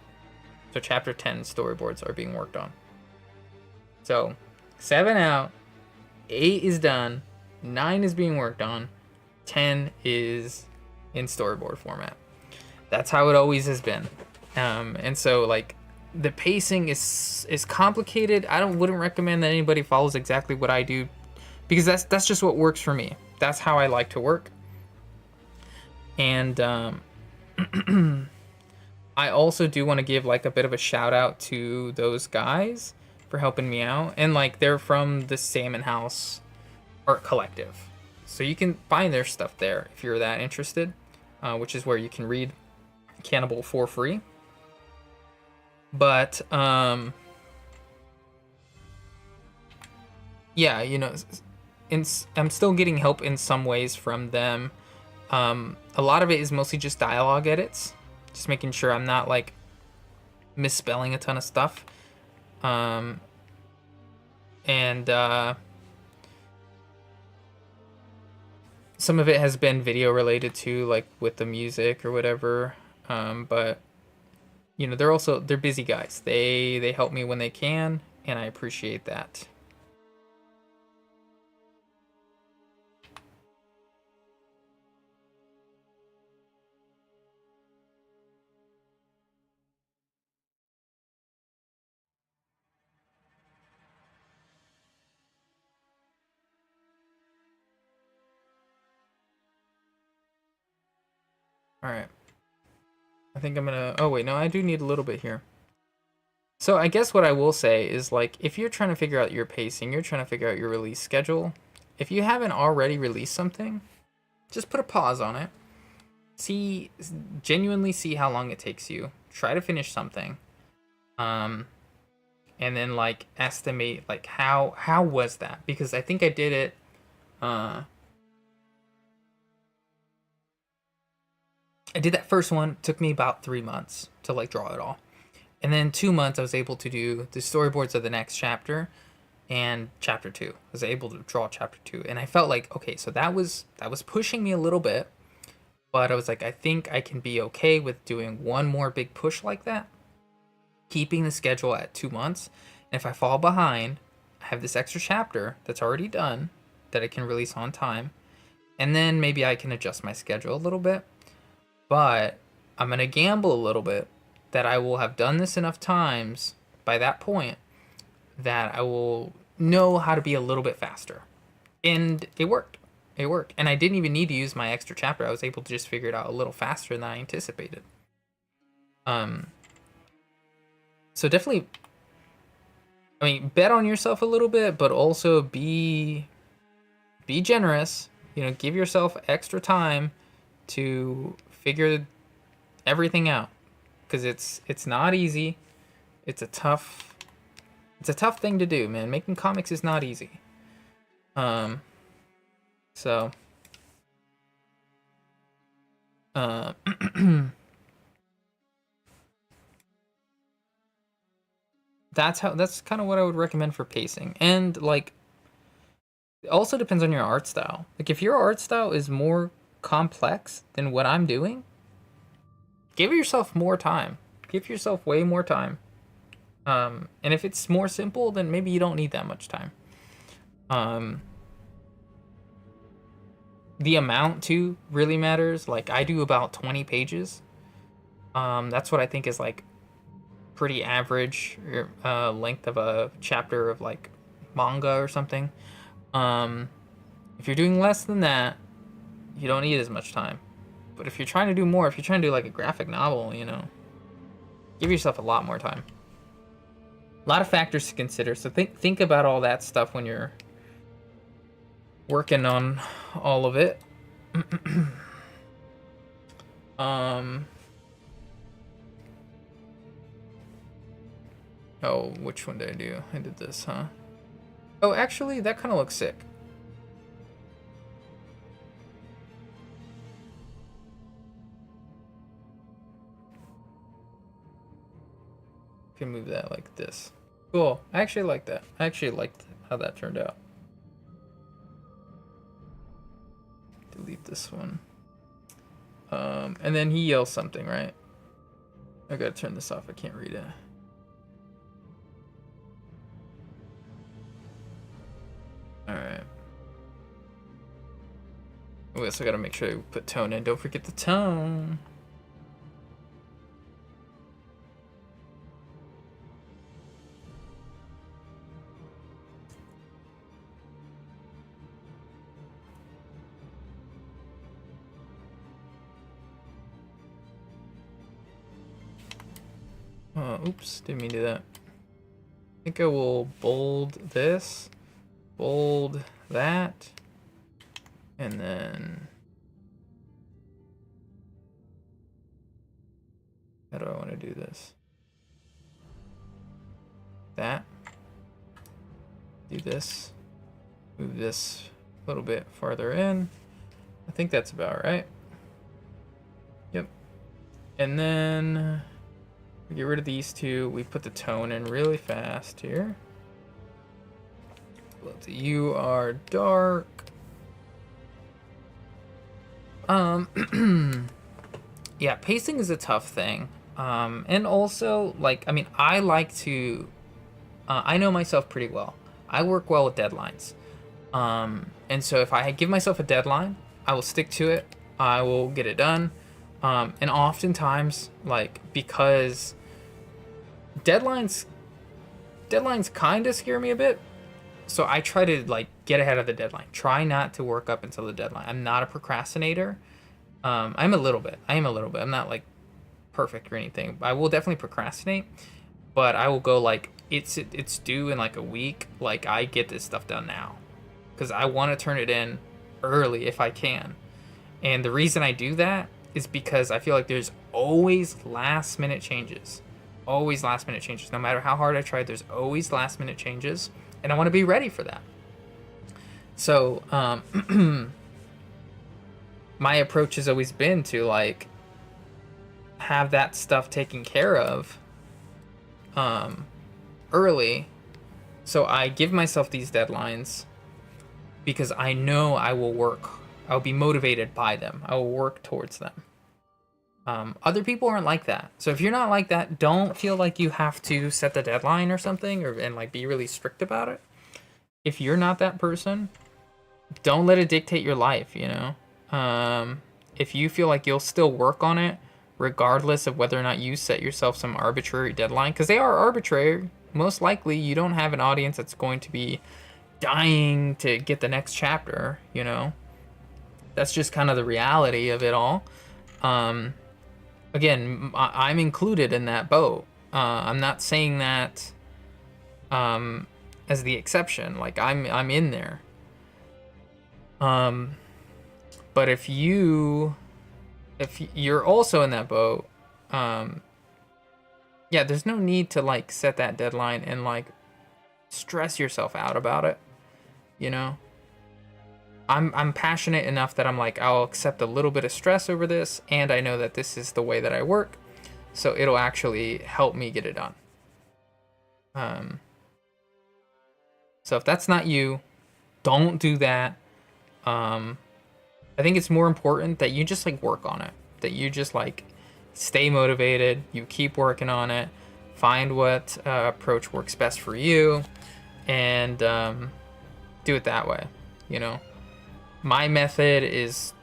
So chapter 10 storyboards are being worked on. So 7 out, 8 is done, 9 is being worked on, 10 is in storyboard format. That's how it always has been. And so like the pacing is complicated. I wouldn't recommend that anybody follows exactly what I do, because that's just what works for me. That's how I like to work. And I also do want to give like a bit of a shout out to those guys for helping me out. And like, they're from the Salmon House Art Collective, so you can find their stuff there if you're that interested, which is where you can read Kannibal for free. But yeah, you know, I'm still getting help in some ways from them. A lot of it is mostly just dialogue edits, just making sure I'm not like misspelling a ton of stuff. Some of it has been video related too, like with the music or whatever. But you know, they're busy guys. They help me when they can, and I appreciate that. All right. I think I'm gonna, oh wait, no, I do need a little bit here. So I guess what I will say is, like, if you're trying to figure out your pacing, you're trying to figure out your release schedule, if you haven't already released something, just put a pause on it. Genuinely see how long it takes you. Try to finish something. And then like estimate like how was that? Because I think I did it I did that first one, took me about 3 months to like draw it all. And then 2 months I was able to do the storyboards of the next chapter and chapter 2. I was able to draw chapter 2, and I felt like, okay, so that was pushing me a little bit, But I was like, I think I can be okay with doing one more big push like that, keeping the schedule at 2 months. And if I fall behind, I have this extra chapter that's already done that I can release on time. And then maybe I can adjust my schedule a little bit. But I'm going to gamble a little bit that I will have done this enough times by that point that I will know how to be a little bit faster. And it worked. It worked. And I didn't even need to use my extra chapter. I was able to just figure it out a little faster than I anticipated. So definitely, I mean, bet on yourself a little bit, but also be generous. You know, give yourself extra time to figure everything out, because it's not easy. It's a tough thing to do, man. Making comics is not easy. So that's kind of what I would recommend for pacing. And like, it also depends on your art style. Like, if your art style is more complex than what I'm doing, give yourself more time. Give yourself way more time. And if it's more simple, then maybe you don't need that much time. The amount too really matters. Like, I do about 20 pages. That's what I think is like pretty average length of a chapter of like manga or something. If you're doing less than that, you don't need as much time. But if you're trying to do more, if you're trying to do like a graphic novel, you know, give yourself a lot more time. A lot of factors to consider. So think about all that stuff when you're working on all of it. Oh, which one did I do? I did this, huh? Oh, actually, that kind of looks sick. Can move that like this. Cool. I actually like that. I actually liked how that turned out. Delete this one. And then he yells something, right? I gotta turn this off. I can't read it. Alright. We also gotta make sure we put tone in. Don't forget the tone. Oops, didn't mean to do that. I think I will bold this, bold that, and then how do I want to do this? That. Do this. Move this a little bit farther in. I think that's about right. Yep. And then we get rid of these two. We put the tone in really fast here. You are dark. Yeah, pacing is a tough thing. And also, like, I mean, I like to, I know myself pretty well. I work well with deadlines. And so if I give myself a deadline, I will stick to it. I will get it done. And oftentimes, like, because deadlines kind of scare me a bit, so I try to like get ahead of the deadline. Try not to work up until the deadline. I'm not a procrastinator. I'm a little bit. I'm not like perfect or anything. I will definitely procrastinate, but I will go like it's due in like a week. Like, I get this stuff done now because I want to turn it in early if I can. And the reason I do that is because I feel like there's always last minute changes. Always last minute changes. No matter how hard I try, there's always last minute changes. And I want to be ready for that. So, my approach has always been to like have that stuff taken care of early. So I give myself these deadlines because I know I will work I'll be motivated by them. I will work towards them. Other people aren't like that. So if you're not like that, don't feel like you have to set the deadline or something, and like be really strict about it. If you're not that person, don't let it dictate your life, you know? If you feel like you'll still work on it, regardless of whether or not you set yourself some arbitrary deadline, because they are arbitrary, most likely you don't have an audience that's going to be dying to get the next chapter, you know? That's just kind of the reality of it all. Again, I'm included in that boat. I'm not saying that as the exception. Like, I'm in there. But if you're also in that boat, yeah, there's no need to like set that deadline and like stress yourself out about it, you know? I'm passionate enough that I'm like, I'll accept a little bit of stress over this, and I know that this is the way that I work, so it'll actually help me get it done. So if that's not you, don't do that. I think it's more important that you just like work on it, that you just like stay motivated, you keep working on it, find what approach works best for you, and do it that way, you know? My method is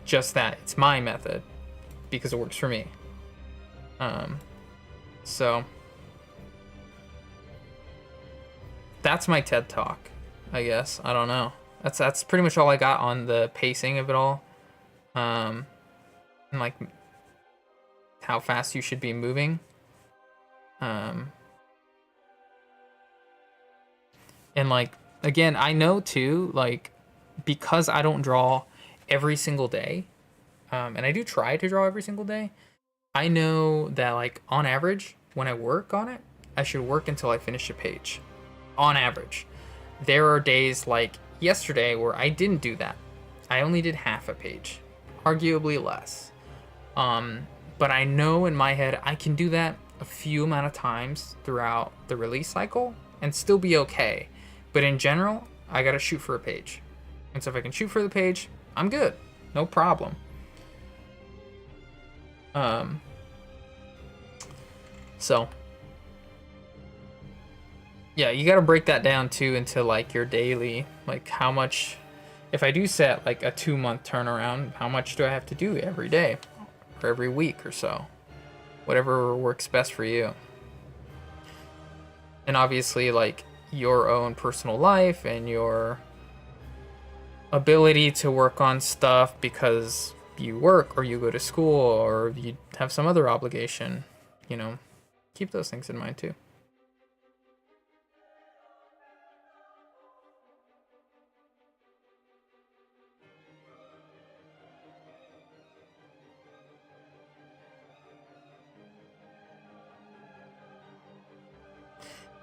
just that. It's my method because it works for me. So that's my TED Talk, I guess. I don't know. That's pretty much all I got on the pacing of it all. And like how fast you should be moving. And like, again, I know too, like, because I don't draw every single day, and I do try to draw every single day, I know that like on average, when I work on it, I should work until I finish a page. On average. There are days like yesterday where I didn't do that. I only did half a page, arguably less. But I know in my head I can do that a few amount of times throughout the release cycle and still be okay. But in general, I gotta shoot for a page. And so if I can shoot for the page, I'm good. No problem. So yeah, you gotta break that down too into like your daily, like how much, if I do set like a 2-month turnaround, how much do I have to do every day or every week or so? Whatever works best for you. And obviously like your own personal life and your ability to work on stuff because you work or you go to school or you have some other obligation, you know, keep those things in mind too.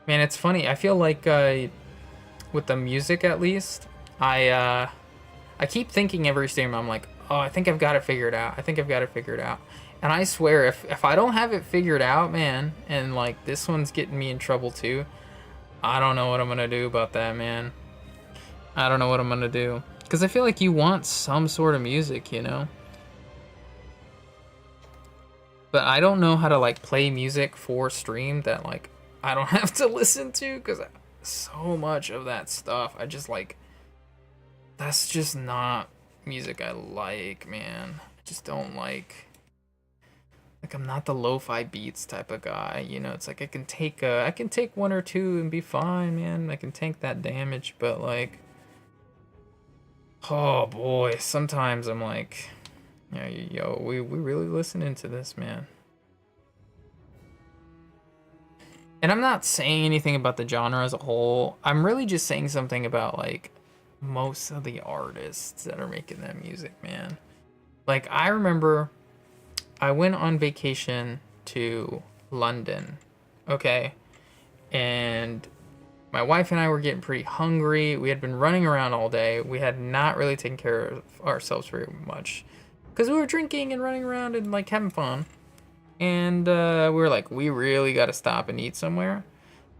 Man, it's funny. I feel like with the music at least, I keep thinking every stream, I'm like, oh, I think I've got it figured out. I think I've got it figured out. And I swear, if I don't have it figured out, man, and like this one's getting me in trouble too, I don't know what I'm gonna do about that, man. I don't know what I'm gonna do. Because I feel like you want some sort of music, you know? But I don't know how to like play music for stream that like I don't have to listen to, because so much of that stuff, I just like, that's just not music I like, man. I just don't like I'm not the lo-fi beats type of guy, you know. It's like I can take 1 or 2 and be fine, man. I can tank that damage, but like, oh boy, sometimes I'm like, yeah, yo, we really listening to this, man. And I'm not saying anything about the genre as a whole. I'm really just saying something about like most of the artists that are making that music, man. Like, I remember I went on vacation to London, okay? And my wife and I were getting pretty hungry. We had been running around all day. We had not really taken care of ourselves very much because we were drinking and running around and like having fun. And we were like, we really got to stop and eat somewhere.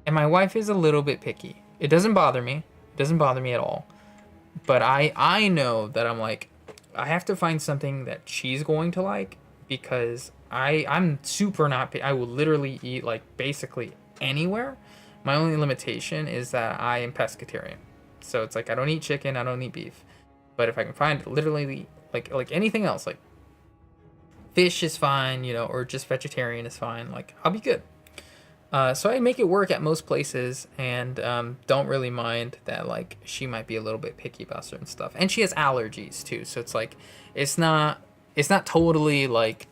And my wife is a little bit picky. It doesn't bother me. It doesn't bother me at all. But I know that I'm like, I have to find something that she's going to like, because I'm super not I will literally eat like basically anywhere. My only limitation is that I am pescatarian. So it's like I don't eat chicken, I don't eat beef. But if I can find literally like anything else, like fish is fine, or just vegetarian is fine, like I'll be good. So I make it work at most places, and don't really mind that like she might be a little bit picky about certain stuff, and she has allergies too. So it's like it's not totally like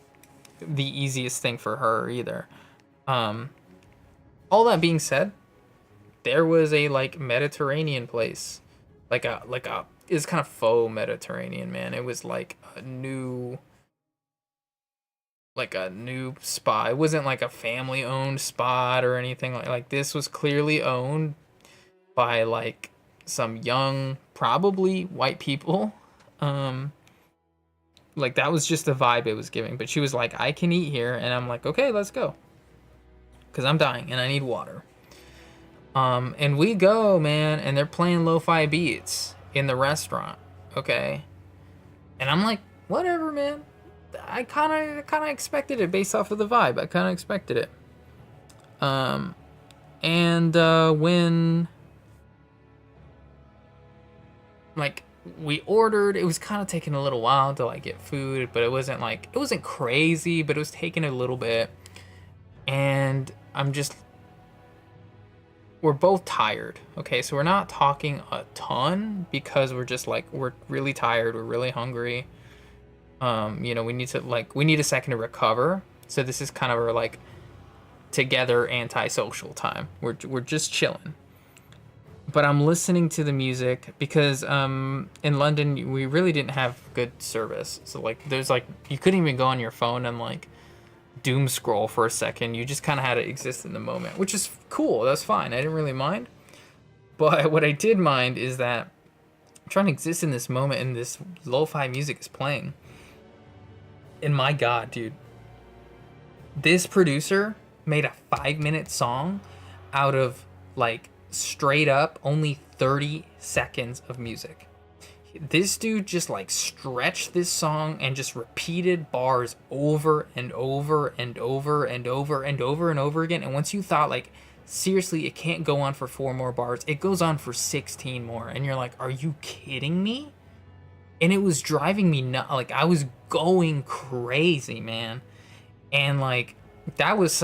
the easiest thing for her either. Um, all that being said, there was a like Mediterranean place, like a it's kind of faux Mediterranean, man. It was like a new spot. It wasn't like a family owned spot or anything like this was clearly owned by like some young, probably white people. Um like that was just the vibe it was giving. But she was like, I can eat here, and I'm like, okay, let's go. Cause I'm dying and I need water. And we go, man, and they're playing lo-fi beats in the restaurant. Okay. And I'm like, whatever, man. I kind of expected it based off of the vibe. I kind of expected it. And when like we ordered, it was kind of taking a little while to like get food, but it wasn't crazy, but it was taking a little bit. And we're both tired. Okay, so we're not talking a ton because we're just like we're really tired, we're really hungry. We need a second to recover. So this is kind of our like together antisocial time. We're just chilling. But I'm listening to the music because in London we really didn't have good service. So like there's like you couldn't even go on your phone and like doom scroll for a second. You just kind of had to exist in the moment, which is cool. That's fine. I didn't really mind. But what I did mind is that I'm trying to exist in this moment and this lo-fi music is playing. And my God, dude, this producer made a 5-minute song out of like straight up only 30 seconds of music. This dude just like stretched this song and just repeated bars over and over and over and over and over and over again. And once you thought like, seriously, it can't go on for 4 more bars, it goes on for 16 more. And you're like, are you kidding me? And it was driving me nuts. Like I was going crazy, man. And like that was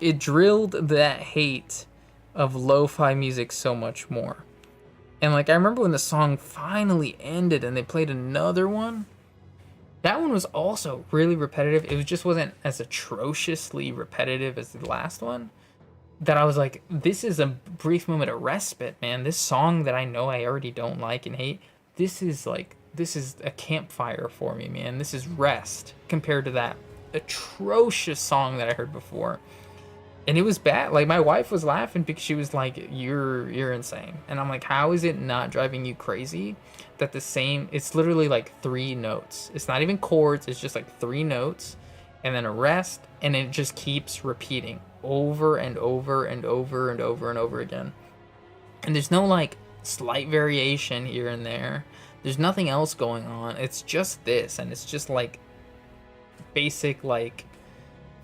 it drilled that hate of lo-fi music so much more. And like I remember when the song finally ended and they played another one. That one was also really repetitive. It just wasn't as atrociously repetitive as the last one. That I was like, this is a brief moment of respite, man. This song that I know I already don't like and hate, this is a campfire for me, man. This is rest compared to that atrocious song that I heard before. And it was bad. Like my wife was laughing because she was like, you're insane. And I'm like, how is it not driving you crazy that it's literally like 3 notes. It's not even chords, it's just like 3 notes and then a rest, and it just keeps repeating over and over and over and over and over again. And there's no like slight variation here and there. There's nothing else going on. It's just this, and it's just like basic like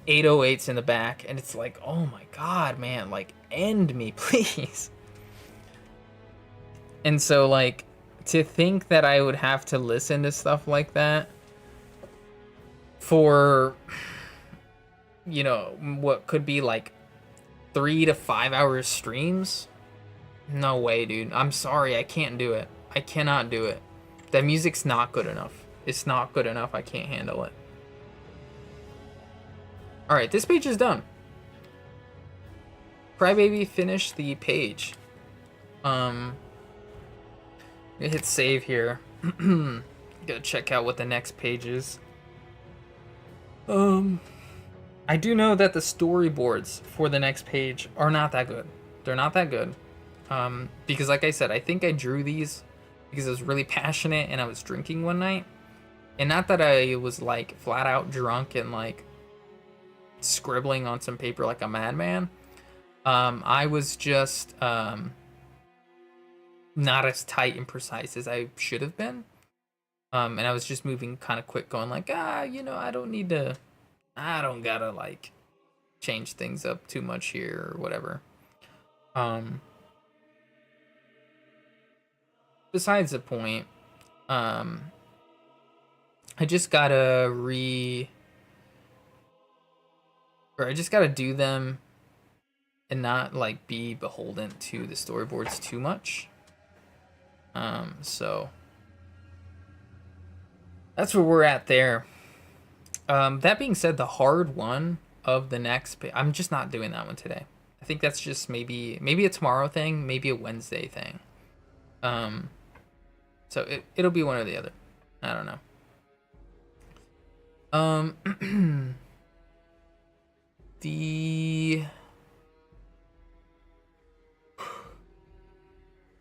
808s in the back, and it's like, oh my God, man, like end me, please. And so like to think that I would have to listen to stuff like that for what could be like 3 to 5 hour streams, no way, dude. I'm sorry, I can't do it. I cannot do it. That music's not good enough. It's not good enough. I can't handle it. Alright, this page is done. Crybaby finished the page. I'm gonna hit save here. Gotta check out what the next page is. I do know that the storyboards for the next page are not that good. They're not that good. Because like I said, I think I drew these because I was really passionate and I was drinking one night. And not that I was like flat out drunk and like scribbling on some paper like a madman. I was just not as tight and precise as I should have been. And I was just moving kind of quick, going like, I don't gotta like change things up too much here or whatever. Besides the point, I just gotta I just gotta do them and not like be beholden to the storyboards too much. So that's where we're at there. That being said, the hard one of the next, I'm just not doing that one today. I think that's just maybe a tomorrow thing, maybe a Wednesday thing. So it'll be one or the other. I don't know.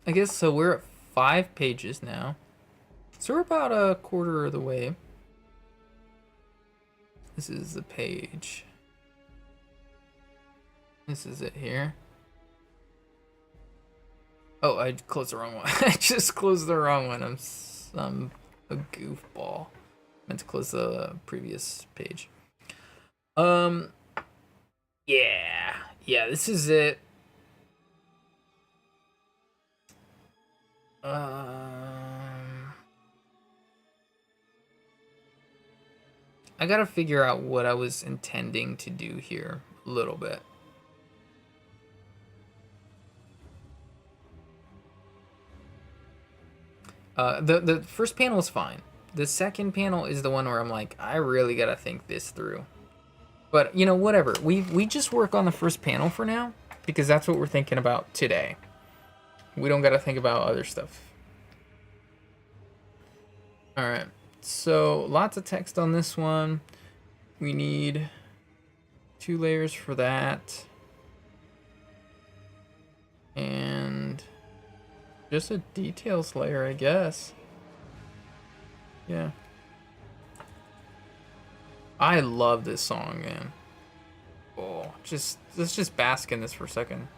I guess so. We're at 5 pages now, so we're about a quarter of the way. This is the page. This is it here. Oh, I closed the wrong one. I just closed the wrong one. I'm a goofball. Meant to close the previous page. Yeah, this is it. I gotta figure out what I was intending to do here a little bit. The first panel is fine. The second panel is the one where I'm like, I really gotta think this through. But you know, whatever. We just work on the first panel for now because that's what we're thinking about today. We don't gotta think about other stuff. All right. So lots of text on this one. We need 2 layers for that. And just a details layer, I guess. Yeah. I love this song, man. Oh, let's just bask in this for a second.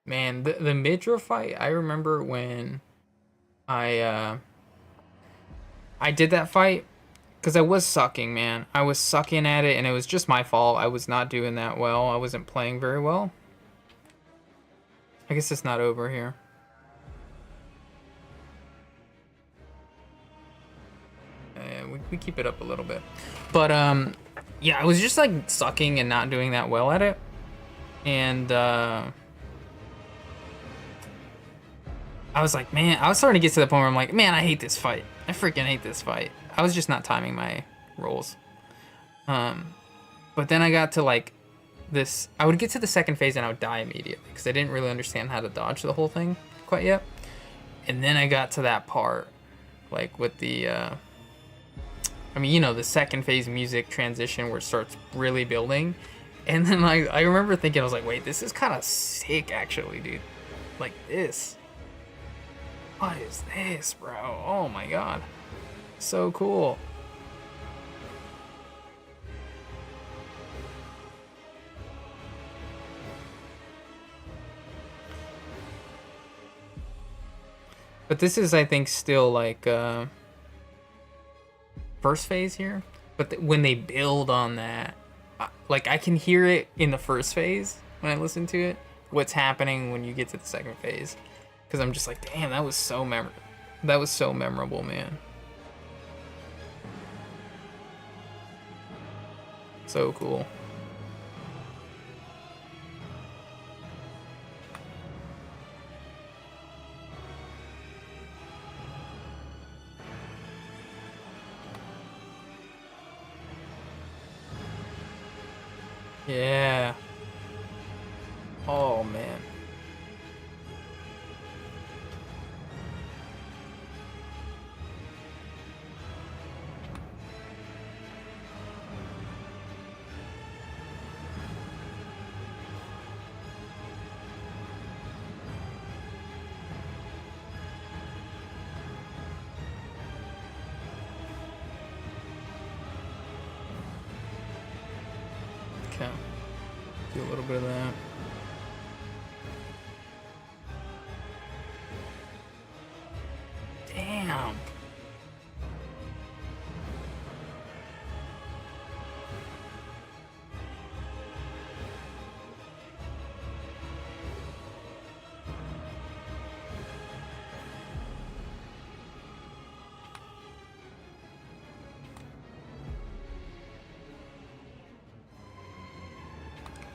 Man, the Midra fight, I remember when I did that fight because I was sucking, man. I was sucking at it and it was just my fault. I was not doing that well. I wasn't playing very well. I guess it's not over here. We keep it up a little bit. But yeah, I was just like sucking and not doing that well at it. And I was like, man, I was starting to get to the point where I'm like, man, I hate this fight. I freaking hate this fight. I was just not timing my rolls. But then I got to like this, I would get to the second phase and I would die immediately because I didn't really understand how to dodge the whole thing quite yet. And then I got to that part, like with the, I mean, you know, the second phase music transition where it starts really building. And then like, I remember thinking, I was like, wait, this is kind of sick actually, dude. Like this. What is this, bro? Oh my god. So cool. But this is, I think, still like first phase here. But when they build on that, like I can hear it in the first phase when I listen to it. What's happening when you get to the second phase? Because I'm just like, damn, that was so memorable, man. So cool. Yeah. Oh, man. Okay. Do a little bit of that. Damn.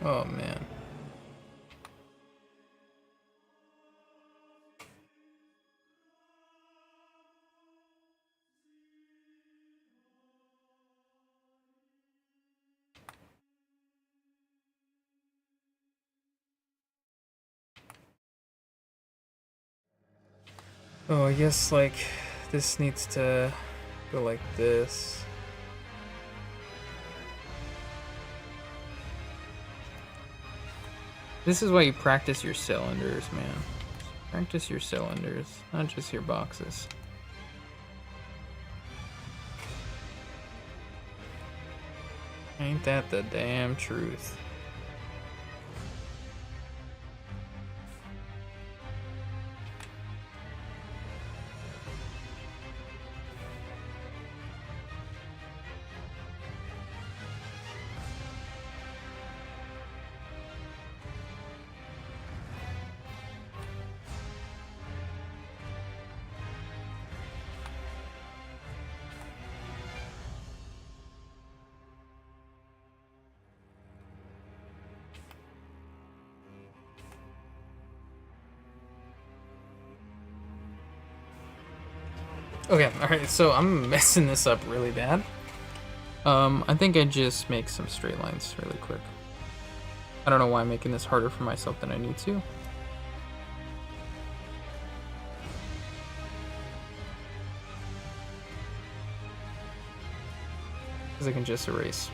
Oh, man. Oh, I guess, like, this needs to go like this. This is why you practice your cylinders, man. Practice your cylinders, not just your boxes. Ain't that the damn truth? Okay, alright, so I'm messing this up really bad. I think I just make some straight lines really quick. I don't know why I'm making this harder for myself than I need to. Because I can just erase.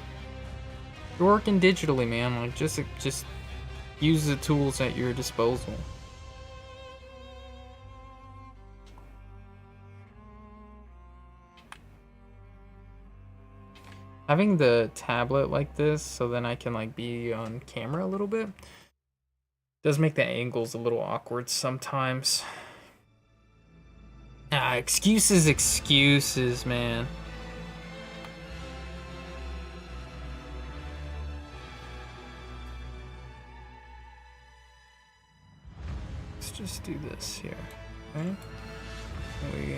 You're working digitally, man. Like, just use the tools at your disposal. Having the tablet like this, so then I can like be on camera a little bit, does make the angles a little awkward sometimes. Ah, excuses, man. Let's just do this here, okay? We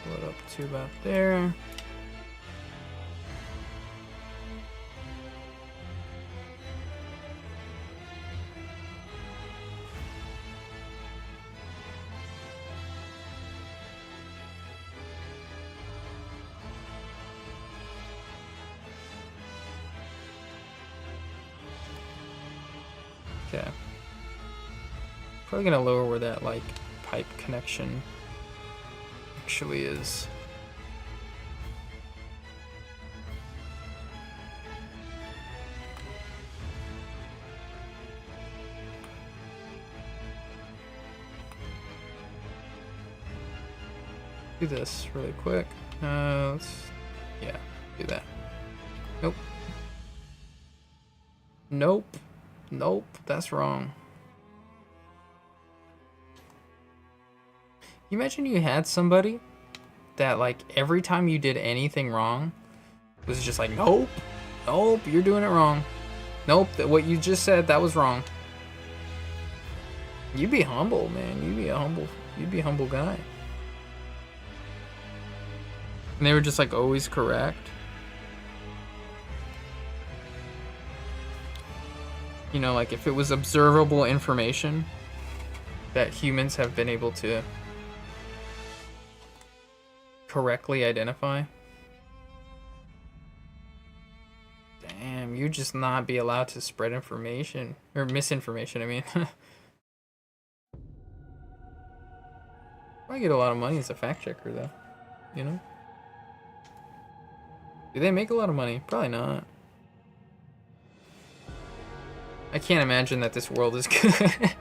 pull it up to about there. Okay. Probably gonna lower where that like pipe connection actually is. Do this really quick. Yeah, do that. Nope. Nope, that's wrong. You imagine you had somebody that like every time you did anything wrong was just like, nope, you're doing it wrong. Nope, what you just said, that was wrong. You'd be humble, man. You'd be a humble guy. And they were just like always correct. You know, like if it was observable information that humans have been able to correctly identify. You just not be allowed to spread information or misinformation. I mean, I get a lot of money as a fact checker, though. You know? Do they make a lot of money? Probably not. I can't imagine that this world is good.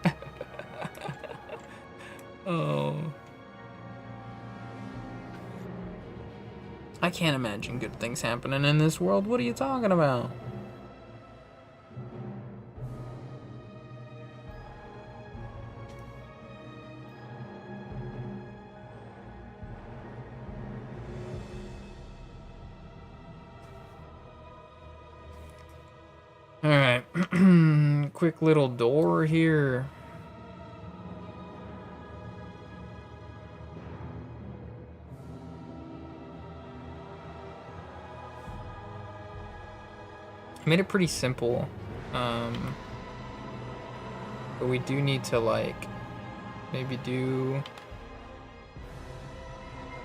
Oh. I can't imagine good things happening in this world. What are you talking about? Alright. Quick little door here. I made it pretty simple. But we do need to, like, maybe do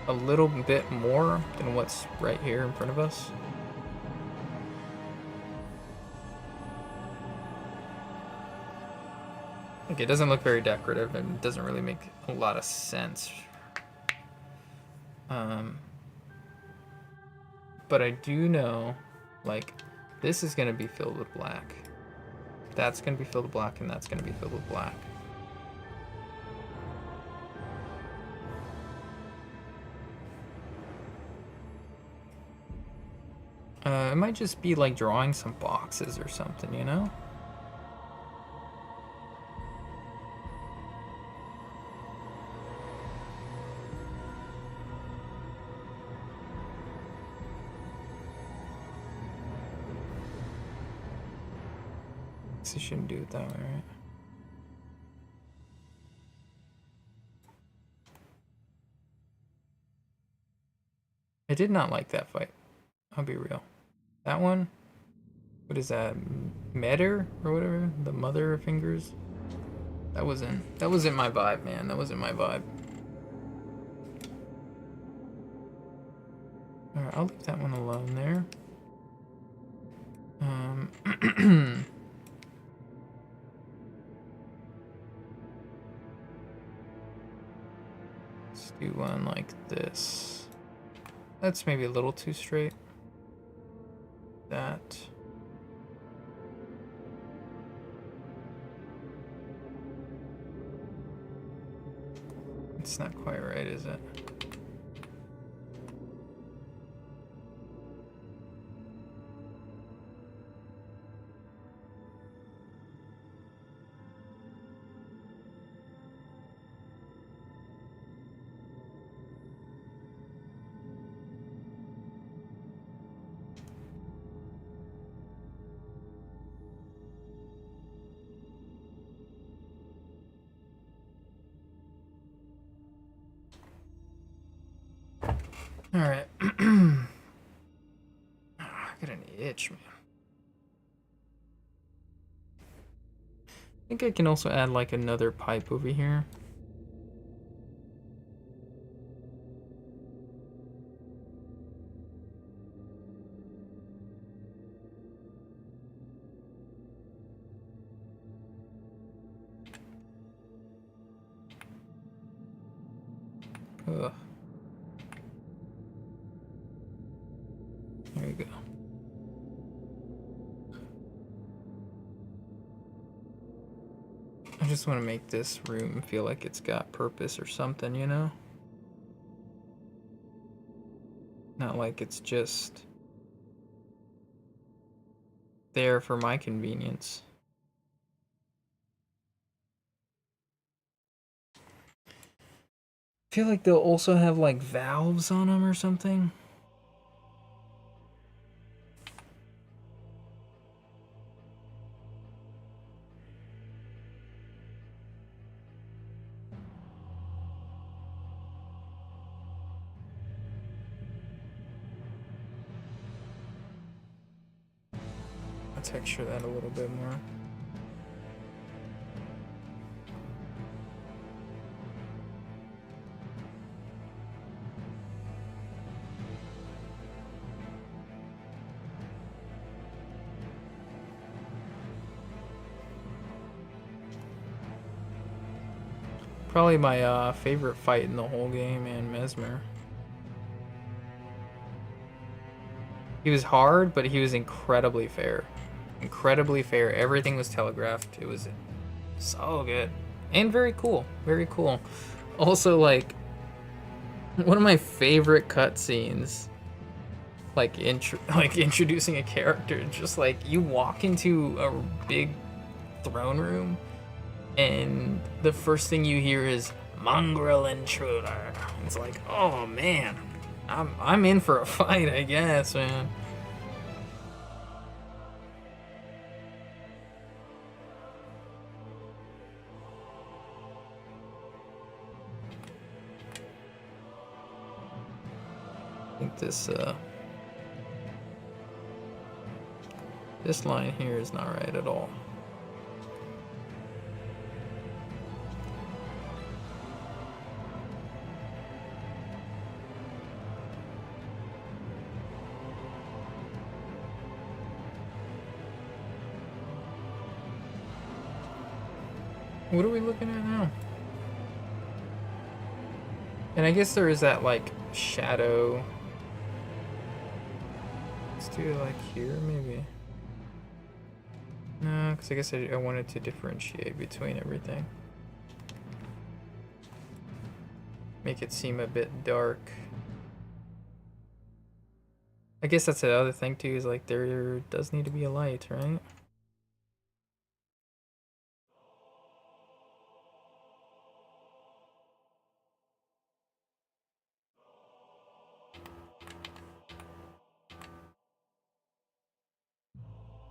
a little bit more than what's right here in front of us. Okay, it doesn't look very decorative and doesn't really make a lot of sense. But I do know, like, this is gonna be filled with black. That's gonna be filled with black, and that's gonna be filled with black. It might just be like drawing some boxes or something, you know? I shouldn't do it that way, right? I did not like that fight. I'll be real. That one? What is that? Metter or whatever? The mother of fingers? That wasn't my vibe, man. That wasn't my vibe. Alright, I'll leave that one alone there. Let's do one like this. That's maybe a little too straight. That. It's not quite right, is it? All right. I got an itch, man. I think I can also add like another pipe over here. Ugh. There you go. I just want to make this room feel like it's got purpose or something, you know? Not like it's just there for my convenience. I feel like they'll also have like valves on them or something. I'll texture that a little bit more. Probably my favorite fight in the whole game, man, Mesmer. He was hard, but he was incredibly fair. Incredibly fair. Everything was telegraphed. It was so good. And very cool. Very cool. Also, like, one of my favorite cutscenes, like, introducing a character, just like, you walk into a big throne room, and the first thing you hear is, Mongrel Intruder. It's like, oh, man. I'm in for a fight, I guess, man. I think this line here is not right at all. What are we looking at now? And I guess there is that, like, shadow. Let's do it, like, here, maybe. No, because I guess I wanted to differentiate between everything. Make it seem a bit dark. I guess that's the other thing, too, is, like, there does need to be a light, right?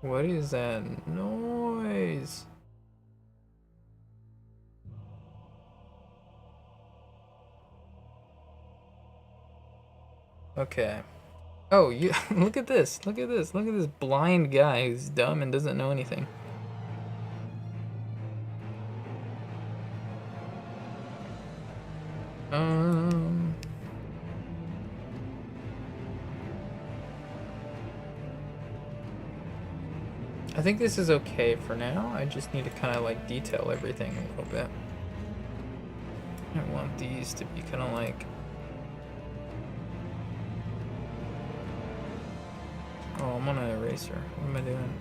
What is that noise? Okay. Oh, you look at this. Look at this. Look at this blind guy who's dumb and doesn't know anything. I think this is okay for now. I just need to kind of like detail everything a little bit. I want these to be kind of like... Oh, I'm on an eraser. What am I doing?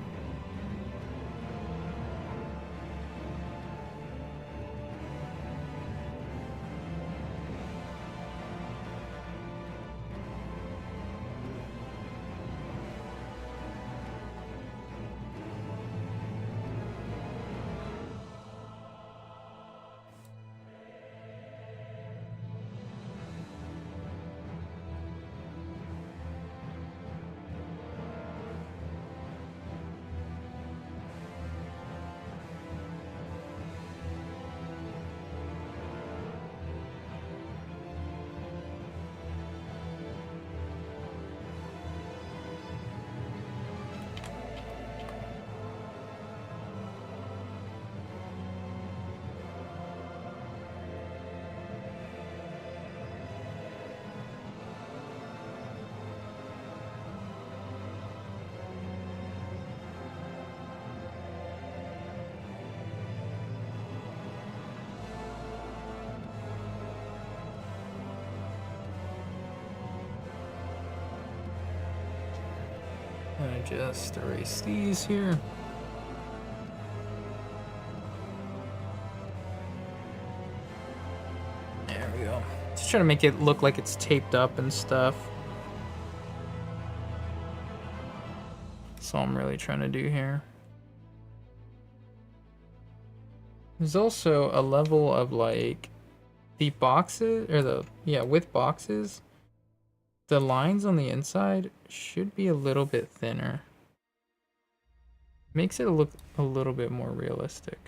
I just erase these here. There we go. Just trying to make it look like it's taped up and stuff. That's all I'm really trying to do here. There's also a level of like the boxes, or with boxes, the lines on the inside should be a little bit thinner. Makes it look a little bit more realistic.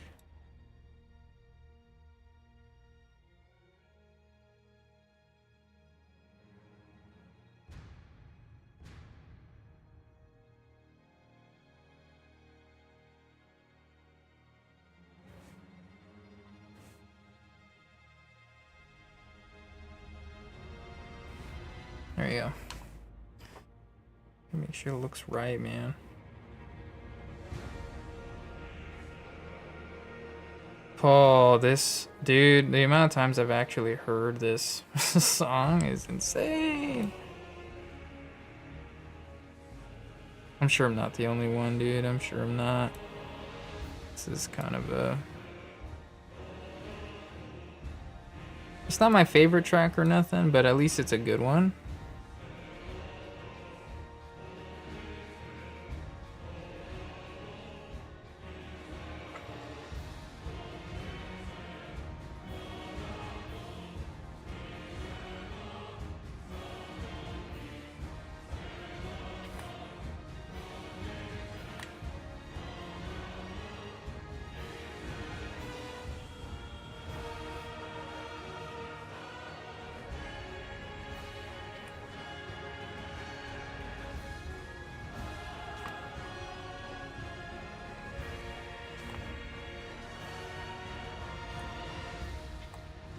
There you go. Make sure it looks right, man. Oh, this dude, the amount of times I've actually heard this song is insane. I'm sure I'm not the only one, dude. I'm sure I'm not. This is kind of a... It's not my favorite track or nothing, but at least it's a good one.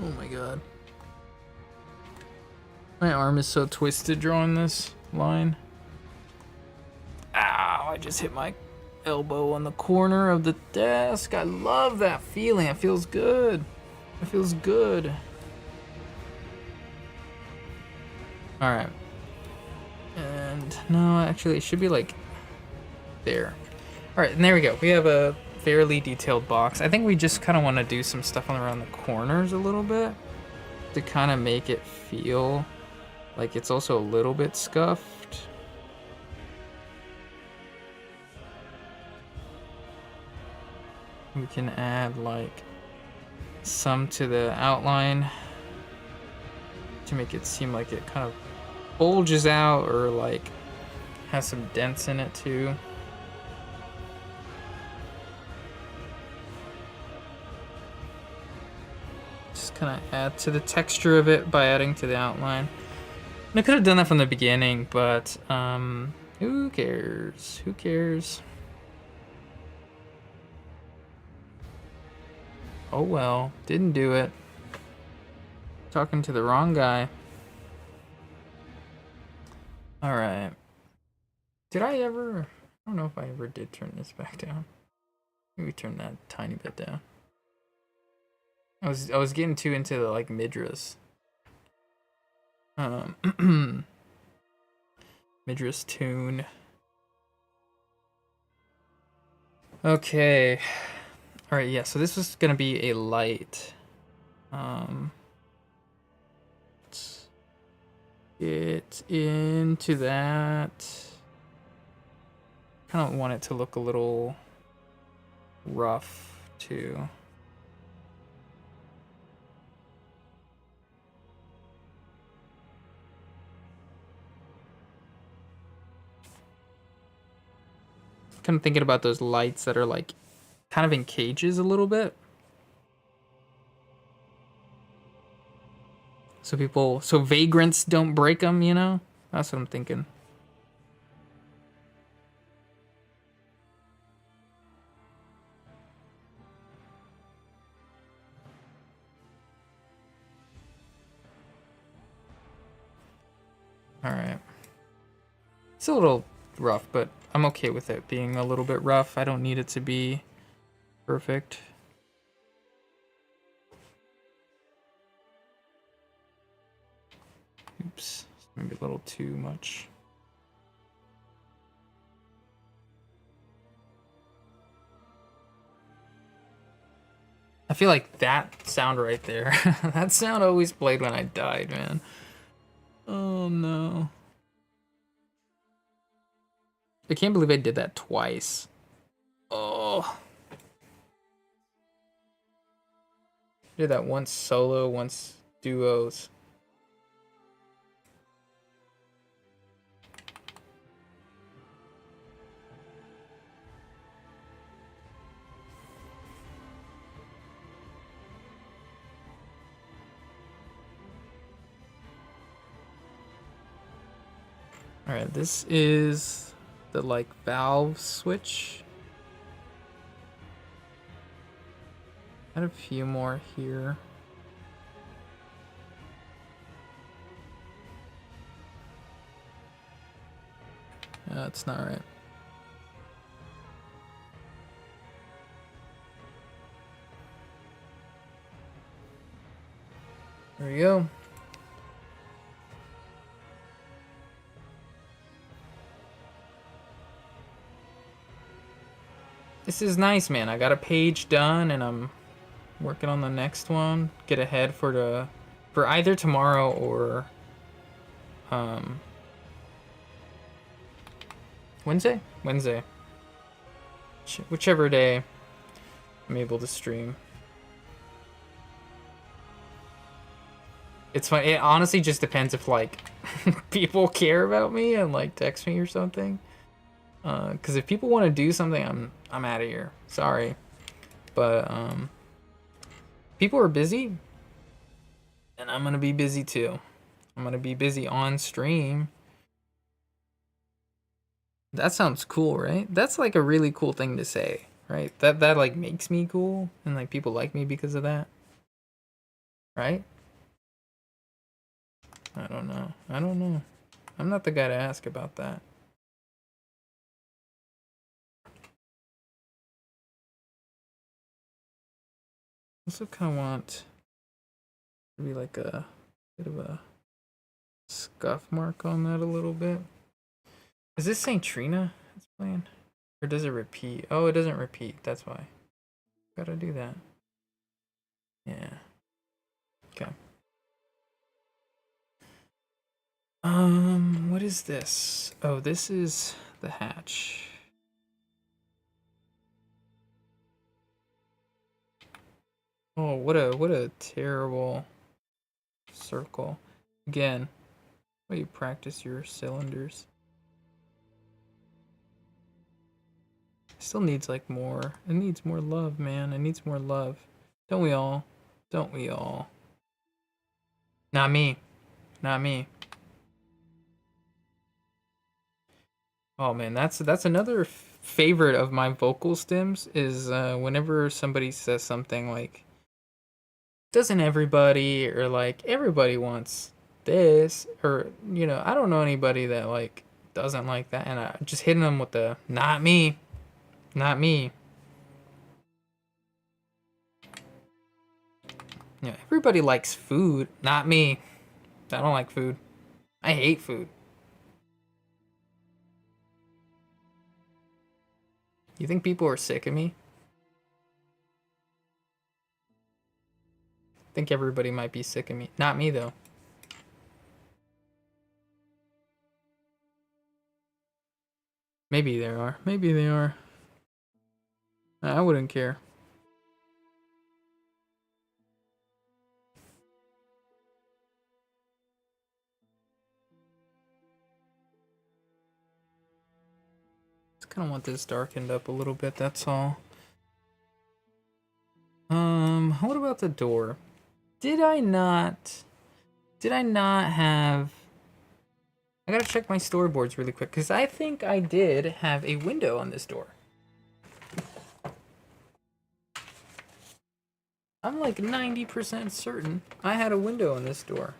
Oh my god. My arm is so twisted drawing this line. Ow, I just hit my elbow on the corner of the desk. I love that feeling. It feels good. It feels good. Alright. And no, actually it should be like there. Alright, and there we go. We have a fairly detailed box. I think we just kind of want to do some stuff around the corners a little bit to kind of make it feel like it's also a little bit scuffed. We can add like some to the outline to make it seem like it kind of bulges out or like has some dents in it too. Just kind of add to the texture of it by adding to the outline. And I could have done that from the beginning, but who cares? Who cares? Oh well, didn't do it. Talking to the wrong guy. All right. Did I ever? I don't know if I ever did turn this back down. Maybe turn that tiny bit down. I was getting too into the like midras. Midras tune. Okay. All right, yeah. So this was gonna be a light. Let's get into that. Kind of want it to look a little rough too. Kind of thinking about those lights that are like kind of in cages a little bit. So vagrants don't break them, you know? That's what I'm thinking. All right. It's a little rough, but I'm okay with it being a little bit rough. I don't need it to be perfect. Oops, maybe a little too much. I feel like that sound right there, that sound always played when I died, man. Oh no. I can't believe I did that twice. Oh. Did that once solo, once duos. All right, this is the like valve switch. Add a few more here. That's not right. There we go. This is nice, man. I got a page done, and I'm working on the next one. Get ahead for either tomorrow or Wednesday. Whichever day I'm able to stream. It's fine. It honestly just depends if like people care about me and like text me or something. Because if people want to do something, I'm out of here. Sorry, but people are busy, and I'm gonna be busy too. I'm gonna be busy on stream. That sounds cool, right? That's like a really cool thing to say, right? That like makes me cool, and like people like me because of that, right? I don't know. I'm not the guy to ask about that. Also kind of want to be like a bit of a scuff mark on that a little bit. Is this Saint Trina that's playing? Or does it repeat? Oh, it doesn't repeat. That's why. Gotta do that. Yeah. Okay. What is this? Oh, this is the hatch. Oh, what a terrible circle. Again, why you practice your cylinders. Still needs like more. It needs more love, man. It needs more love. Don't we all? Don't we all? Not me. Not me. Oh man, that's another favorite of my vocal stems is whenever somebody says something like doesn't everybody or like everybody wants this or you know, I don't know anybody that like doesn't like that and I just hitting them with the not me. Not me. Yeah, everybody likes food, not me. I don't like food. I hate food. You think people are sick of me? I think everybody might be sick of me. Not me, though. Maybe they are. Maybe they are. I wouldn't care. Just kind of want this darkened up a little bit, that's all. What about the door? Did I not have... I gotta check my storyboards really quick, because I think I did have a window on this door. I'm like 90% certain I had a window on this door.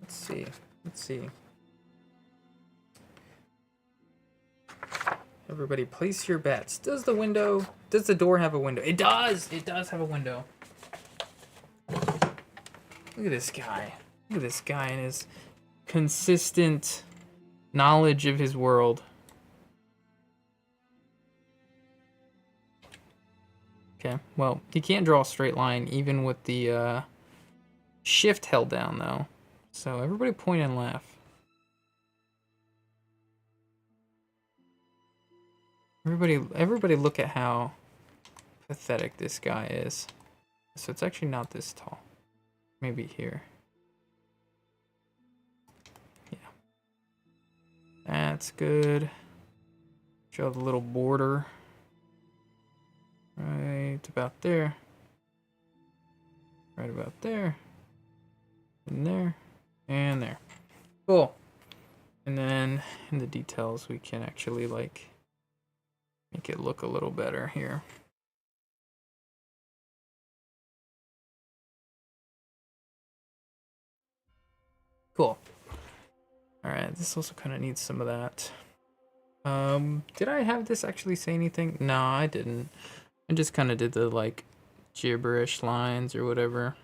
Let's see. Let's see. Everybody place your bets. Does the door have a window? It does! It does have a window. Look at this guy. Look at this guy and his consistent knowledge of his world. Okay, well, he can't draw a straight line even with the shift held down though. So everybody point and laugh. Everybody look at how pathetic this guy is. So it's actually not this tall. Maybe here. Yeah. That's good. Show the little border. Right about there. Right about there. And there. And there. Cool. And then in the details we can actually like make it look a little better here. Cool. Alright, this also kind of needs some of that. Did I have this actually say anything? No, I didn't. I just kind of did the like gibberish lines or whatever.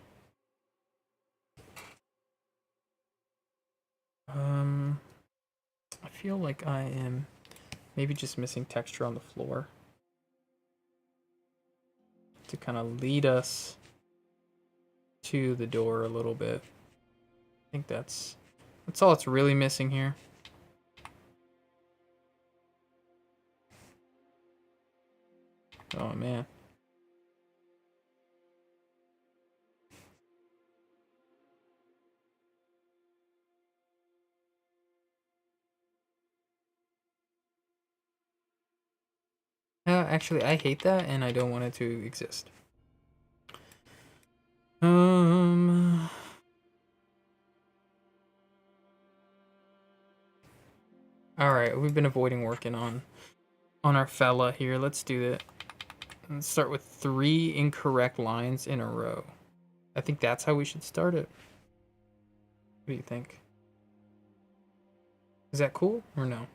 feel like I am maybe just missing texture on the floor to kind of lead us to the door a little bit. I think that's all it's really missing here. Oh man. Actually, I hate that, and I don't want it to exist. All right, we've been avoiding working on our fella here. Let's do it. Let's start with 3 incorrect lines in a row. I think that's how we should start it. What do you think? Is that cool or no?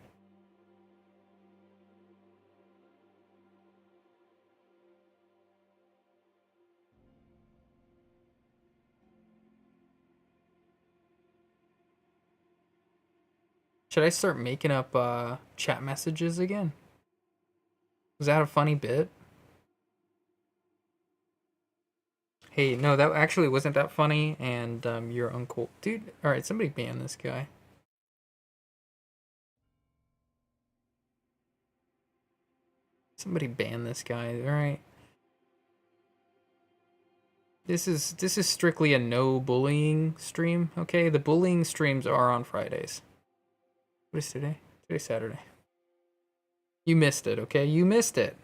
Should I start making up chat messages again? Was that a funny bit? Hey, no, that actually wasn't that funny, and you're uncool. Dude, alright, somebody ban this guy. Somebody ban this guy, alright. This is strictly a no bullying stream, okay? The bullying streams are on Fridays. What is today? Today's Saturday. You missed it, okay? You missed it.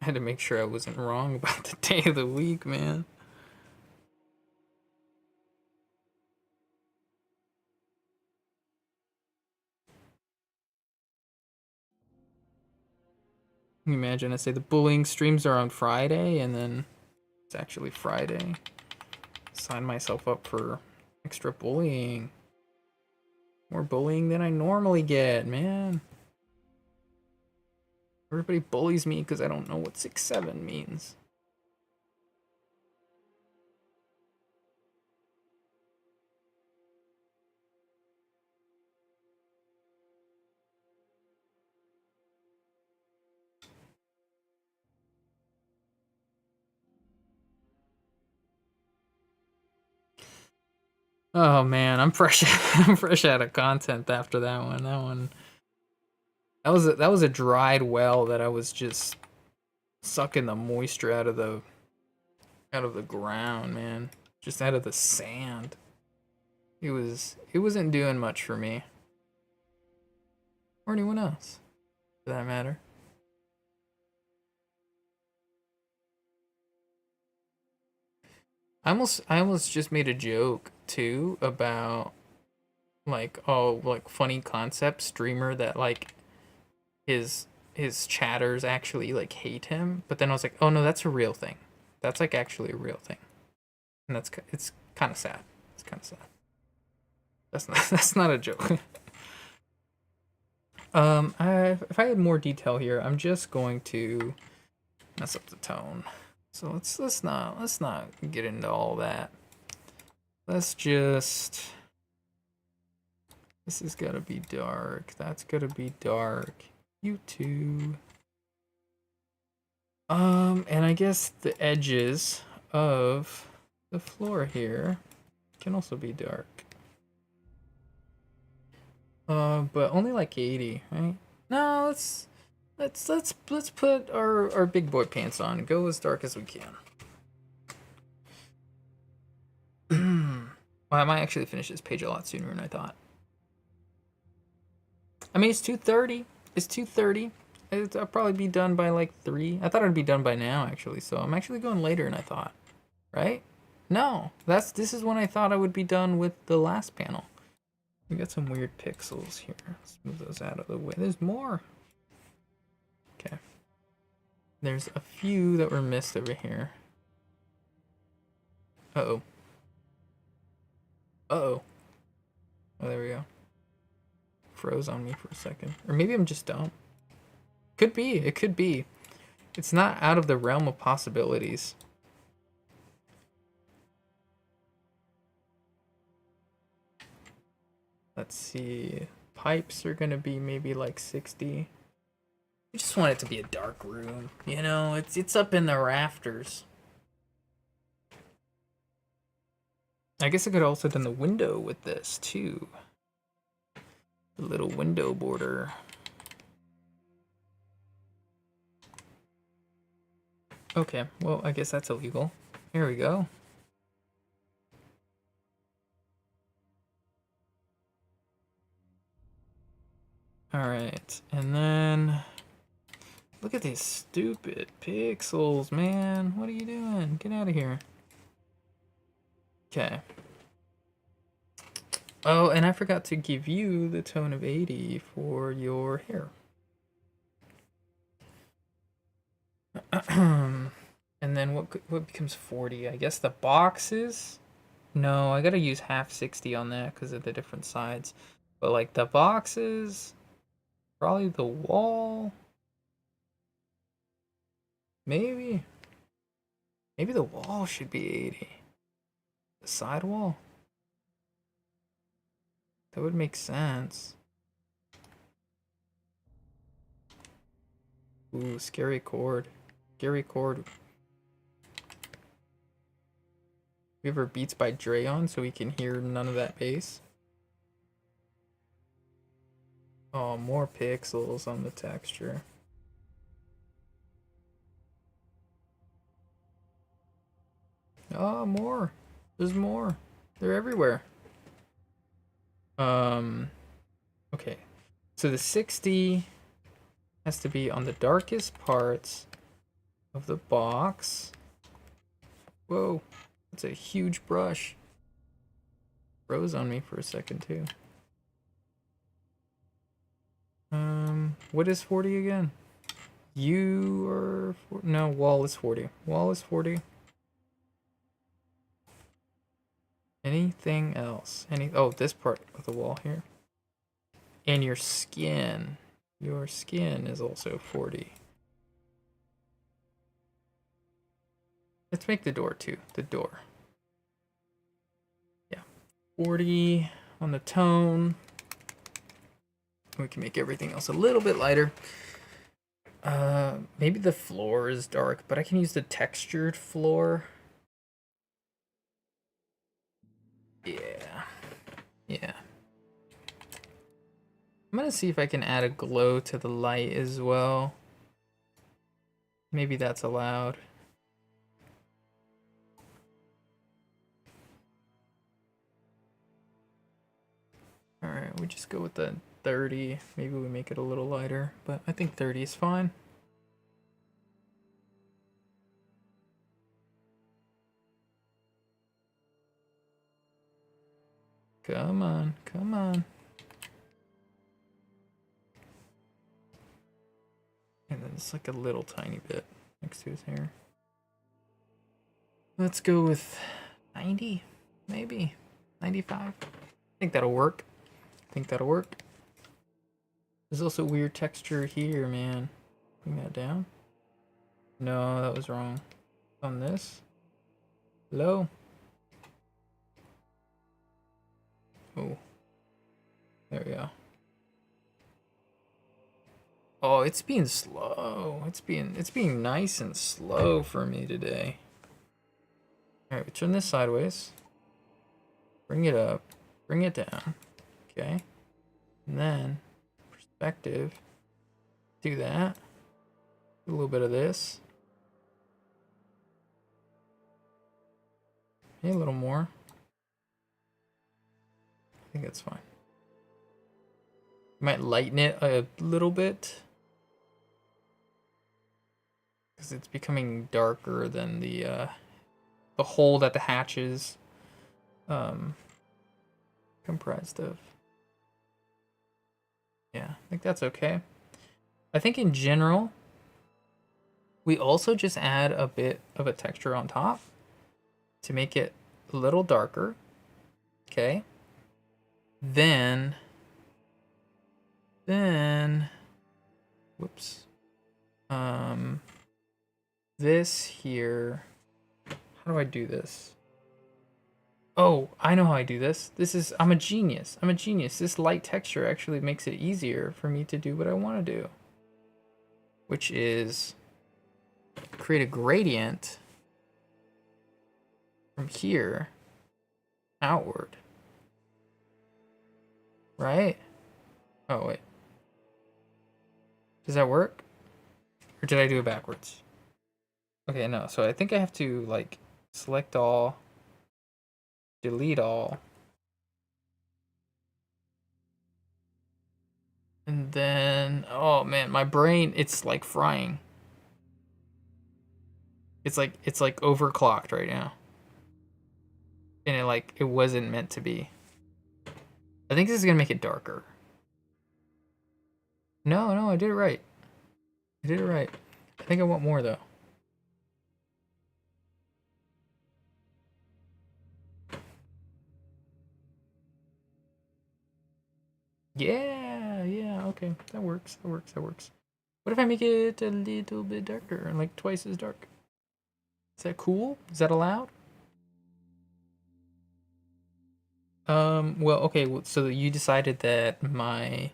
I had to make sure I wasn't wrong about the day of the week, man. Can you imagine I say the bullying streams are on Friday and then it's actually Friday. Sign myself up for extra bullying. More bullying than I normally get, man. Everybody bullies me because I don't know what 6-7 means. Oh man, I'm fresh. I'm fresh out of content after that one. That was a dried well that I was just sucking the moisture out of the ground, man. Just out of the sand. It wasn't doing much for me. Or anyone else, for that matter. I almost just made a joke too about like funny concept streamer that like his chatters actually like hate him, but then I was like, oh no, that's a real thing. That's like actually a real thing, and it's kind of sad. It's kind of sad. That's not a joke. If I had more detail here, I'm just going to mess up the tone. So let's not get into all that. Let's just. This has got to be dark. That's got to be dark. You too. And I guess the edges of the floor here can also be dark. But only like 80, right? No, let's put our big boy pants on and go as dark as we can. Well, I might actually finish this page a lot sooner than I thought. I mean, it's 2:30. It's 2:30. I'll probably be done by like 3. I thought I'd be done by now, actually. So I'm actually going later than I thought. Right? No, this is when I thought I would be done with the last panel. We got some weird pixels here. Let's move those out of the way. There's more. Okay. There's a few that were missed over here. Uh-oh. Uh-oh. Oh, there we go. Froze on me for a second. Or maybe I'm just dumb. Could be. It could be. It's not out of the realm of possibilities. Let's see. Pipes are gonna be maybe like 60. I just want it to be a dark room. You know, it's up in the rafters. I guess I could also done the window with this too. The little window border. Okay, well, I guess that's illegal. Here we go. Alright, and then... Look at these stupid pixels, man. What are you doing? Get out of here. Okay. Oh, and I forgot to give you the tone of 80 for your hair. And then what becomes 40? I guess the boxes? No, I gotta use half 60 on that because of the different sides. But like the boxes, probably the wall. Maybe. Maybe the wall should be 80. The side wall? That would make sense. Ooh, scary chord. Scary chord. We have our Beats by Dre on so we can hear none of that bass. Oh, more pixels on the texture. Oh, more. There's more. They're everywhere. Okay. So the 60 has to be on the darkest parts of the box. Whoa, that's a huge brush. Froze on me for a second too. What is 40 again? You are no, wall is 40. Wall is 40. Anything else? Oh, this part of the wall here. And your skin. Your skin is also 40. Let's make the door too. The door. Yeah. 40 on the tone. We can make everything else a little bit lighter. Maybe the floor is dark, but I can use the textured floor. Yeah. Yeah. I'm gonna see if I can add a glow to the light as well. Maybe that's allowed. Alright, we just go with the 30. Maybe we make it a little lighter, but I think 30 is fine. Come on, come on. And then it's like a little tiny bit next to his hair. Let's go with 90, maybe 95. I think that'll work. There's also weird texture here, man. Bring that down. No, that was wrong. On this. Low. Oh. There we go. Oh, it's being slow. It's being nice and slow for me today. Alright, we turn this sideways. Bring it up. Bring it down. Okay. And then perspective. Do that. Do a little bit of this. Maybe a little more. I think that's fine. Might lighten it a little bit. Because it's becoming darker than the hole that the hatch is comprised of. Yeah, I think that's okay. I think in general, we also just add a bit of a texture on top to make it a little darker. Okay. Then, whoops. this here. How do I do this? Oh, I know how I do this. I'm a genius. I'm a genius. This light texture actually makes it easier for me to do what I want to do, which is create a gradient from here outward. Right? Oh, wait. Does that work? Or did I do it backwards? Okay, no. So I think I have to, like, select all, delete all, and then, oh man, my brain, it's like frying. It's like overclocked right now. And it wasn't meant to be. I think this is gonna make it darker. No, I did it right. I did it right. I think I want more though. Yeah, okay. That works. What if I make it a little bit darker, like twice as dark? Is that cool? Is that allowed? Well, okay, so you decided that my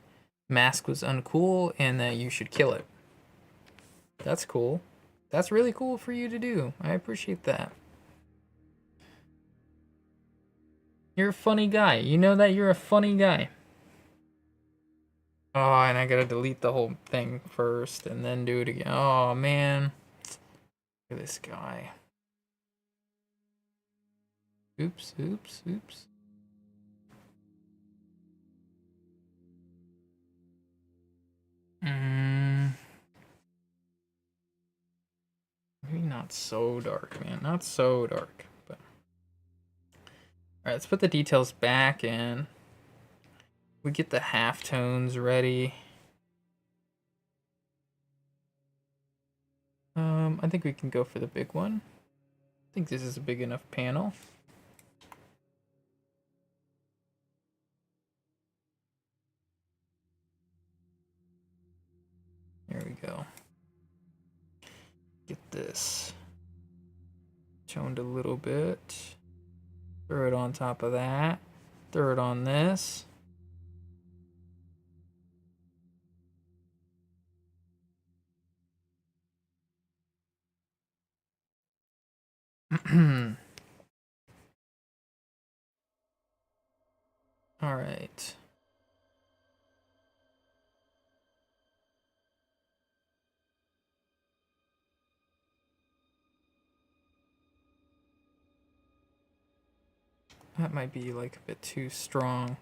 mask was uncool and that you should kill it. That's cool. That's really cool for you to do. I appreciate that. You're a funny guy. You know that you're a funny guy. Oh, and I gotta delete the whole thing first and then do it again. Oh, man. Look at this guy. Oops. Maybe not so dark, man. Not so dark. But alright, let's put the details back in. We get the halftones ready. I think we can go for the big one. I think this is a big enough panel. There we go. Get this toned a little bit. Throw it on top of that. Throw it on this. All right. That might be like a bit too strong.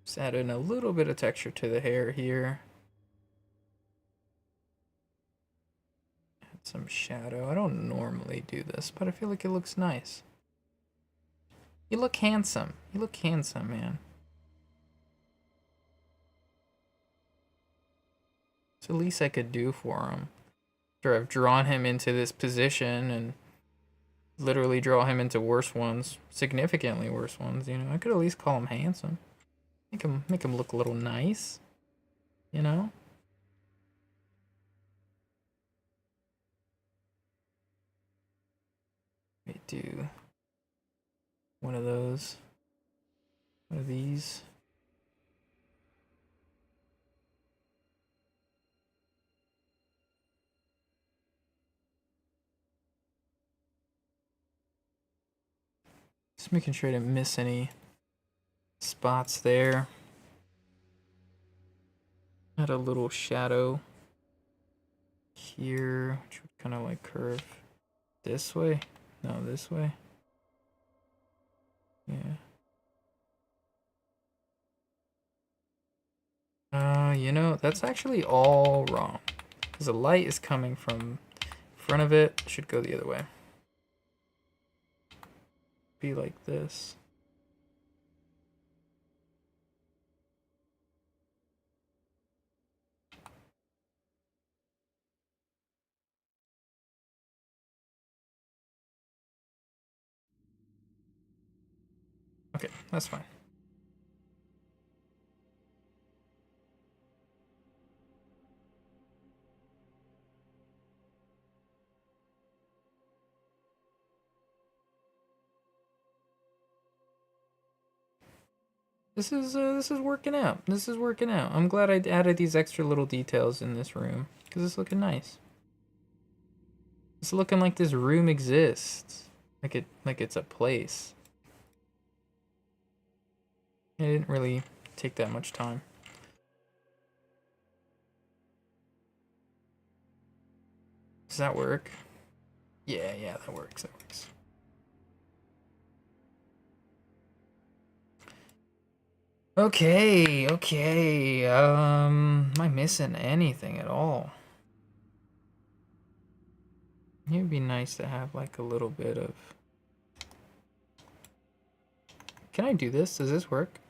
Just add in a little bit of texture to the hair here. Add some shadow. I don't normally do this, but I feel like it looks nice. You look handsome. You look handsome, man. It's the least I could do for him. After I've drawn him into this position and literally draw him into worse ones, significantly worse ones, you know, I could at least call him handsome. Make him look a little nice, you know? Let me do one of those. One of these. Just making sure I didn't miss any spots there. Add a little shadow here, which would kind of like curve this way. No, this way. Yeah. You know, that's actually all wrong. Because the light is coming from front of it. It should go the other way. Be like this. Okay, that's fine. This is working out. This is working out. I'm glad I added these extra little details in this room because it's looking nice. It's looking like this room exists, like it's a place. It didn't really take that much time. Does that work? Yeah, that works. That works. Okay. Am I missing anything at all? It'd be nice to have like a little bit of... Can I do this? Does this work?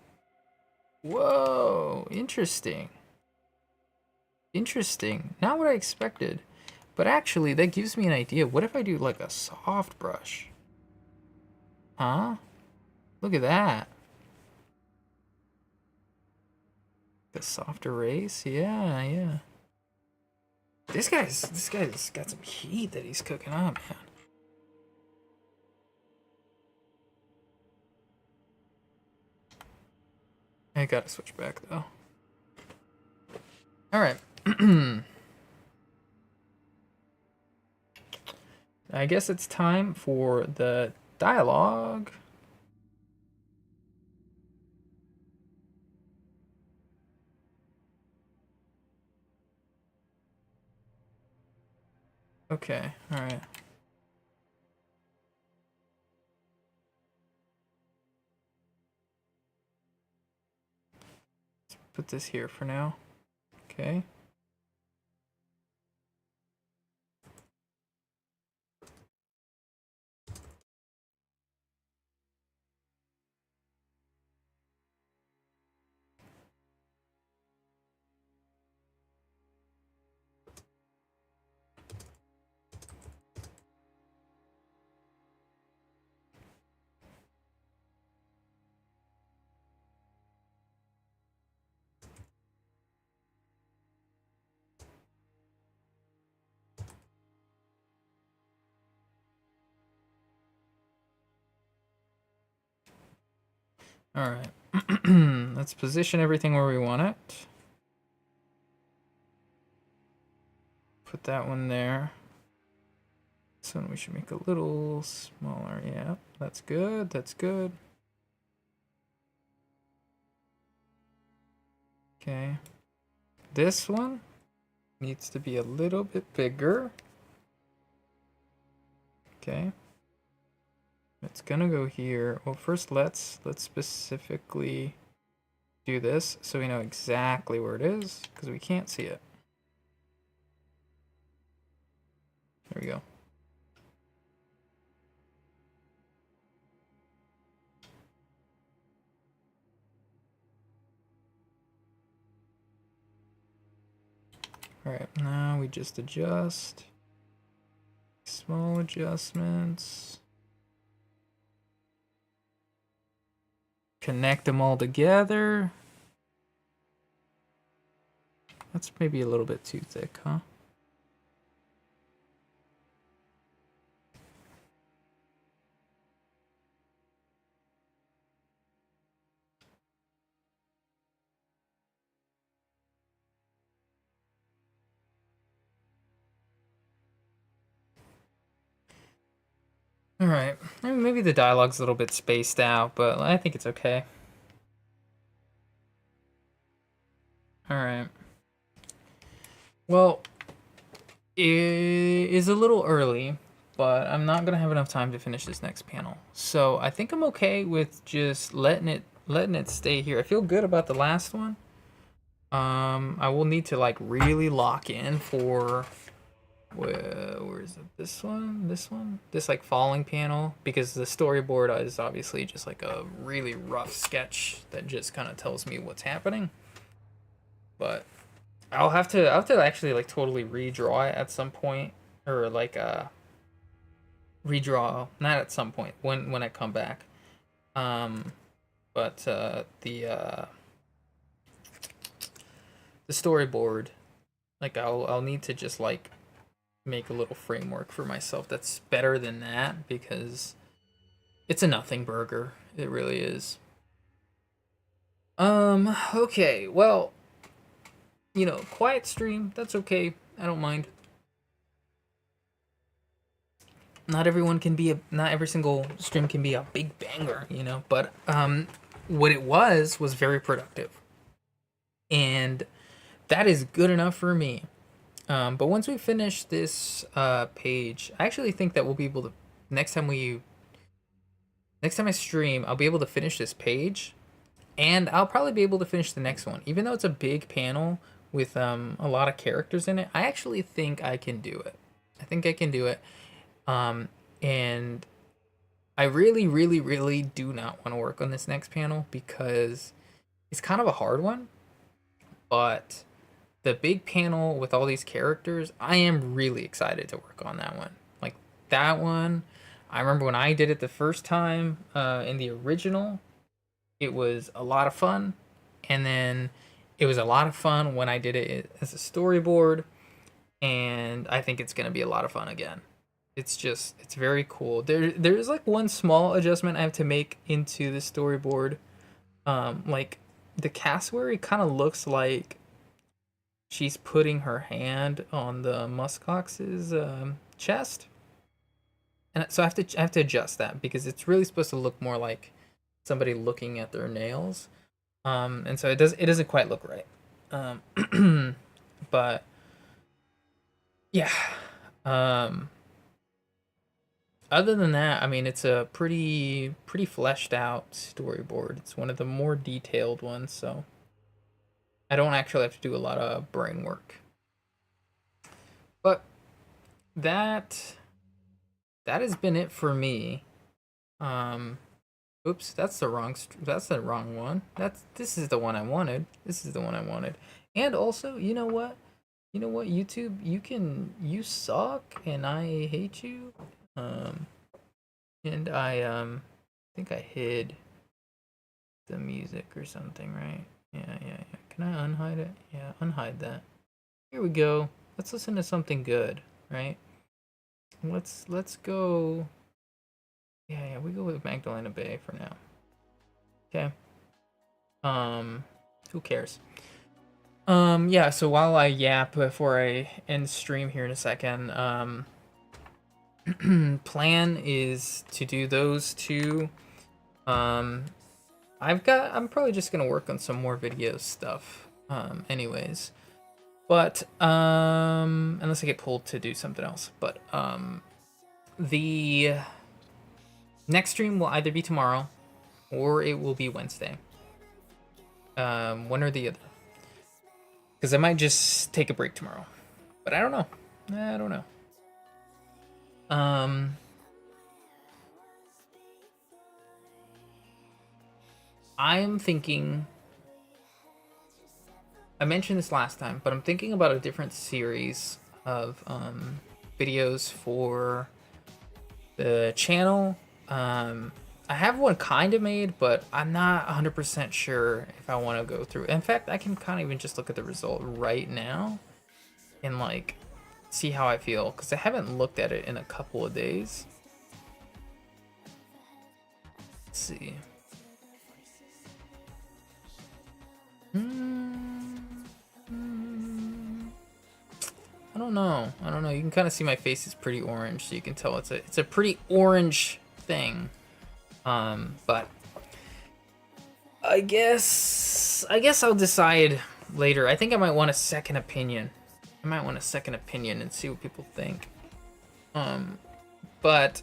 Whoa, interesting. Interesting. Not what I expected. But actually, that gives me an idea. What if I do like a soft brush? Huh? Look at that. The soft erase? Yeah. This guy's got some heat that he's cooking up, man. I gotta switch back though. Alright. I guess it's time for the dialogue. Okay, alright. Let's put this here for now. Okay. Alright. Let's position everything where we want it. Put that one there. This one we should make a little smaller. Yeah, that's good. That's good. Okay. This one needs to be a little bit bigger. Okay. It's gonna go here. Well, first let's specifically do this so we know exactly where it is, because we can't see it. There we go. Alright, now we just adjust. Small adjustments. Connect them all together. That's maybe a little bit too thick, huh? Alright, maybe the dialogue's a little bit spaced out, but I think it's okay. Alright. Well, it is a little early, but I'm not gonna have enough time to finish this next panel. So I think I'm okay with just letting it stay here. I feel good about the last one. I will need to like really lock in for where is it? This one? This like falling panel, because the storyboard is obviously just like a really rough sketch that just kind of tells me what's happening. But I'll have to actually like totally redraw it at some point, or like redraw, not at some point, when I come back. But the storyboard, like I'll need to just like make a little framework for myself that's better than that, because it's a nothing burger. It really is. Okay, well, quiet stream, that's okay. I don't mind. Not every single stream can be a big banger, but what it was very productive. And that is good enough for me. But once we finish this page, I actually think that we'll be able to next time I stream, I'll be able to finish this page, and I'll probably be able to finish the next one. Even though it's a big panel with a lot of characters in it, I actually think I can do it. I think I can do it. And I really, really, really do not want to work on this next panel because it's kind of a hard one. But the big panel with all these characters, I am really excited to work on that one. Like that one, I remember when I did it the first time in the original, it was a lot of fun. And then it was a lot of fun when I did it as a storyboard. And I think it's going to be a lot of fun again. It's very cool. There's like one small adjustment I have to make into the storyboard. Like the cassowary kind of looks like she's putting her hand on the muskox's chest, and so I have to adjust that because it's really supposed to look more like somebody looking at their nails, and so it doesn't quite look right, but yeah, other than that, I mean, it's a pretty fleshed out storyboard. It's one of the more detailed ones, so I don't actually have to do a lot of brain work. But that has been it for me. Oops, that's the wrong one. This is the one I wanted. This is the one I wanted. And also, you know what? YouTube, you suck and I hate you. And I think I hid the music or something, right? Yeah. Can I unhide it? Yeah, unhide that. Here we go. Let's listen to something good, right? Let's go. Yeah, we go with Magdalena Bay for now. Okay. Who cares? Yeah, so while I yap before I end stream here in a second, plan is to do those two. I'm probably just gonna work on some more video stuff. Anyways. But unless I get pulled to do something else. But the next stream will either be tomorrow or it will be Wednesday. One or the other. Because I might just take a break tomorrow. But I don't know. I'm thinking, I mentioned this last time, but I'm thinking about a different series of videos for the channel. I have one kind of made, but I'm not 100% sure if I want to go through. In fact, I can kind of even just look at the result right now and like see how I feel, because I haven't looked at it in a couple of days. Let's see. I don't know. You can kind of see my face is pretty orange, so you can tell it's a pretty orange thing. But I guess I'll decide later. I think I might want a second opinion. And see what people think. But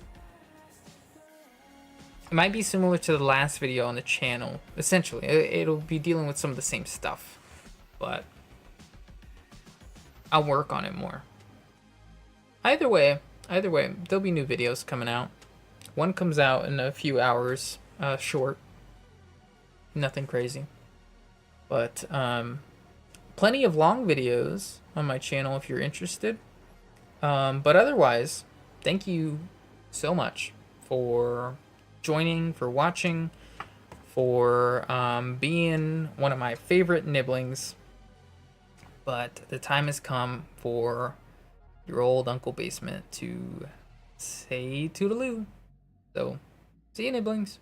it might be similar to the last video on the channel. Essentially, it'll be dealing with some of the same stuff, but I'll work on it more. Either way, there'll be new videos coming out. One comes out in a few hours, short. Nothing crazy. But plenty of long videos on my channel if you're interested. But otherwise, thank you so much for joining, for watching, for being one of my favorite nibblings. But the time has come for your old Uncle Basement to say toodaloo. So, see you, nibblings.